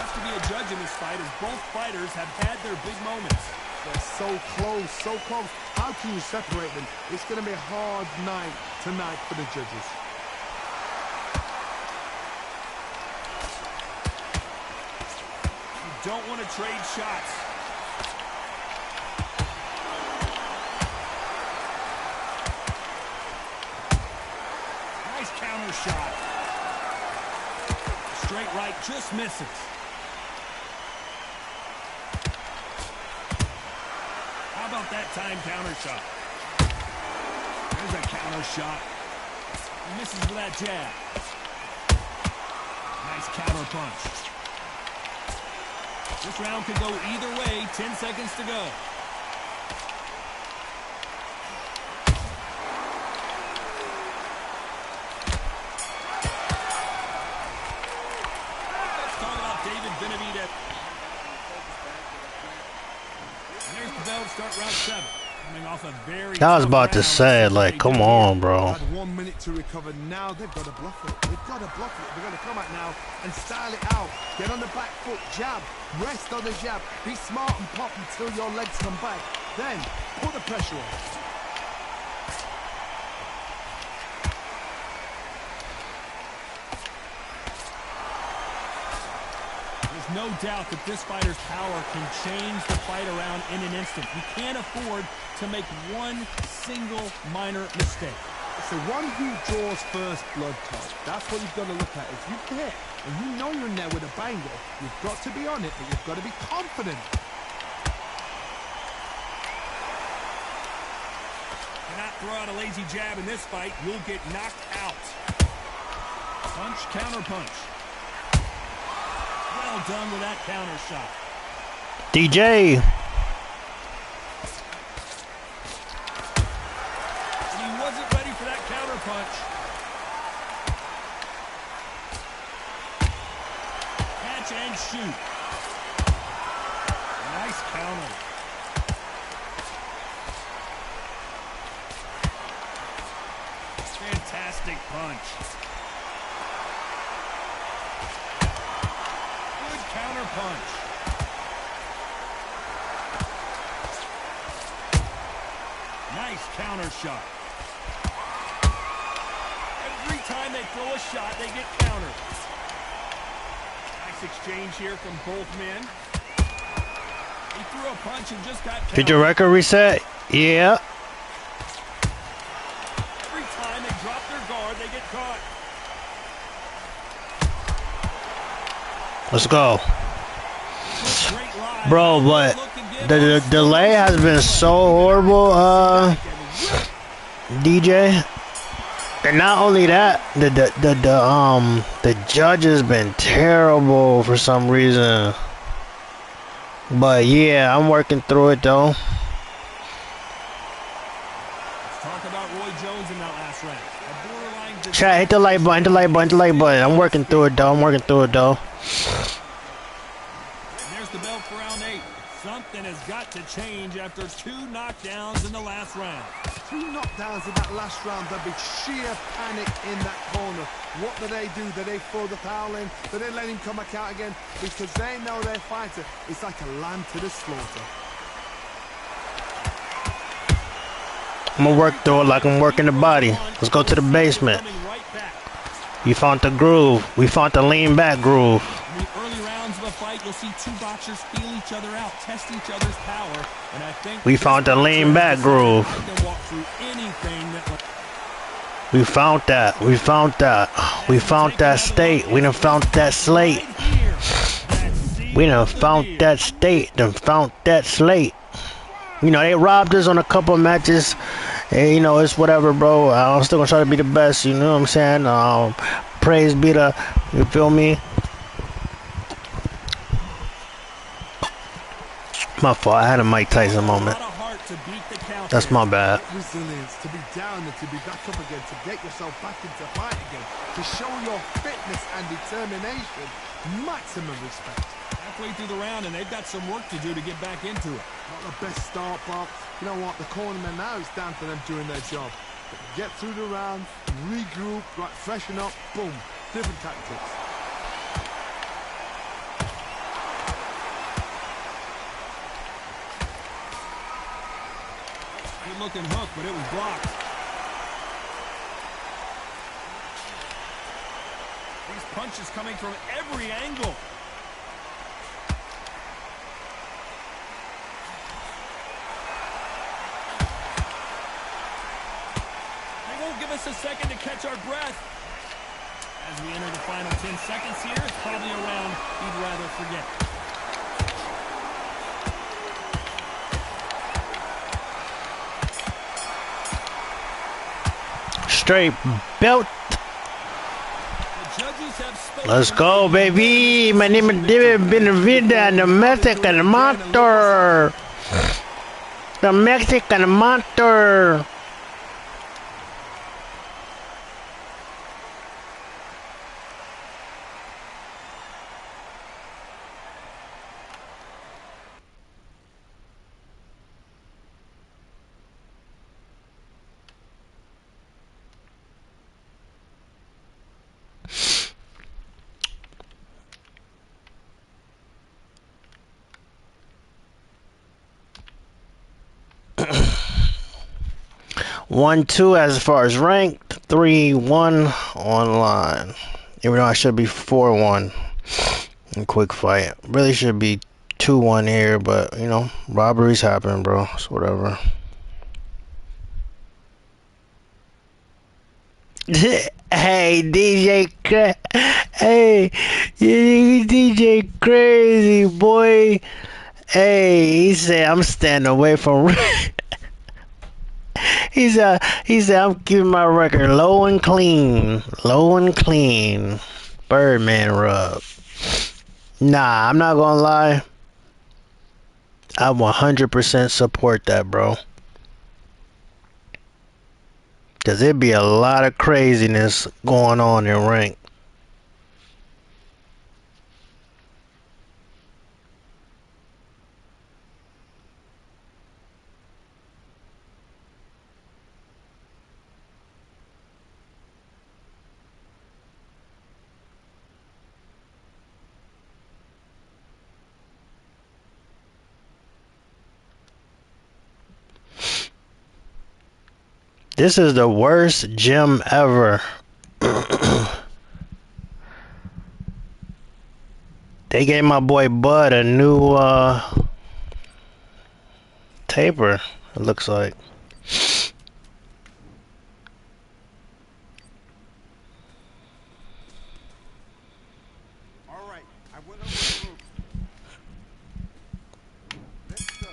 To be a judge in this fight as both fighters have had their big moments. They're so close, so close. How can you separate them? It's going to be a hard night tonight for the judges. You don't want to trade shots. Nice counter shot. Straight right just misses. How about that time counter shot? There's a counter shot. He misses with that jab. Nice counter punch. This round could go either way. 10 seconds to go. Let's talk about David Benavidez. There's the bell to start round 7. Coming off a very I was about to say, like, come on, bro. Had 1 minute to recover. Now they've got to bluff it. They've got to bluff it. They've got to come out now and style it out. Get on the back foot, jab, rest on the jab. Be smart and pop until your legs come back. Then put the pressure on. No doubt that this fighter's power can change the fight around in an instant. You can't afford to make one single minor mistake. It's the one who draws first blood, Todd. That's what you've got to look at. If you hit and you know you're in there with a banger, you've got to be on it, but you've got to be confident. Throw out a lazy jab in this fight, you'll get knocked out. Punch, counter punch. Well done with that counter shot. DJ. And he wasn't ready for that counter punch. Catch and shoot. Nice counter. Fantastic punch. Good counter punch. Nice counter shot. Every time they throw a shot, they get countered. Nice exchange here from both men. He threw a punch and just got countered. Did your record reset? Yeah. Every time they drop their guard, they get caught. Let's go. Bro, but the delay has been so horrible, DJ. And not only that, the judge has been terrible for some reason. But yeah, I'm working through it though. Let's talk about Roy Jones in that last round. A borderline Chat, hit the like button, hit the like button, hit the like button. I'm working through it though. I'm working through it though. There's the belt for round 8. Something has got to change after 2 knockdowns in the last round. 2 knockdowns in that last round. There'll be sheer panic in that corner. What do? Do they throw the towel in? Do they let him come back out again? Because they know their fighter is like a lamb to the slaughter. I'm gonna work through it like I'm working the body. Let's go to the basement. We found the groove. We found the lean back groove. In the early rounds of a fight, you'll see 2 boxers feel each other out, test each other's power, and I think we found the lean back groove. We found that. We found that. We found that state. We done found that slate. We done found that state. Done found that slate. You know, they robbed us on a couple of matches. And, you know, it's whatever, bro. I'm still gonna try to be the best. You know what I'm saying? Praise be to, you feel me? My fault. I had a Mike Tyson moment. That's my bad. Resilience, to be down and to be back up again, to get yourself back into fight again, to show your fitness and determination. Maximum respect. Halfway through the round, and they've got some work to do to get back into it. Not the best start, but you know what? The cornermen now, it's down to them doing their job. Get through the round, regroup, right, freshen up, boom, different tactics. Good looking hook, but it was blocked. These punches coming from every angle. They won't give us a second to catch our breath. As we enter the final 10 seconds here, it's probably a round he'd rather forget. Straight belt. Let's go, baby. My name is David Benavida, the Mexican Monster. The Mexican Monster. One, two as far as ranked, 3-1 online. Even though I should be 4-1 in quick fight. Really should be 2-1 here, but you know, robberies happen, bro. It's whatever. Hey, DJ, hey, DJ crazy boy. Hey, he said I'm standing away from. He said I'm keeping my record low and clean. Low and clean. Birdman rub. Nah, I'm not gonna lie. I 100% support that, bro. Cause there'd be a lot of craziness going on in rank. This is the worst gym ever. They gave my boy Bud a new taper, it looks like. All right, I went over the roof. Let's go.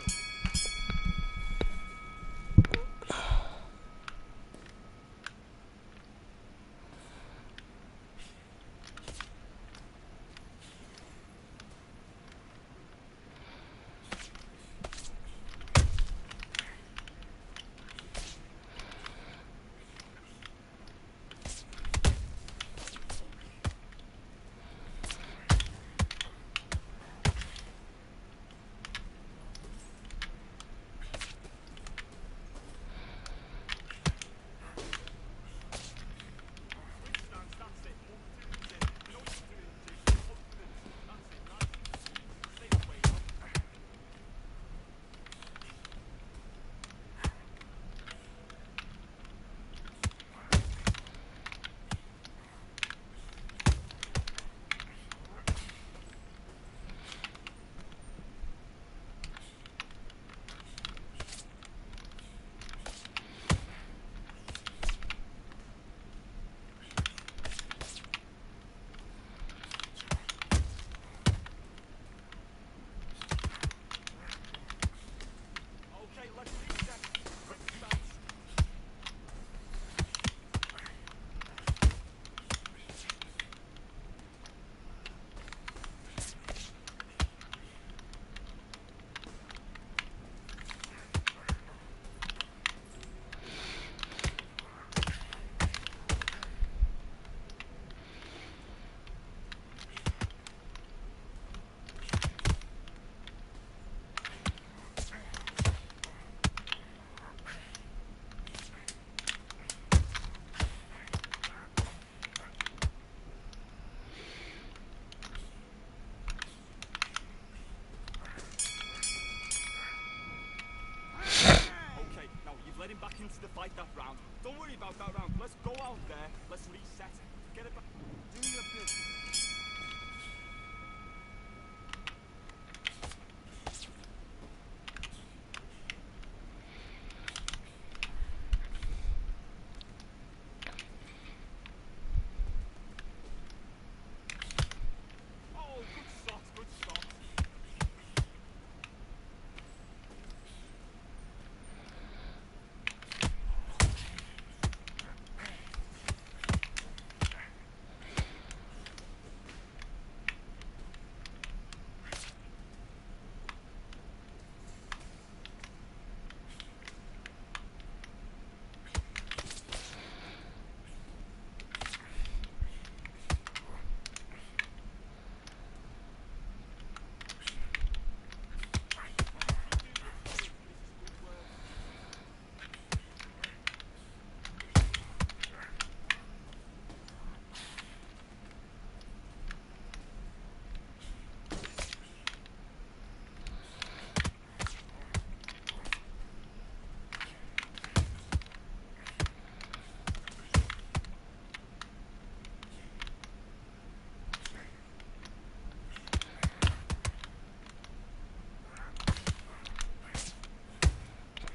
Okay, now you've led him back into the fight that round. Don't worry about that round. Let's go out there. Let's reset it. Get it back. Do your business. Oh, good shot, good shot.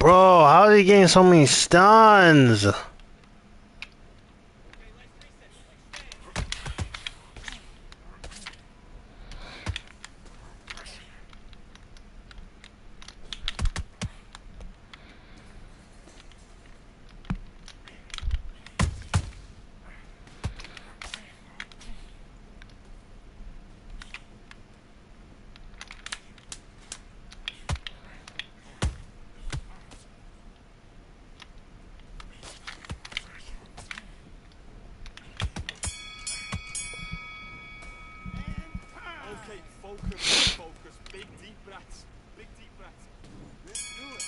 Bro, how are they getting so many stuns? Focus, focus. Big deep breaths. Big deep breaths. Let's do it.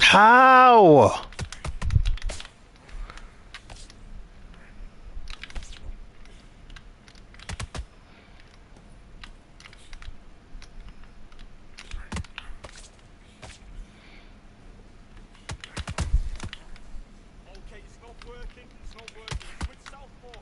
How? Okay, it's not working. It's not working. Switch southpaw.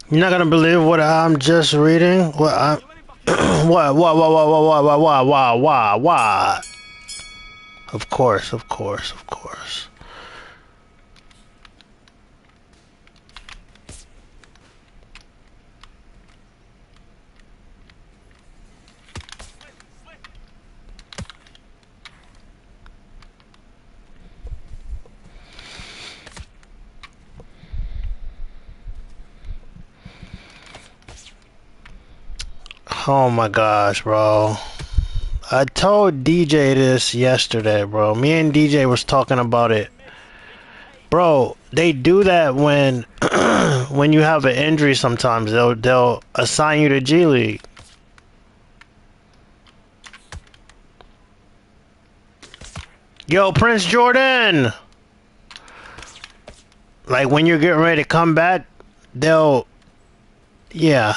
You're not gonna believe what I'm just reading. What I'm what? Of course, of course, of course. Oh my gosh, bro. I told DJ this yesterday, bro. Me and DJ was talking about it. Bro, they do that when when you have an injury sometimes. They'll assign you to G League. Yo, Prince Jordan! Like when you're getting ready to come back, they'll yeah.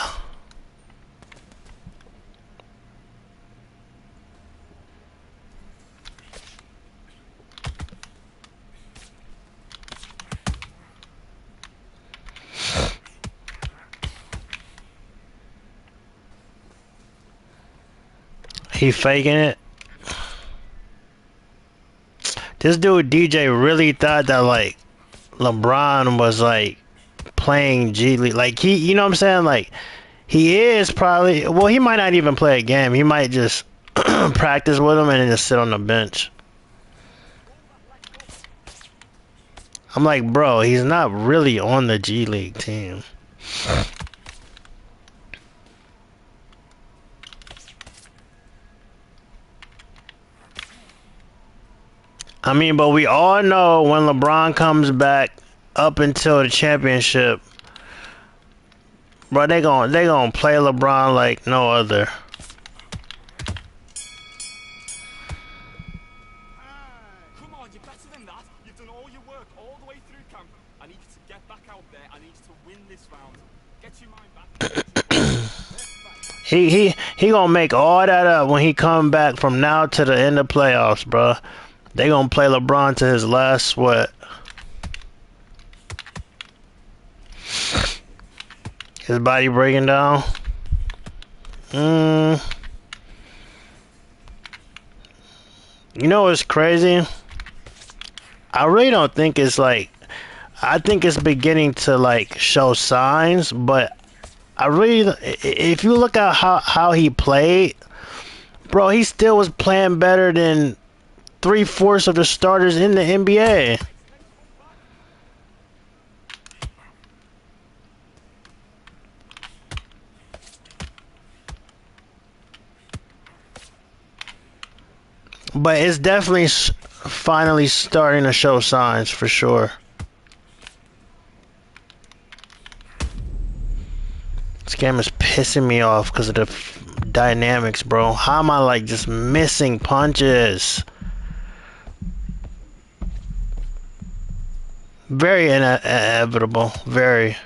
He faking it. This dude DJ really thought that like LeBron was like playing G League. Like he, you know what I'm saying? Like he is probably. Well, he might not even play a game. He might just practice with him and then just sit on the bench. I'm like, bro, he's not really on the G League team. I mean, but we all know when LeBron comes back up until the championship, bro, they gonna play LeBron like no other. Come on, you're better than that. You've done all your work all the way through camp. I need you to get back out there. I need you to win this round. Get your mind back. He gonna make all that up when he come back from now to the end of playoffs, bro. They gonna play LeBron to his last sweat. His body breaking down. You know what's crazy? I really don't think it's like. I think it's beginning to like show signs, but I really, if you look at how he played, Bro, he still was playing better than 3/4 of the starters in the NBA. But it's definitely finally starting to show signs for sure. This game is pissing me off because of the dynamics, bro. How am I like just missing punches? Very inevitable. Very.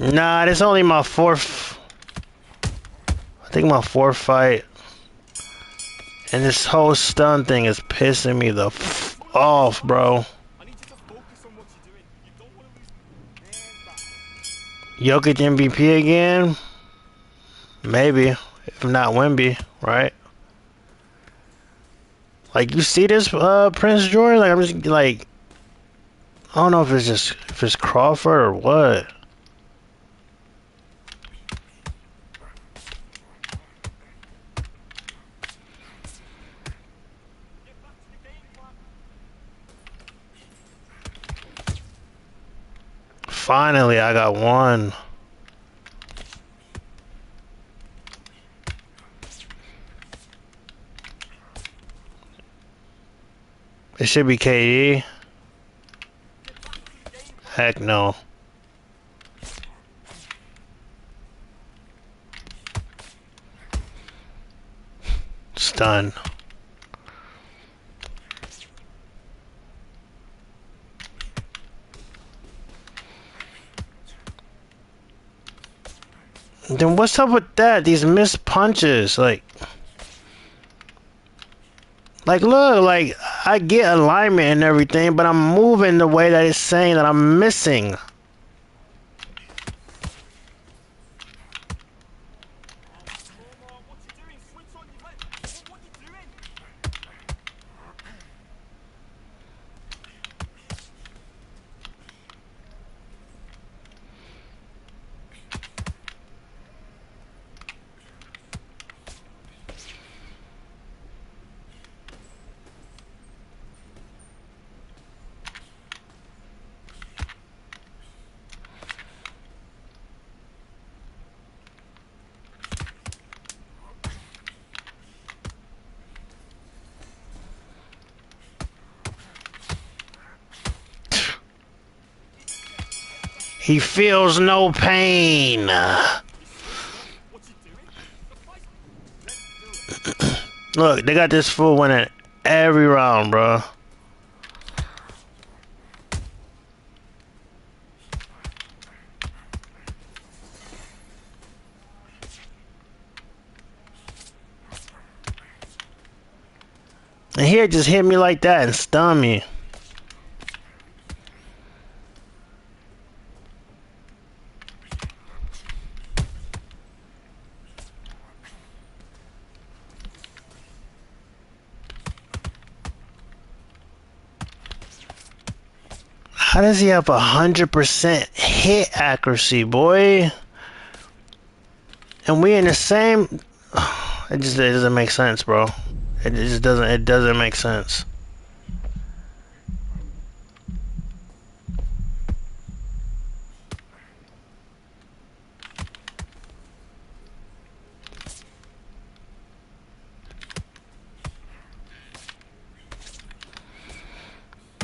Nah, this only my fourth. I think my fourth fight. And this whole stun thing is pissing me the off, bro. Jokic MVP again? Maybe. If not Wemby, right? Like, you see this, Prince George? Like, I'm just, like... I don't know if it's Crawford or what. Finally, I got one. It should be KD. Heck no. Stun. Then what's up with that? These missed punches, like look, like I get alignment and everything, but I'm moving the way that it's saying that I'm missing. He feels no pain. Look, they got this fool winning every round, bro. And here, just hit me like that and stun me. How does he have 100% hit accuracy, boy? And we in the same... It doesn't make sense, bro. It just doesn't... It doesn't make sense.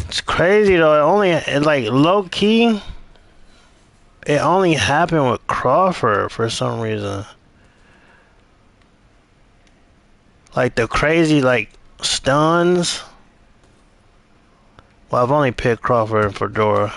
It's crazy though. Like low key, it only happened with Crawford for some reason. Like the crazy like stuns. Well, I've only picked Crawford and Fedora.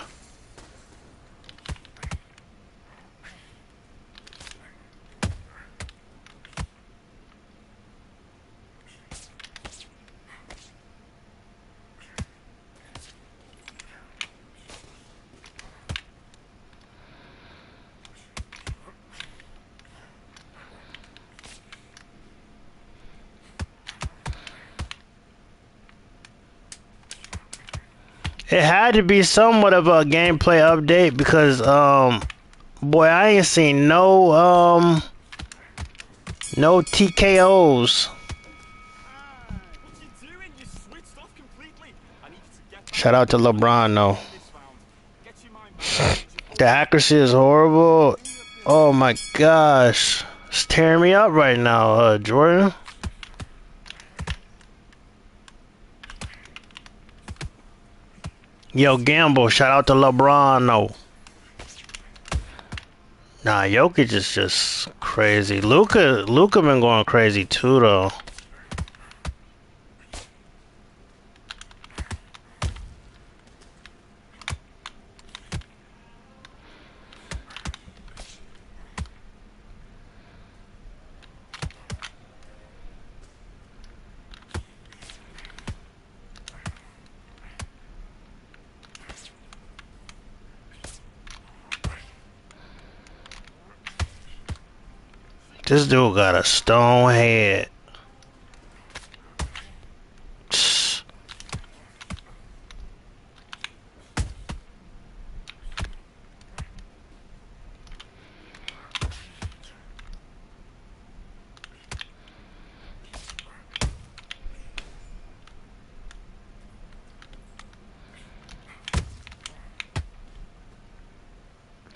It had to be somewhat of a gameplay update because boy, I ain't seen no TKOs. What you doing? You switched off completely. I need you to get back. Shout out to LeBron though. This round. Get your mind back. The accuracy is horrible. Oh my gosh. It's tearing me up right now, Jordan. Yo, Gamble, shout out to LeBron though. Nah, Jokic is just crazy. Luka been going crazy too though. This dude got a stone head.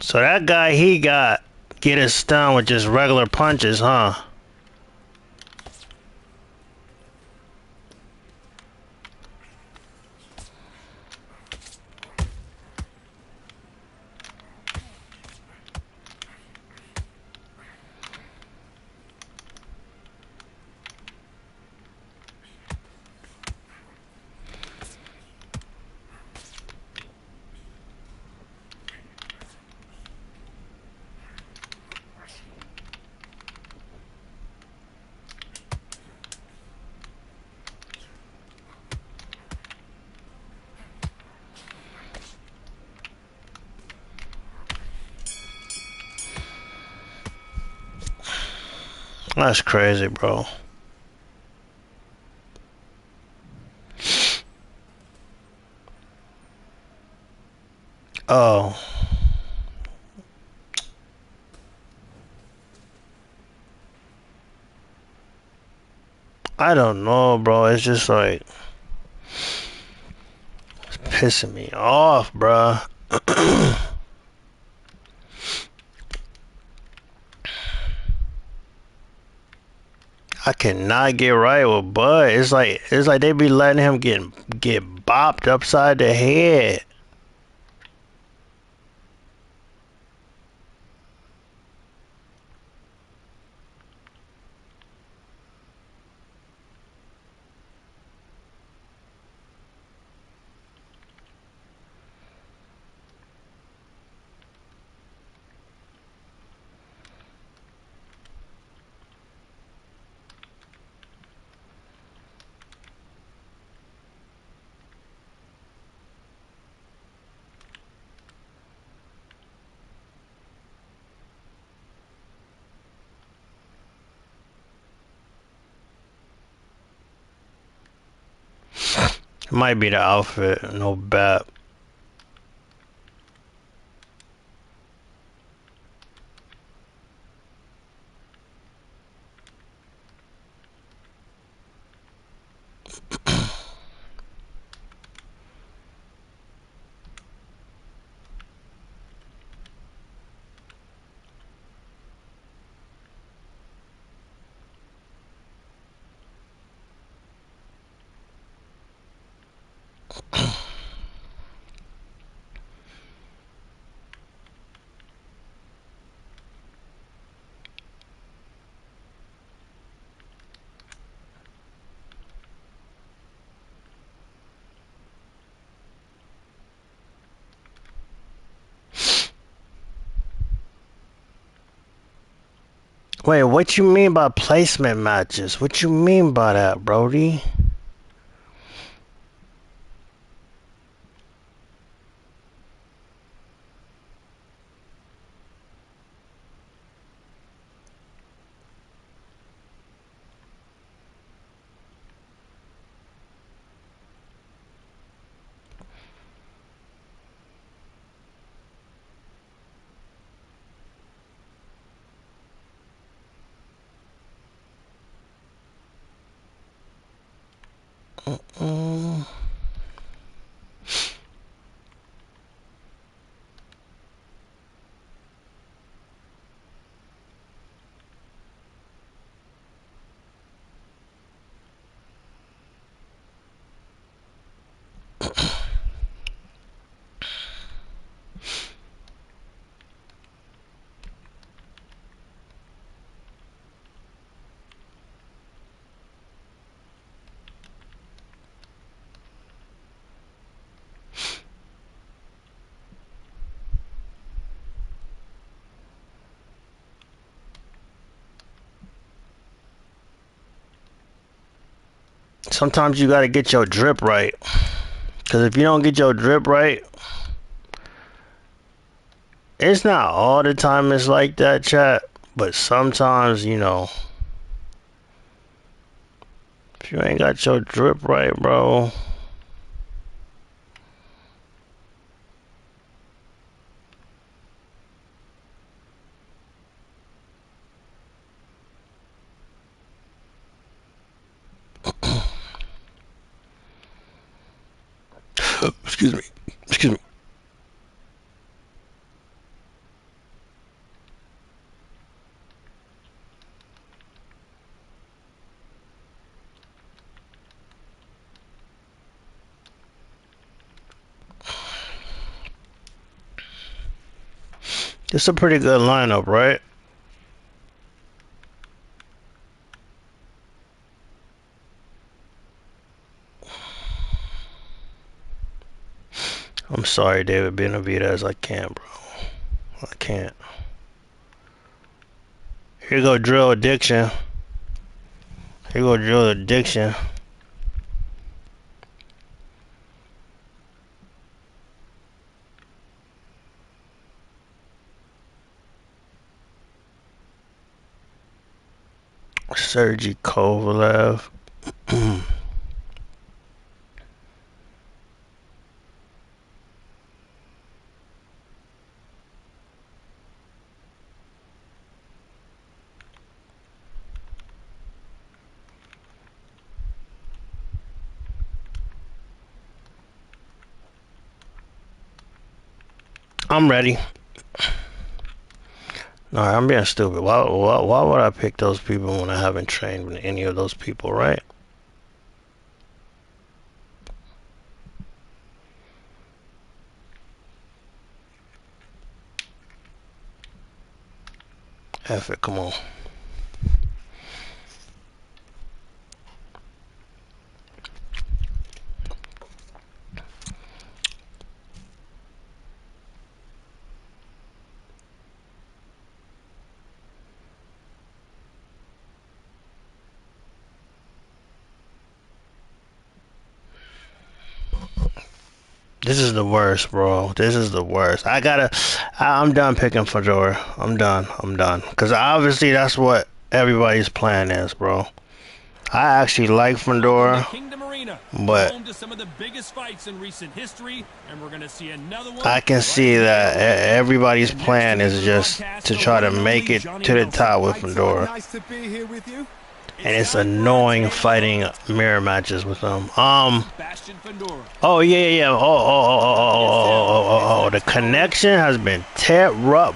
So that guy, he get his stun with just regular punches, huh? That's crazy, bro. Oh. I don't know, bro. It's just like it's pissing me off, bro. I cannot get right with Bud. It's like they be letting him get bopped upside the head. It might be the outfit, no bet. Wait, what you mean by placement matches? What you mean by that, Brody? Mm. Sometimes you gotta get your drip right. Cause if you don't get your drip right, it's not all the time it's like that, chat. But sometimes, you know, if you ain't got your drip right, bro. Excuse me. Excuse me. It's a pretty good lineup, right? I'm sorry, David Benavidez. I can't, bro. I can't. Here go drill addiction. Here go drill addiction. Sergey Kovalev. I'm ready. Alright, I'm being stupid. Why would I pick those people when I haven't trained with any of those people, right? F it, come on. This is the worst, bro. This is the worst. I'm done picking Fedora. I'm done. Because obviously that's what everybody's plan is, bro. I actually like Fedora, but I can see that everybody's plan is just to try to make it to the top with Fedora. And it's annoying fighting mirror matches with them. Oh yeah. Oh. The connection has been terrible.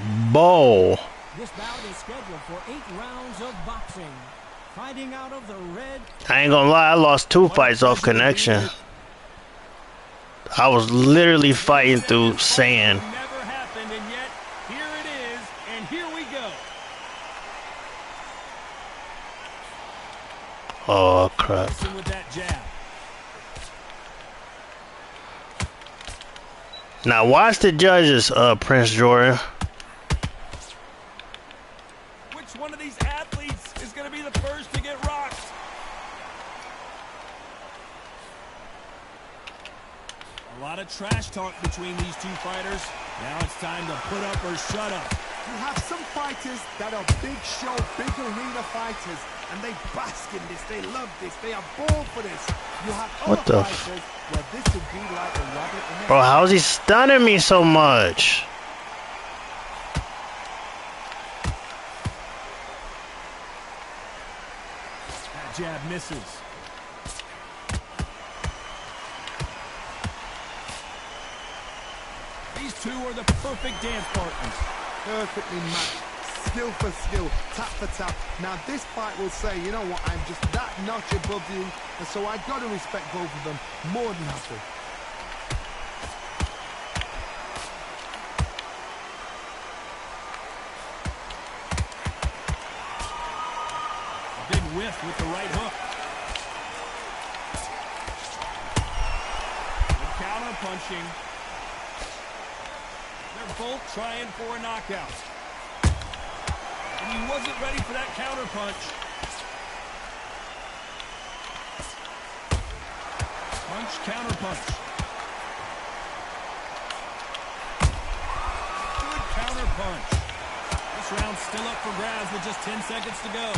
This bout is scheduled for 8 rounds of boxing. Fighting out of the red. I ain't gonna lie, I lost 2 fights off connection. I was literally fighting through sand. Never happened, and yet here it is, and here we go. Oh crap. With that jab. Now watch the judges, Prince Jordan. Which one of these A lot of trash talk between these two fighters. Now it's time to put up or shut up. You have some fighters that are big show, big arena fighters, and they bask in this, they love this, they are born for this. You have What other the fighters where this would be like a rabbit in a Bro, how is he stunning me so much? That jab misses. These two are the perfect dance partners. perfectly matched, skill for skill, tap for tap. Now this fight will say, you know what, I'm just that notch above you, and so I got to respect both of them more than happy. Big whiff with the right hook. The counter punching. They're both trying for a knockout. And he wasn't ready for that counter punch. Punch, counter punch. Good counter punch. This round's still up for grabs with just 10 seconds to go.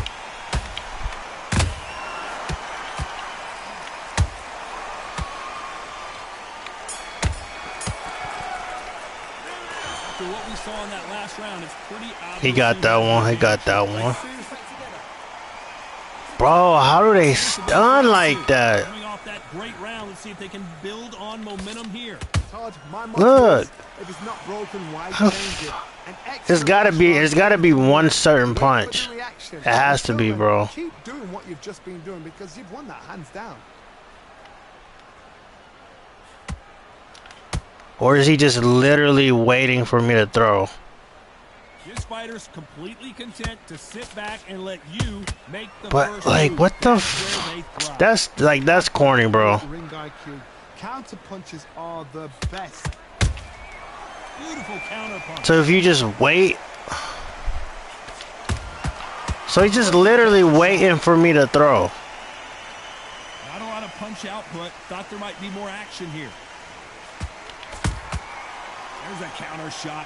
After what we saw in that last round, it's pretty obvious. He got that one. He got that one. Bro, how do they stun like that? Coming off that great round, let's see if they can build on momentum here. Todd, my Look. is, if it's not broken, why change it? It's gotta be one certain punch. It has to be, bro. Keep doing what you've just been doing because you've won that hands down. Or is he just literally waiting for me to throw? This fighter's completely content to sit back and let you make the But first like, move. what the? That's where they thrive. That's corny, bro. Ring IQ. Counter punches are the best. Beautiful counter punch. So if you just wait, so he's just literally waiting for me to throw. Not a lot of punch output. Thought there might be more action here. There's a counter shot.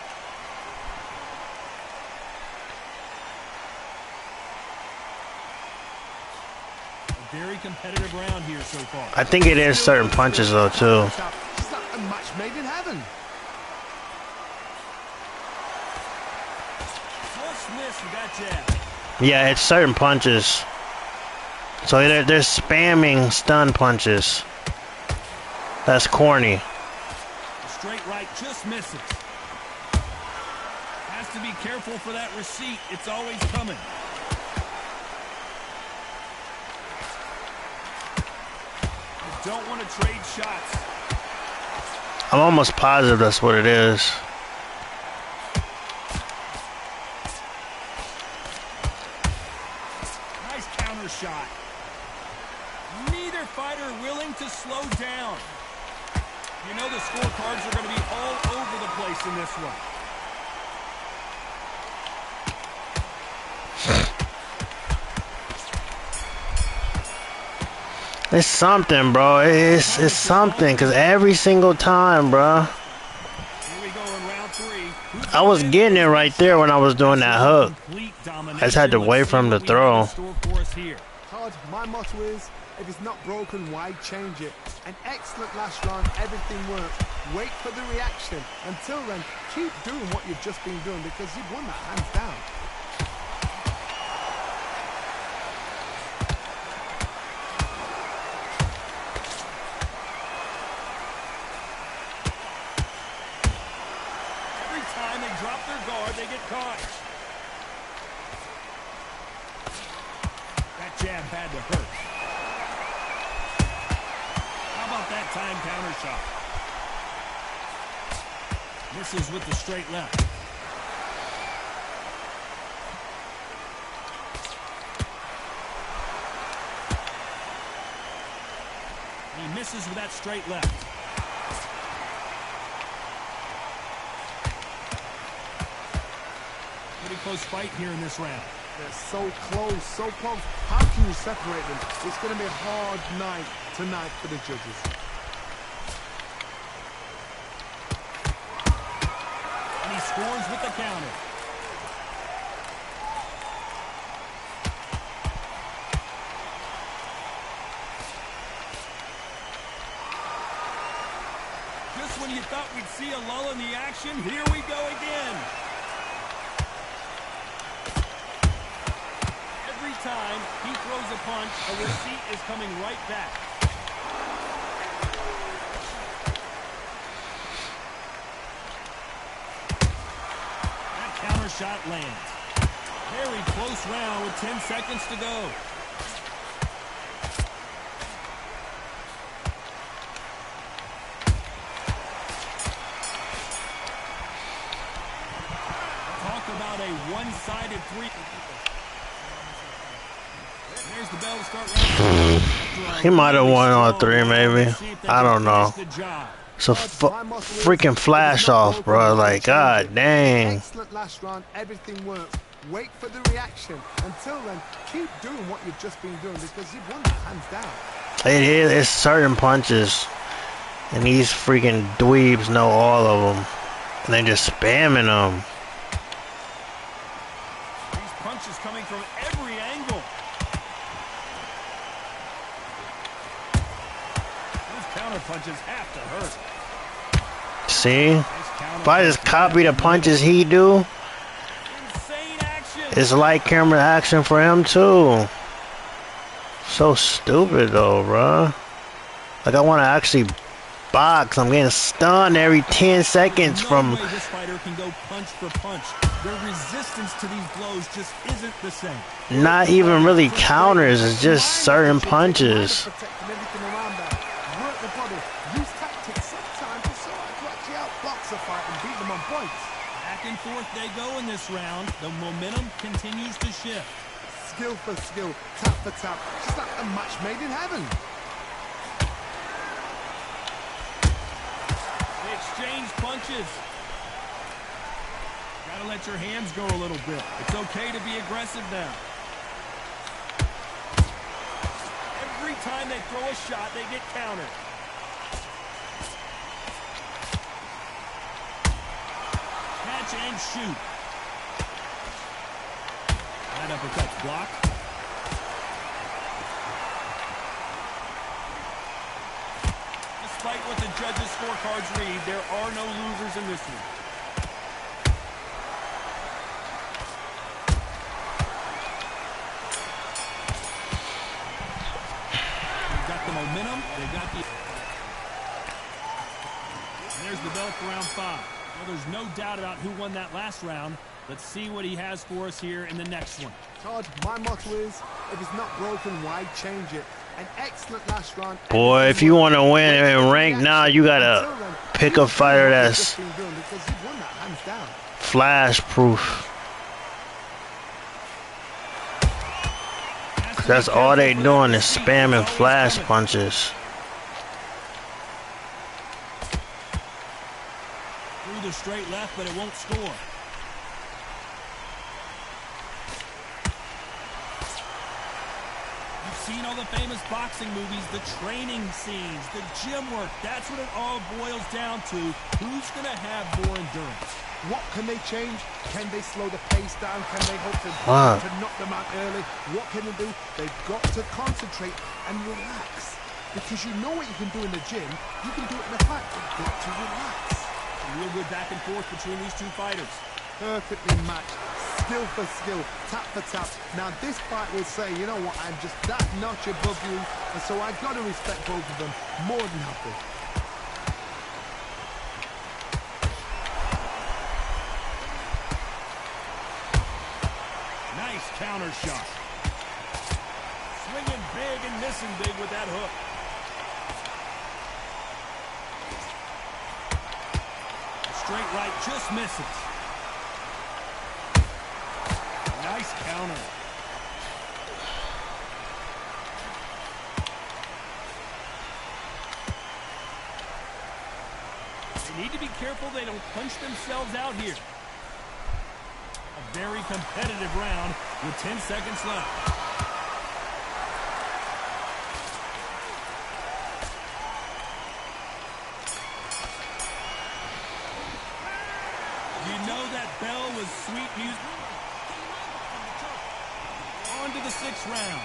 A very competitive round here so far. I think it is certain punches though too. It's like a match made in heaven. Just missed with that jab. Yeah, it's certain punches. So they're spamming stun punches. That's corny. The straight right just misses. Has to be careful for that receipt. It's always coming. You don't want to trade shots. I'm almost positive that's what it is. Nice counter shot. Neither fighter willing to slow down. You know the scorecards are going to be all over the place in this one. It's something, bro. It's something, cause every single time, bro, Here we go in round 3. I was getting it right there when I was doing that hook. I just had to wait for him to throw. Todd, my motto is, if it's not broken, why change it? An excellent last round, everything worked. Wait for the reaction. Until then, keep doing what you've just been doing because you've won that hands down. Every time they drop their guard, they get caught. That jab had to hurt. How about that time counter shot? Misses with the straight left. He misses with that straight left. Pretty close fight here in this round. They're so close, so close. How can you separate them? It's going to be a hard night tonight for the judges. scores with the counter. Just when you thought we'd see a lull in the action, here we go again. Every time he throws a punch, a receipt is coming right back. That counter shot lands. Very close round with 10 seconds to go. Talk about a one-sided three. There's the bell to start round. He might have won all three, maybe. I don't know. It's a freaking flash off, bro. Like, god dang. Excellent last round. Everything works. Wait for the reaction. Until then, keep doing what you've just been doing because you've won that hands down. It's certain punches, and these freaking dweebs know all of them, and they just spamming them. These punches coming from every angle. Those counter punches have to hurt. See? If I just copy the punches he do, it's like camera action for him too. So stupid though, bruh. Like I want to actually box. I'm getting stunned every 10 seconds from. No way this fighter can go punch for punch. Their resistance to these blows just isn't the same. Not even really counters. It's just certain punches. Back and forth they go in this round. The momentum continues to shift. Skill for skill, tap for tap, just like a match made in heaven. They exchange punches. Gotta let your hands go a little bit. It's okay to be aggressive now. Every time they throw a shot, they get countered. Catch and shoot. That uppercut's blocked. Despite what the judges' scorecards read, there are no losers in this one. They've got the momentum. They've got the... And there's the bell for round 5. Well, there's no doubt about who won that last round. Let's see what he has for us here in the next one. Todd, my motto is, if it's not broken, why change it? An excellent last round. Boy, if you want to win in rank now, you gotta pick a fighter that's flash proof. That's all they doing is spamming flash punches. Through the straight left, but it won't score. Seen all the famous boxing movies, the training scenes, the gym work. That's what it all boils down to. Who's going to have more endurance? What can they change? Can they slow the pace down? Can they hope to knock them out early? What can they do? They've got to concentrate and relax. Because you know what you can do in the gym, you can do it in the fight. You've got to relax. A real good back and forth between these two fighters. Perfectly matched. Skill for skill, tap for tap. Now this fight will say, you know what, I'm just that notch above you, and so I've got to respect both of them more than happy. Nice counter shot. Swinging big and missing big with that hook. A straight right just misses. Nice counter. They need to be careful they don't punch themselves out here. A very competitive round with 10 seconds left. You know that bell was sweet music. On to the 6th round.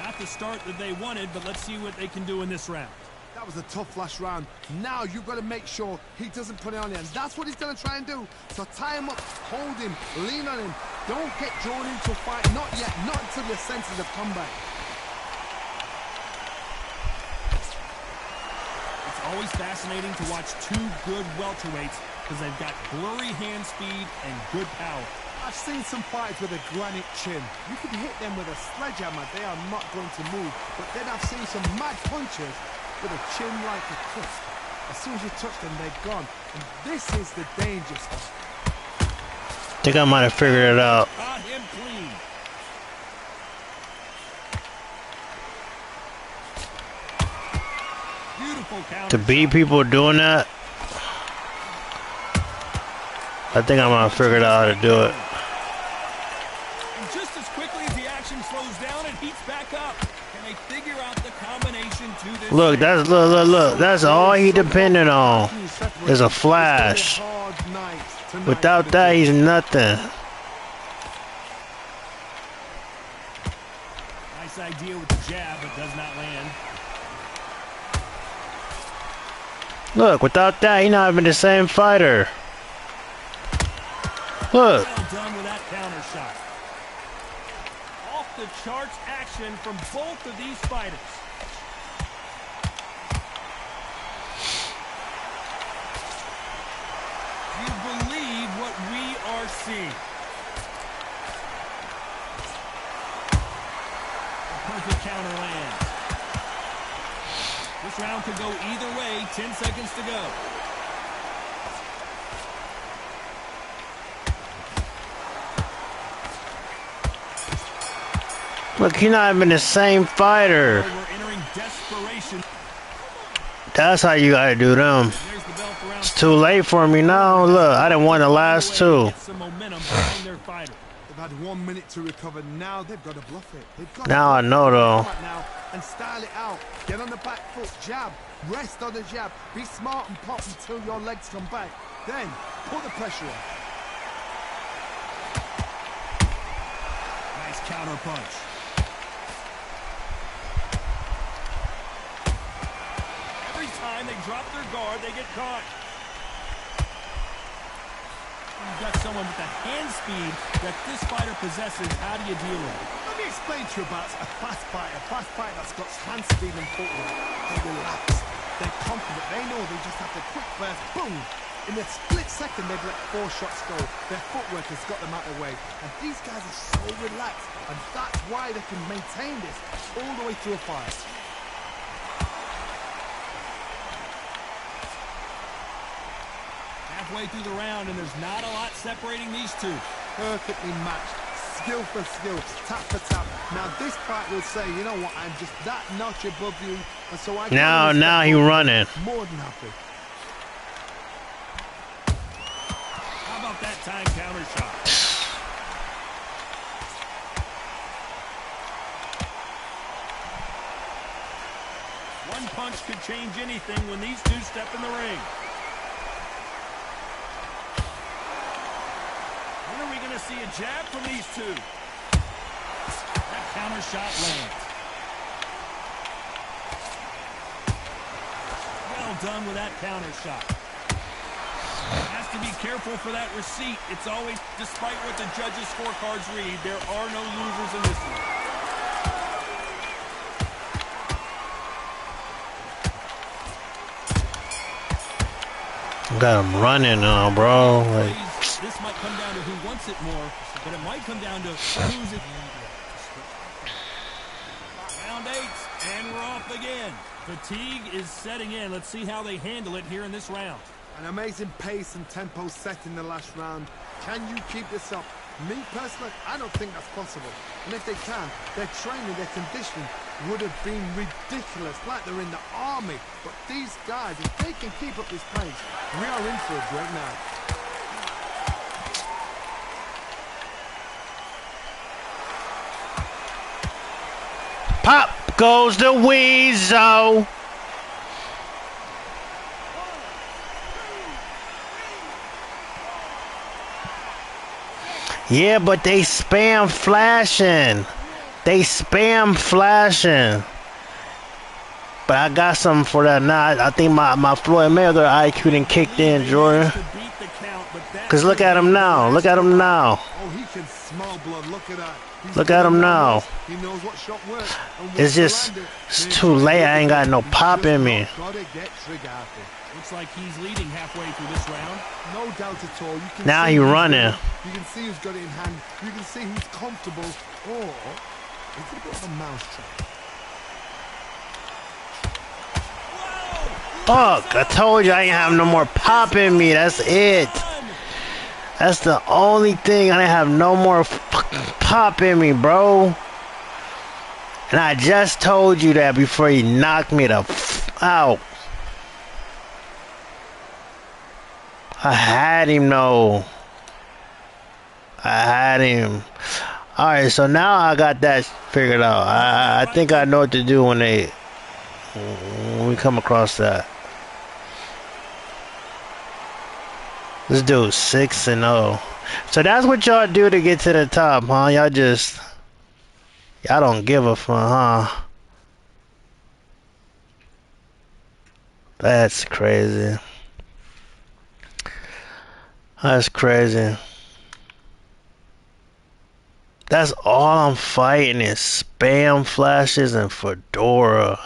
Not the start that they wanted, but let's see what they can do in this round. That was a tough last round. Now you've got to make sure he doesn't put it on you, and that's what he's going to try and do. So tie him up, hold him, lean on him. Don't get drawn into a fight. Not yet. Not until your senses have come back. It's always fascinating to watch two good welterweights because they've got blurry hand speed and good power. I've seen some fighters with a granite chin. You could hit them with a sledgehammer. They are not going to move. But then I've seen some mad punchers with a chin like a crisp. As soon as you touch them, they're gone. And this is the danger stuff. I think I might have figured it out. Caught him clean. Beautiful counter. To beat people doing that, I think I might have figured out how to do it. And just as quickly as the action slows down, it heats back up. Can they figure out the combination to this? Look, look. That's all he depended on. Is a flash. Without that, he's nothing. Nice idea with the jab, but does not land. Look, without that, he's not even the same fighter. Look. Well done with that counter shot. Off the charts action from both of these fighters. You believe what we are seeing. A perfect counter lands. This round could go either way. 10 seconds to go. Look, he's not even the same fighter. We're entering desperation. That's how you gotta do them. There's the bell for round. It's too late for me now. Look, I didn't won the last two. Get some momentum behind their fighter. They've had 1 minute to recover. Now they've got to bluff it. They've got Now I know though. now and style it out. Get on the back foot, jab, rest on the jab. Be smart and pop until your legs come back. Then put the pressure on. Nice counter punch. Every time they drop their guard, they get caught. You've got someone with the hand speed that this fighter possesses. How do you deal with it? Let me explain to you about a fast fighter that's got hand speed and footwork. They relax. They're confident. They know they just have the quick burst. Boom! In a split second, they've let 4 shots go. Their footwork has got them out of the way. And these guys are so relaxed. And that's why they can maintain this all the way through a fight. Halfway through the round, and there's not a lot separating these two. Perfectly matched. Skill for skill. Tap for tap. Now, this fight will say, you know what, I'm just that notch above you. And so I Now he running. More than happy. How about that time counter shot? One punch could change anything when these two step in the ring. When are we going to see a jab from these two? That counter shot lands. Well done with that counter shot. Has to be careful for that receipt. It's always, despite what the judges' scorecards read, there are no losers in this one. Got him running now, bro. Like, This might come down to who wants it more, but it might come down to who's it. Round 8, and we're off again. Fatigue is setting in. Let's see how they handle it here in this round. An amazing pace and tempo set in the last round. Can you keep this up? Me, personally, I don't think that's possible. And if they can, their training, their conditioning would have been ridiculous, like they're in the army. But these guys, if they can keep up this pace, we are in for a great night. pop goes the weasel. Yeah, but they spam flashing. They spam flashing. But I got something for that now. I think my Floyd Mayweather IQ done kicked in, Jordan. Cause look at him now. Look at him now. Oh, he can smell blood. Look at that. Look at him now. He knows what shot works. It's just, it's too late. I ain't got no pop in me. Looks like he's leading halfway through this round. No doubt at all. You can now see he running. You can see who's got it in hand. You can see who's comfortable. Or it's a bit of a mousetrap. Fuck! I told you I ain't have no more pop in me. That's it. That's the only thing. I didn't have no more fucking pop in me, bro. And I just told you that before you knocked me the out. I had him, though. I had him. Alright, so now I got that figured out. I think I know what to do when we come across that. This dude's 6-0. So that's what y'all do to get to the top, huh? Y'all don't give a fuck, huh? That's crazy. That's crazy. That's all I'm fighting is spam flashes and Fedora.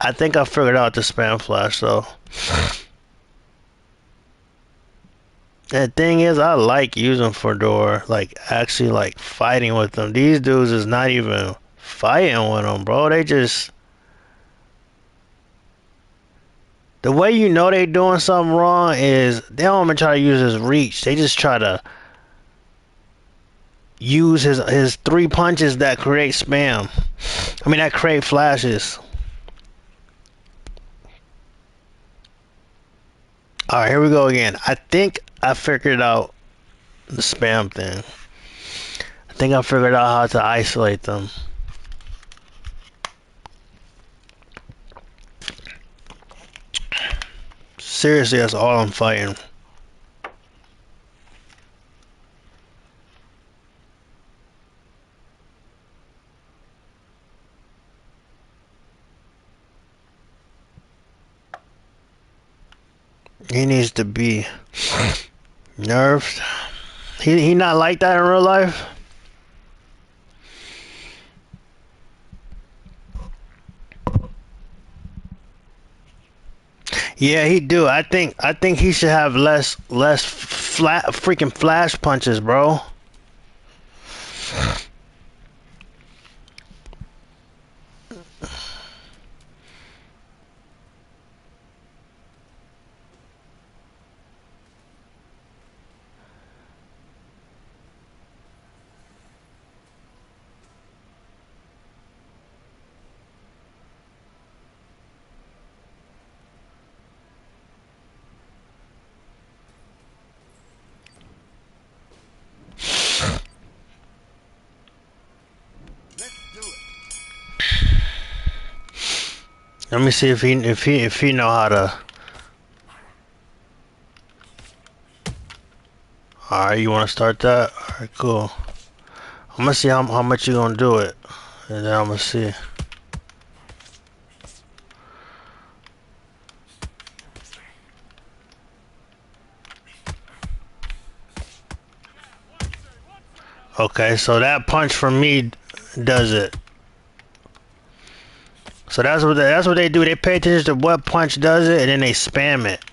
I think I figured out the spam flash though. The thing is, I like using Fedora, like actually like fighting with them. These dudes is not even fighting with them, bro. They just, the way you know they doing something wrong is they don't even try to use his reach. They just try to use his 3 punches that create spam. I mean that create flashes. Alright, here we go again. I think I figured out the spam thing. I think I figured out how to isolate them. Seriously, that's all I'm fighting. He needs to be nerfed. He not like that in real life. Yeah, he do. I think he should have less flat freaking flash punches, bro. Let me see if he know how to. Alright, you wanna start that? Alright, cool. I'm gonna see how much you gonna do it. And then I'm gonna see. Okay, so that punch from me does it. So that's what they do. They pay attention to what punch does it, and then they spam it.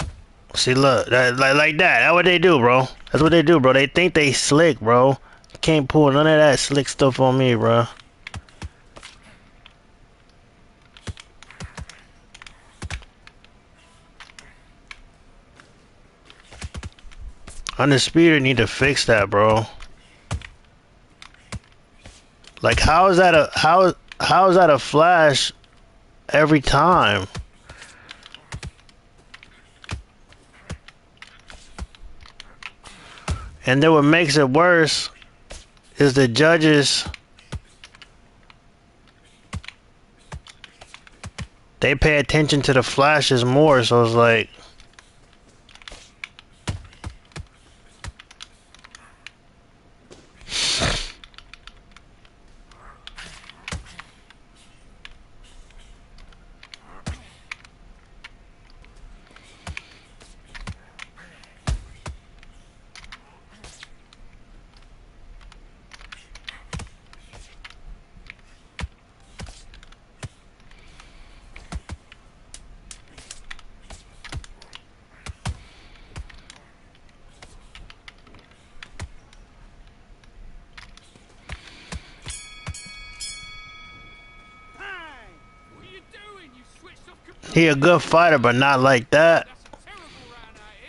See, look, like that. That's what they do, bro. That's what they do, bro. They think they slick, bro. You can't pull none of that slick stuff on me, bro. Undisputed need to fix that, bro. Like, how is that a flash every time? And then what makes it worse is the judges, they pay attention to the flashes more, so it's like, He a good fighter, but not like that.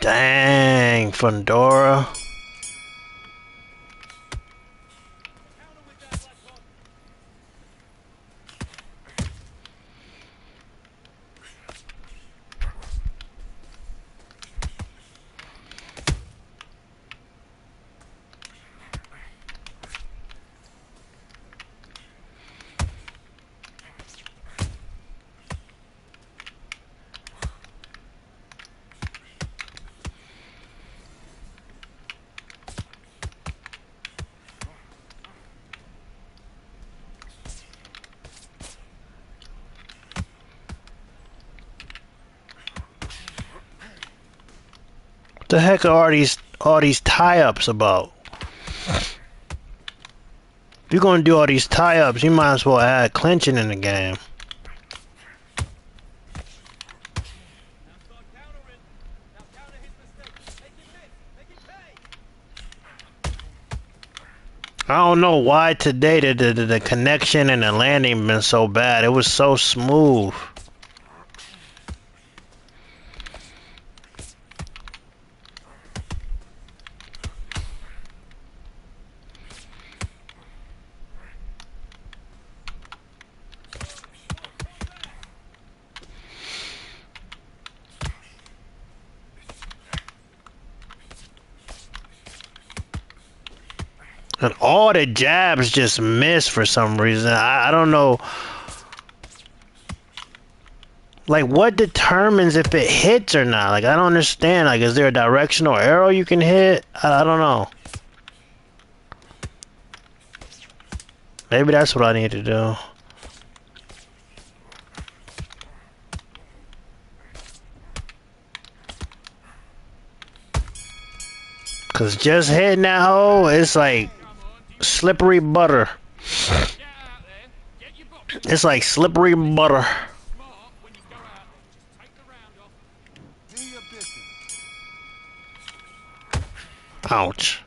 Dang, Fundora. What the heck are all these tie-ups about? If you're gonna do all these tie-ups, you might as well add clinching in the game. I don't know why today the connection and the landing been so bad. It was so smooth. And all the jabs just miss for some reason. I don't know. Like, what determines if it hits or not? Like, I don't understand. Like, is there a directional arrow you can hit? I don't know. Maybe that's what I need to do. Cause just hitting that hole, it's like slippery butter. It's like slippery butter. Ouch.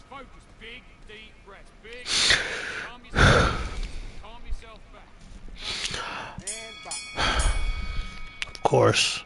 Focus. Big, deep breaths. Big, calm yourself. Calm yourself back. And back. Of course.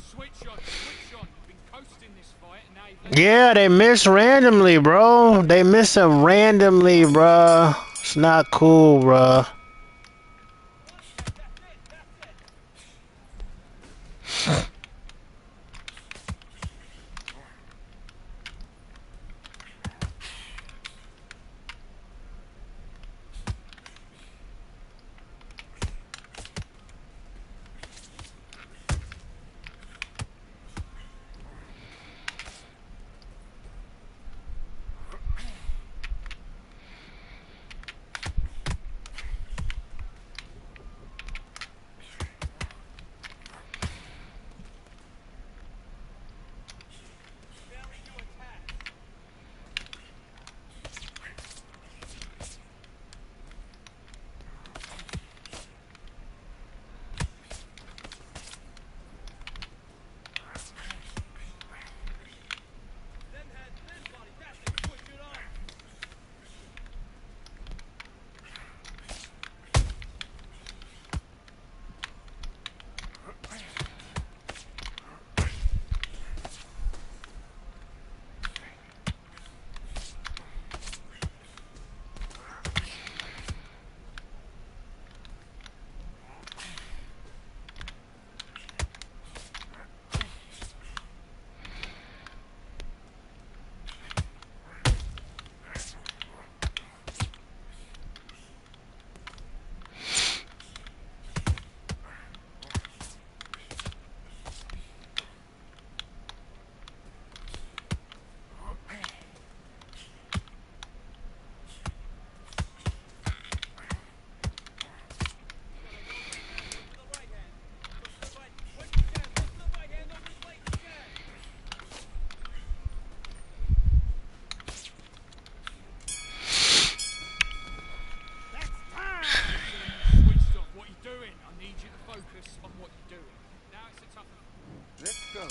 Switch on. You've been coasting this fight, and now you've... Yeah, they miss randomly, bro. They miss him randomly, bro. It's not cool, bro. Let's go.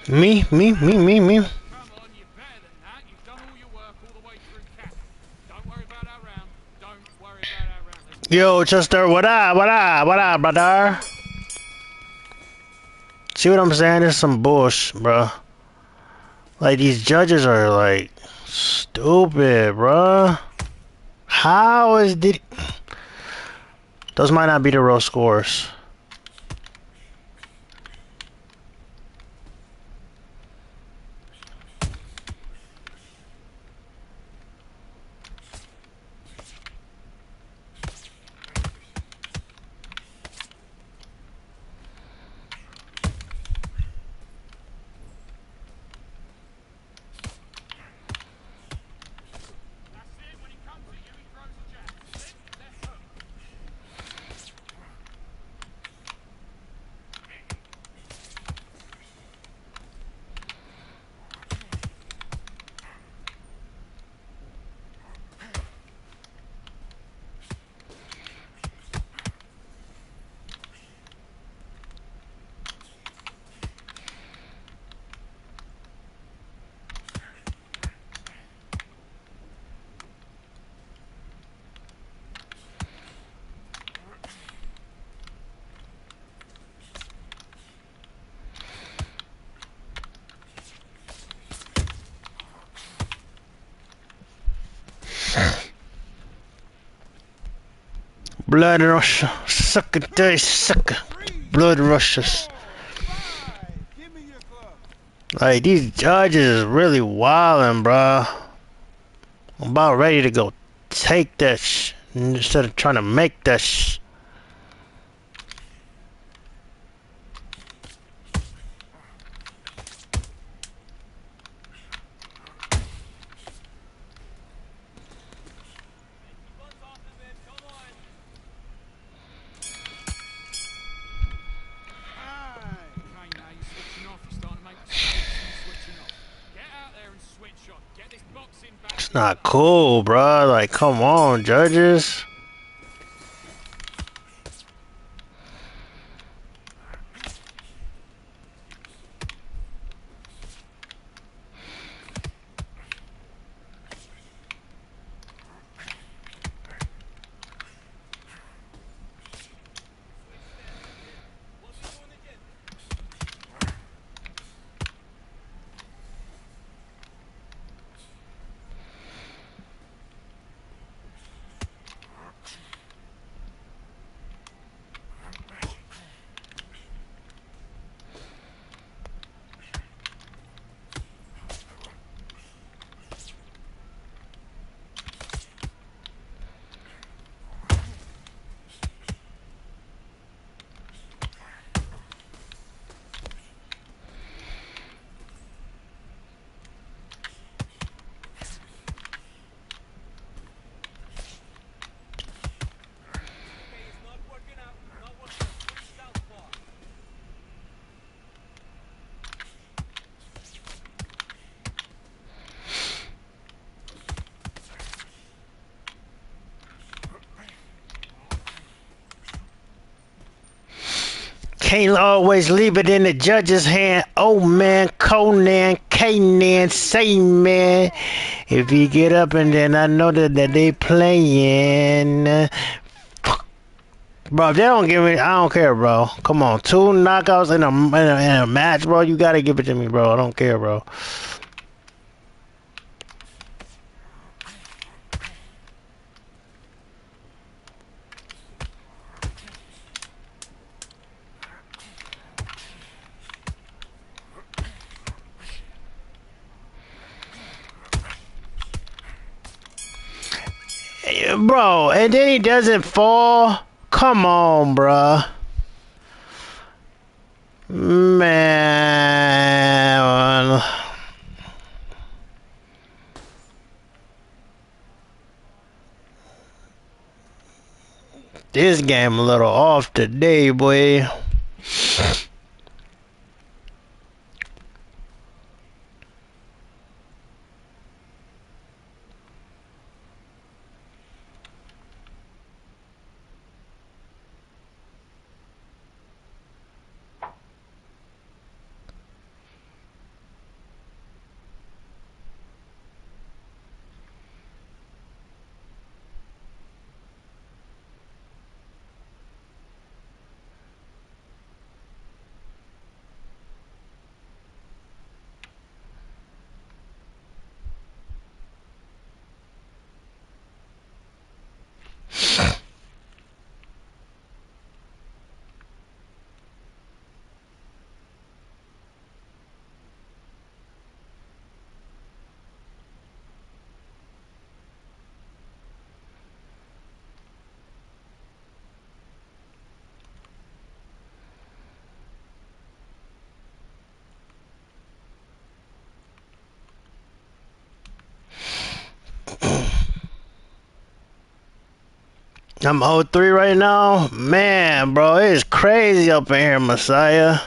Me. Come on, you're better than that. You've done all your work all the way through cap. Don't worry about our round. Don't worry about our round. Yo, Chester, what up, brother? See what I'm saying? This is some bullshit, bro. Like, these judges are, like, stupid, bro. How is the... Those might not be the real scores. Blood Russia. Sucker day, sucker. Blood Russians. Give me your glove. Like, these judges is really wildin', bruh. I'm about ready to go take that instead of trying to make that Okay, now you're switching off. You're starting to make mistakes and you're switching off. Get out there and switch on. Get this boxing back. It's not cool, bruh. Like, come on, judges. Can't always leave it in the judge's hand. Oh man, Conan, Kanan, say man. If you get up and then I know that they playing. Bro, if they don't give me, I don't care, bro. Come on, 2 knockouts in a match, bro. You gotta give it to me, bro. I don't care, bro. Bro, and then he doesn't fall. Come on, bruh. Man. This game a little off today, boy. I'm 0-3 right now. Man, bro, it's crazy up in here, Messiah.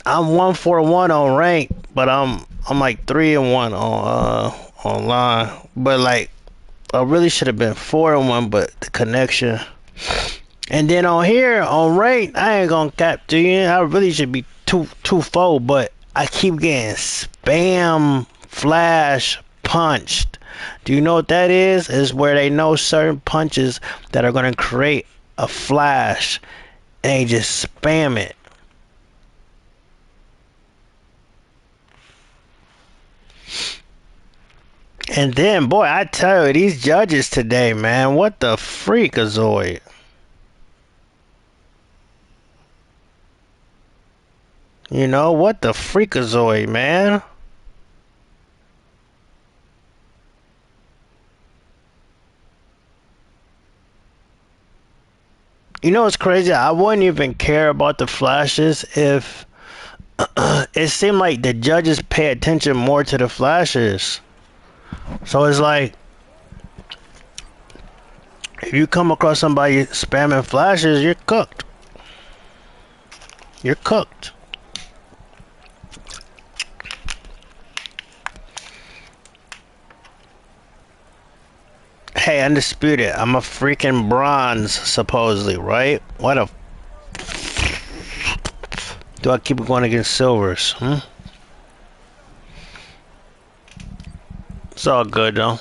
I'm 1-4-1 on rank, but I'm like 3-1 on online. But like I really should have been 4-1, but the connection. And then on here on rank, I ain't gonna cap to you. I really should be 2-4, but I keep getting spam flash punched. Do you know what that is? Is where they know certain punches that are gonna create a flash, and they just spam it. And then, boy, I tell you, these judges today, man, what the freakazoid. You know, what the freakazoid, man. You know what's crazy? I wouldn't even care about the flashes if it seemed like the judges pay attention more to the flashes. So it's like, if you come across somebody spamming flashes, you're cooked. You're cooked. Hey, Undisputed, I'm a freaking bronze, supposedly, right? What a... Do I keep going against silvers? It's all good, though.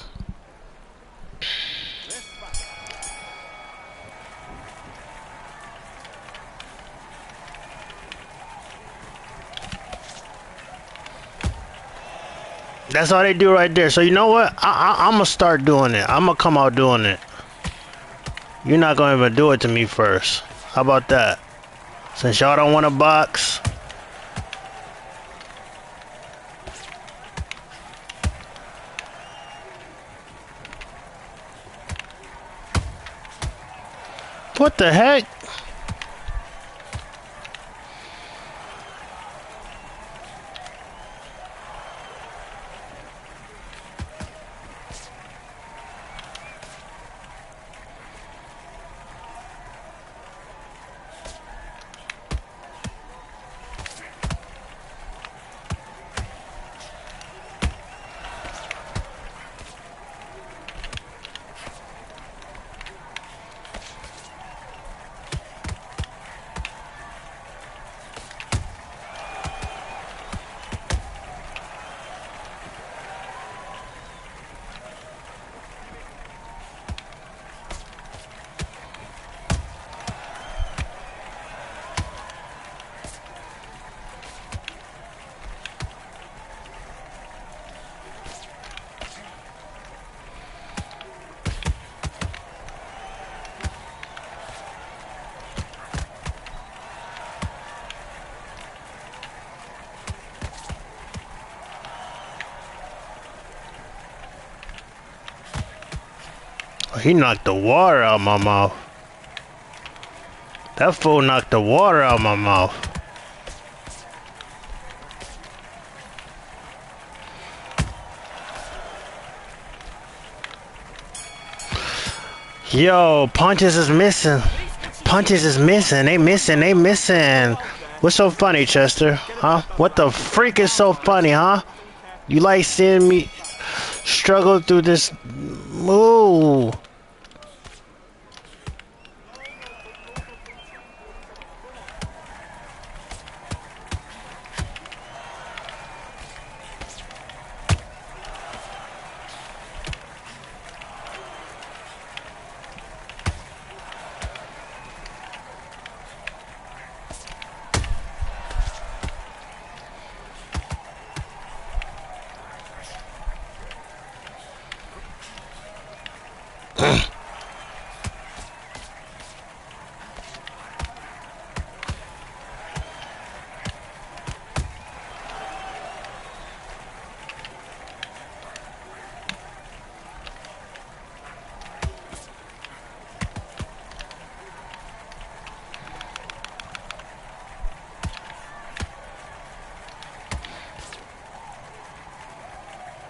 That's all they do right there. So you know what? I'm gonna start doing it. I'm gonna come out doing it. You're not gonna even do it to me first. How about that? Since y'all don't want to box. What the heck? He knocked the water out of my mouth. That fool knocked the water out of my mouth. Yo, punches is missing. Punches is missing. They missing. What's so funny, Chester? Huh? What the freak is so funny, huh? You like seeing me struggle through this? Ooh.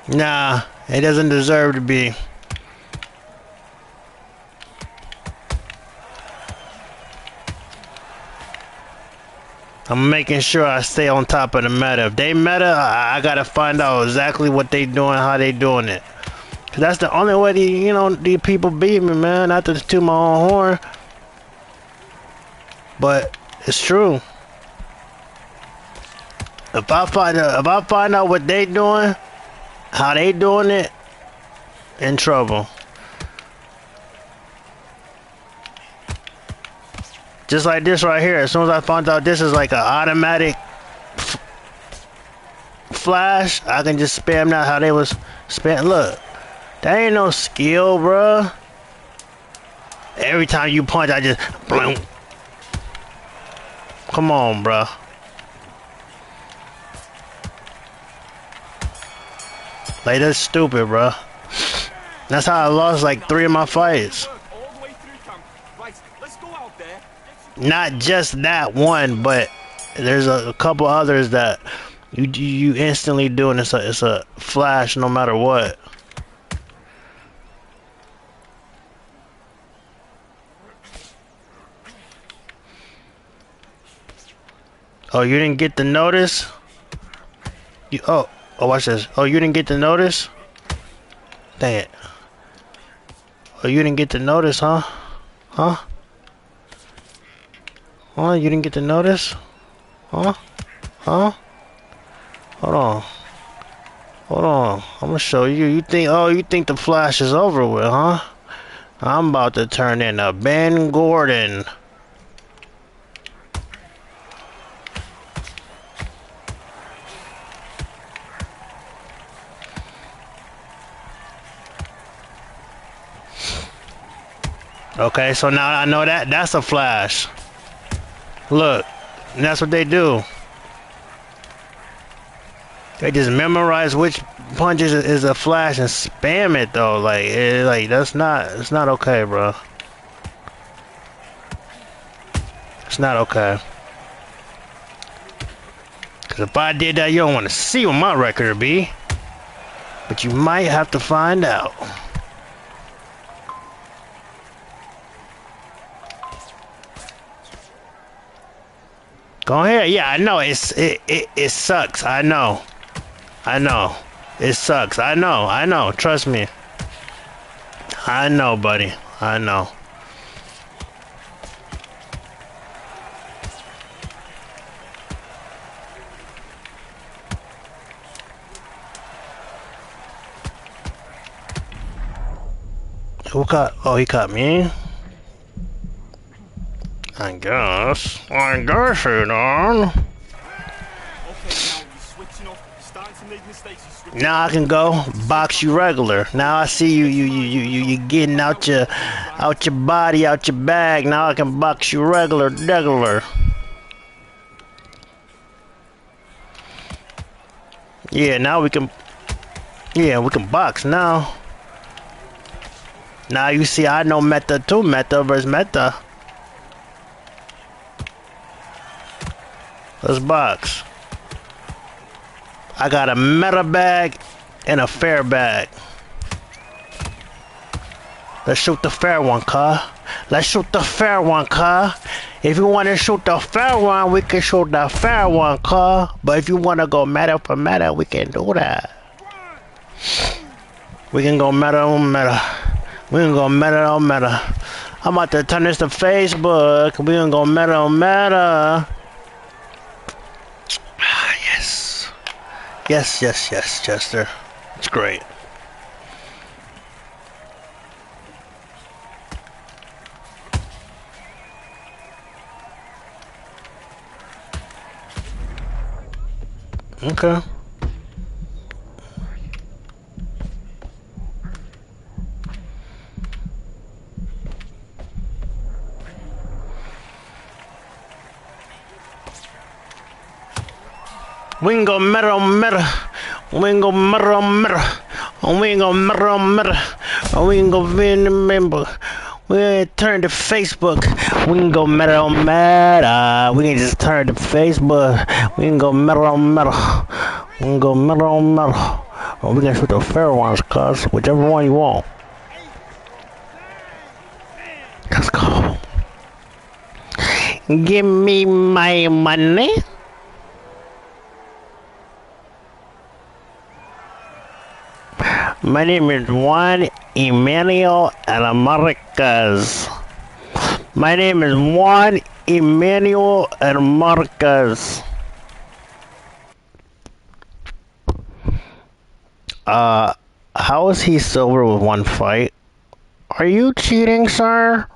Nah, it doesn't deserve to be. I'm making sure I stay on top of the meta. If they meta, I gotta find out exactly what they doing, how they doing it. Cause that's the only way these people beat me, man. Not to toot my own horn, but it's true. If I find out what they doing, how they doing it, in trouble. Just like this right here. As soon as I found out this is like an automatic flash, I can just spam that how they was spam. Look, That ain't no skill, bruh. Every time you punch, I just boom. Come on, bruh. Like, that's stupid, bruh. That's how I lost like 3 of my fights. Not just that one, but there's a couple others that you instantly do, and it's a flash no matter what. Oh, you didn't get the notice? Oh, watch this. Oh, you didn't get the notice? Dang it. Oh, you didn't get the notice, huh? Huh? Oh, you didn't get the notice? Huh? Huh? Hold on. Hold on. I'm gonna show you. You think the flash is over with, huh? I'm about to turn into Ben Gordon. Okay, so now I know that's a flash. Look, that's what they do. They just memorize which punches is a flash and spam it though. Like it's not okay, bro. It's not okay. Cause if I did that, you don't want to see what my record would be. But you might have to find out. Go ahead. Yeah, I know. It sucks. I know. It sucks. I know. Trust me. I know, buddy. I know. Who caught? Oh, he caught me. I guess you know. Now I can go box you regular. Now I see you getting out your body, out your bag. Now I can box you regular. Yeah, now we can box now. Now you see I know meta too, meta versus meta. Let's box. I got a meta bag and a fair bag. Let's shoot the fair one, car. Let's shoot the fair one, car. If you want to shoot the fair one, we can shoot the fair one, car. But if you want to go meta for meta, we can do that. We can go meta on meta. We can go meta on meta. I'm about to turn this to Facebook. We can go meta on meta. Yes, Chester. It's great. Okay. We can go meta on meta. We can go meta on meta. We can go meta on meta. We can go remember. We can turn to Facebook. We can go meta on meta. We can just turn to Facebook. We can go meta on meta. We can go meta on meta. Or we can shoot the fair ones, cuz. Whichever one you want. Let's go. Give me my money. My name is Juan Emmanuel Marquez. My name is Juan Emmanuel Marquez. How is he silver with 1 fight? Are you cheating, sir?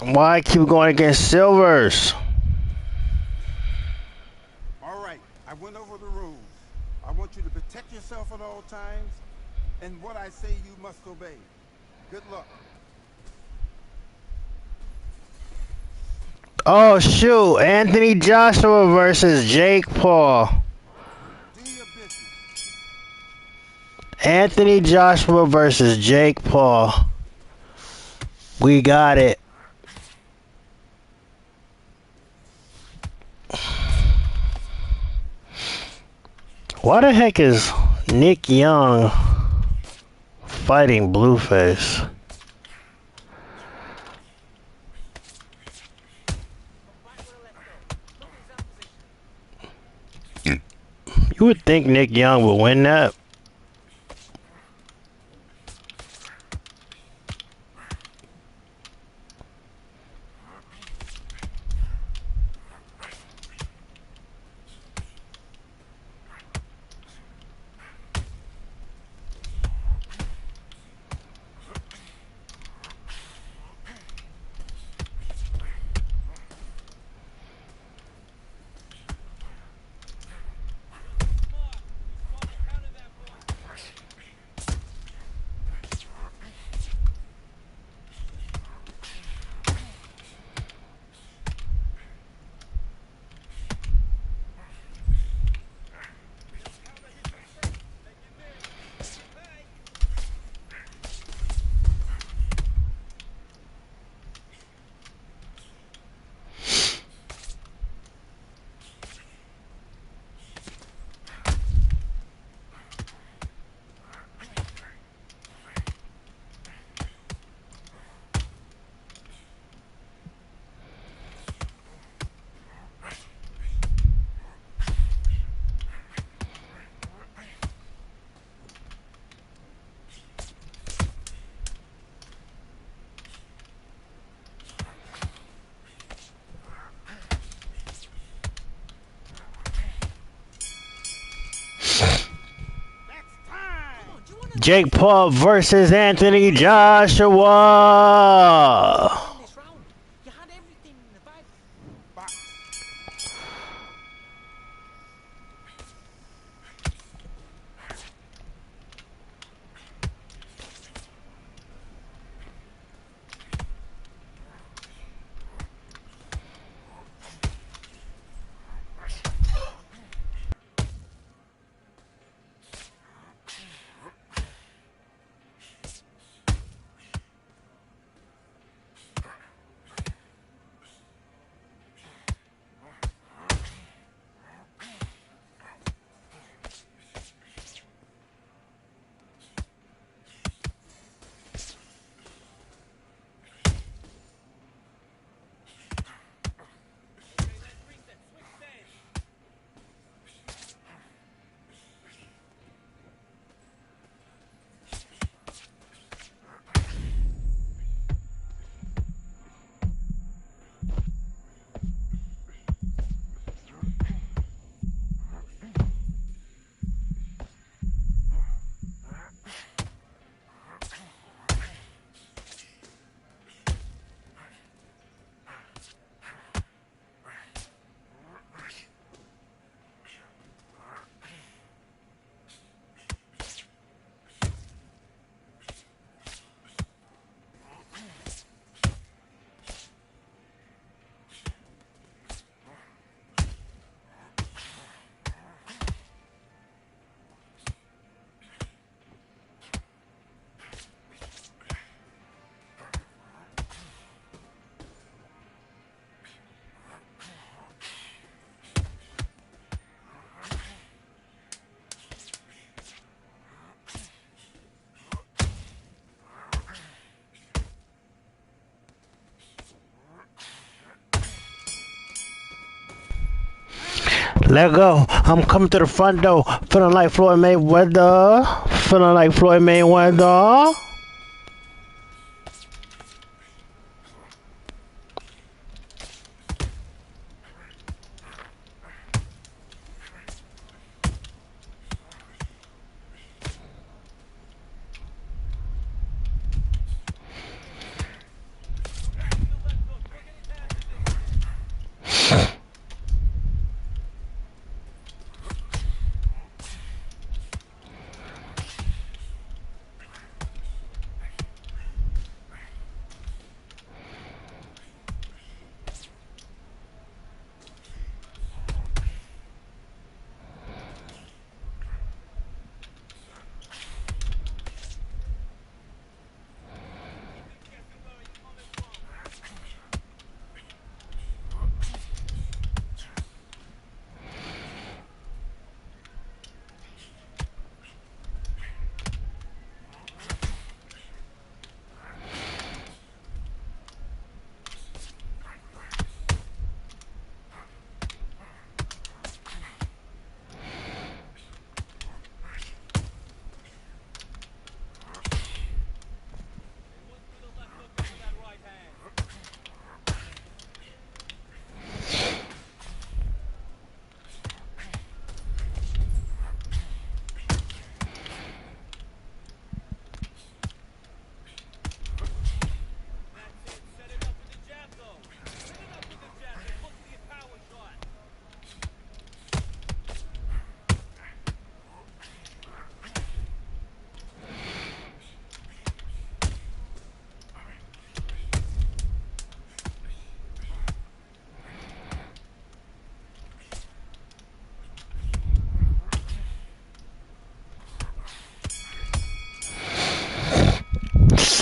Why keep going against Silvers? All right, I went over the rules. I want you to protect yourself at all times, and what I say you must obey. Good luck. Oh shoot, Anthony Joshua versus Jake Paul. Do your business. Anthony Joshua versus Jake Paul. We got it. Why the heck is Nick Young fighting Blueface? You would think Nick Young would win that. Jake Paul versus Anthony Joshua. In this round, you had everything in the bag. Let go. I'm coming to the front door. Feeling like Floyd Mayweather. Feeling like Floyd Mayweather.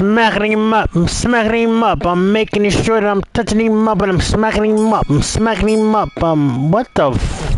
smacking him up. I'm smacking him up. I'm making sure that I'm touching him up and I'm smacking him up. I'm smacking him up. What the f...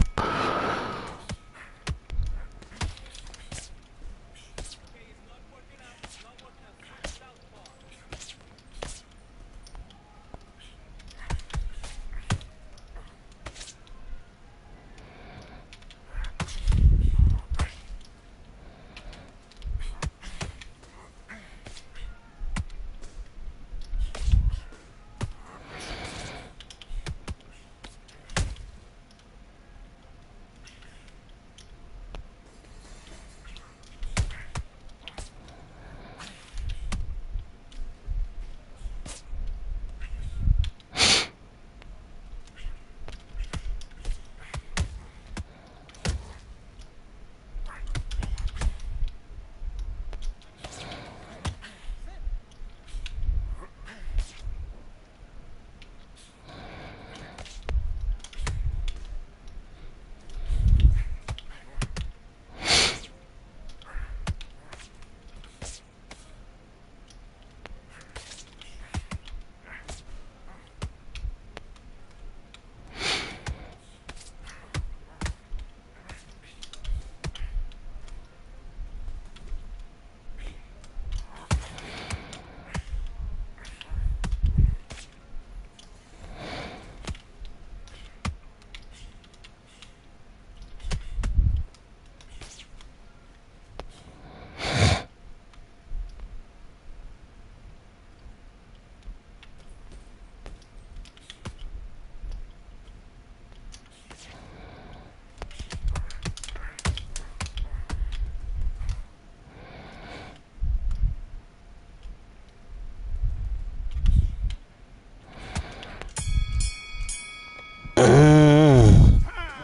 Okay,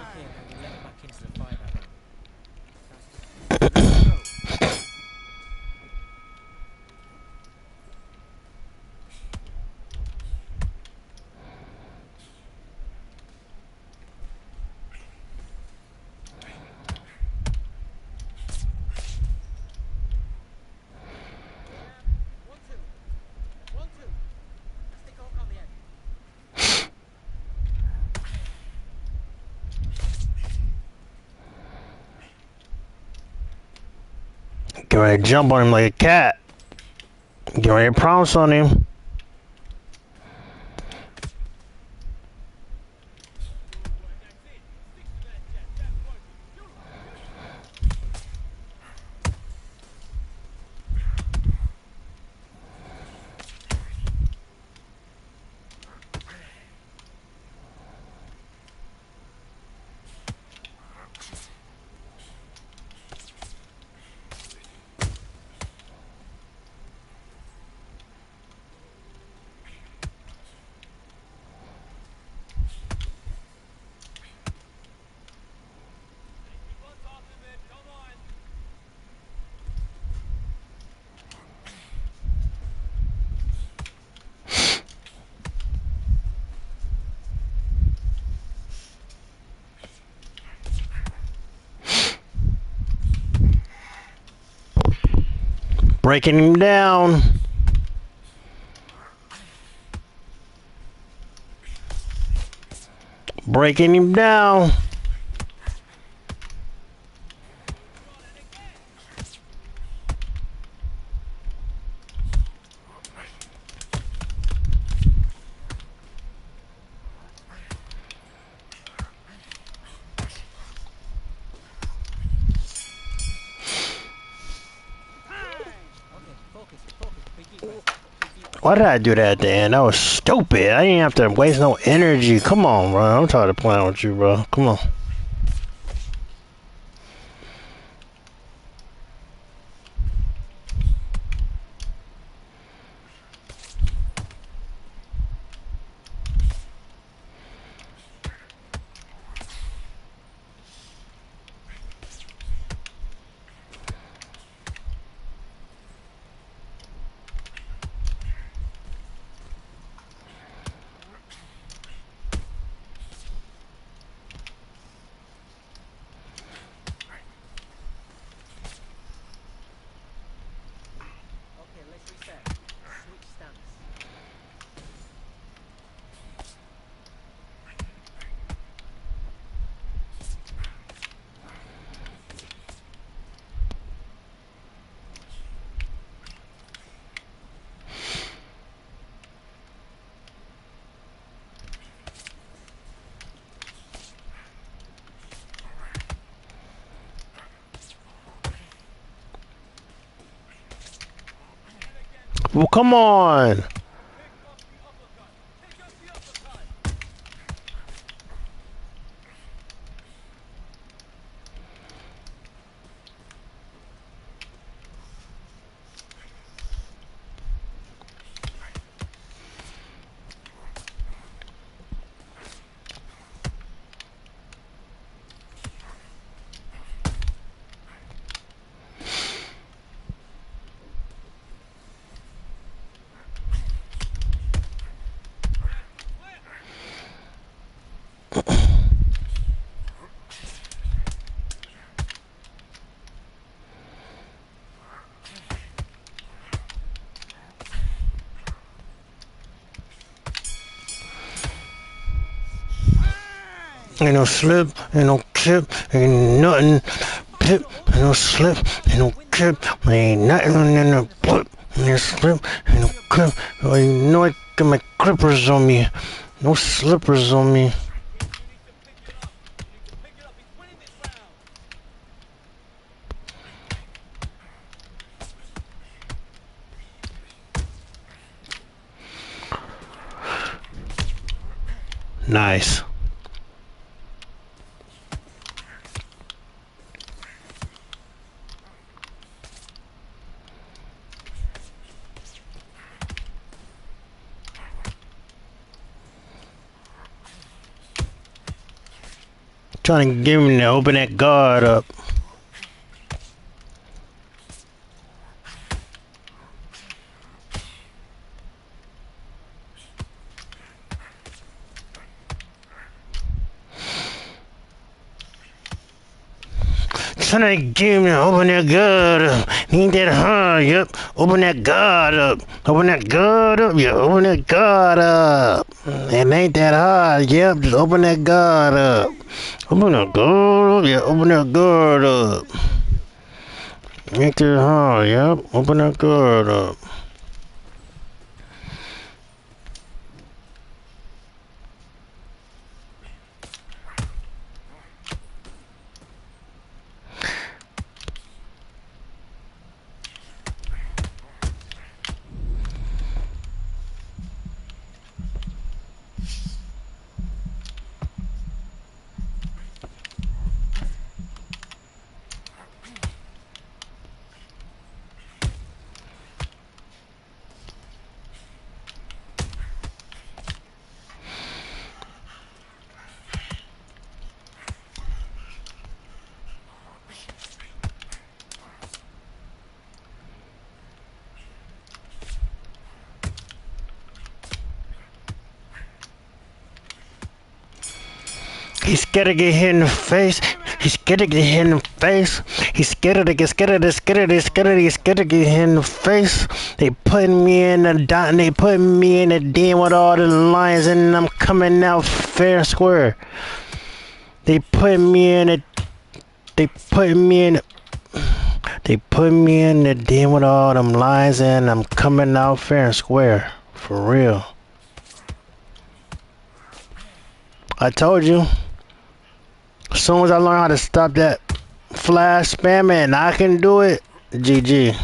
now you let him back into the fight that round. One, two. One, two. Stick a hook on the end. Get ready to jump on him like a cat. Get ready to pounce on him. Breaking him down. Breaking him down. Okay, focus, focus. Big deep breath. Big deep breath. Why did I do that at the end? That was stupid. I didn't have to waste no energy. Come on, bro. I'm tired of playing with you, bro. Come on. Well, come on. Ain't no slip, ain't no chip, ain't nothing. Pip, ain't no slip, ain't no chip, ain't nothing in the pip, ain't no slip, ain't no clip. Oh, you know I got my clippers on me. No slippers on me. Nice. Trying to get him to open that guard up. Trying to get him to open that guard up. Ain't that hard, yep. Open that guard up. Open that guard up, yeah. Open that guard up. It ain't that hard, yep. Just open that guard up. Open that guard up, yeah. Open that guard up. Ain't that hard, yep. Open that guard up. He's scared to get hit in the face. He's scared to get hit in the face. He's scared to get scared to get hit in the face. They putting me in the dot and they putting me in the den with all the lines and I'm coming out fair and square. They put me in the they put me in the den with all them lines and I'm coming out fair and square. For real. I told you. As soon as I learn how to stop that flash spamming and I can do it, GG.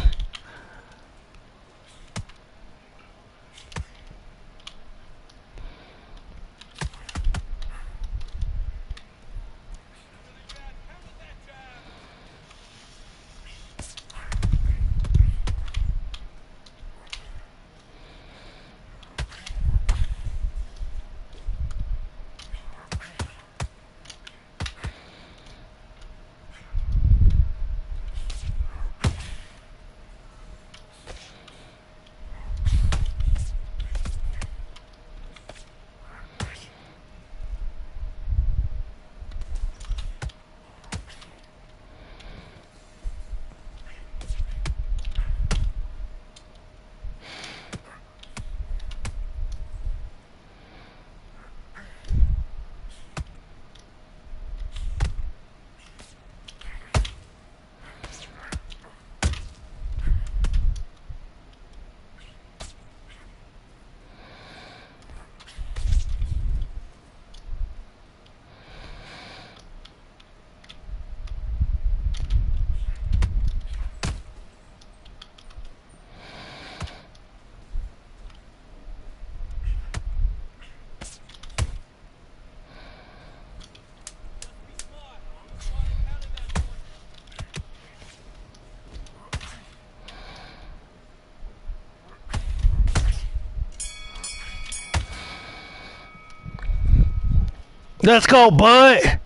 Let's go, bud.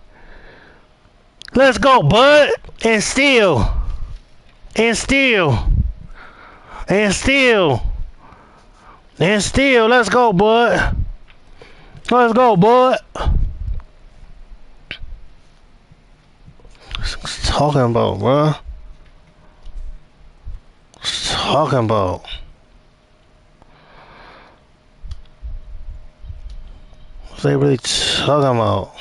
Let's go, bud. And still. And still. And still. And still. Let's go, bud. Let's go, bud. What's talking about, bro? What's talking about? What's they really talking about?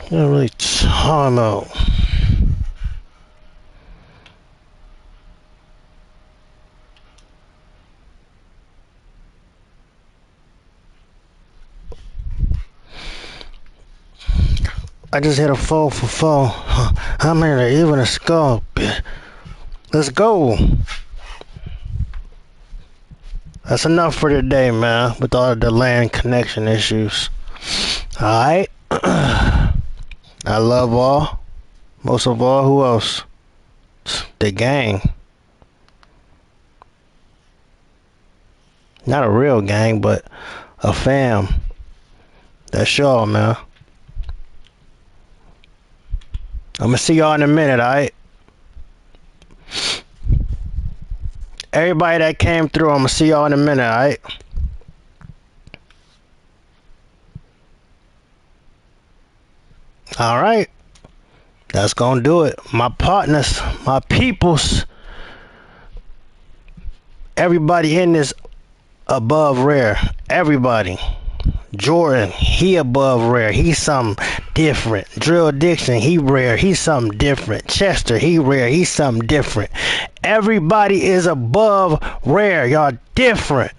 What are they really talking about? I just hit a 4 for 4. I'm in an even a skull. Let's go. That's enough for today, man. With all the LAN connection issues. Alright. I love all. Most of all, who else? The gang. Not a real gang, but a fam. That's y'all, man. I'm gonna see y'all in a minute, alright? Everybody that came through, I'm gonna see y'all in a minute, alright? Alright. That's gonna do it. My partners, my peoples, everybody in this above rare. Everybody. Jordan, he above rare. He's something different. Drill Dixon, he rare. He's something different. Chester, he rare. He's something different. Everybody is above rare. Y'all different.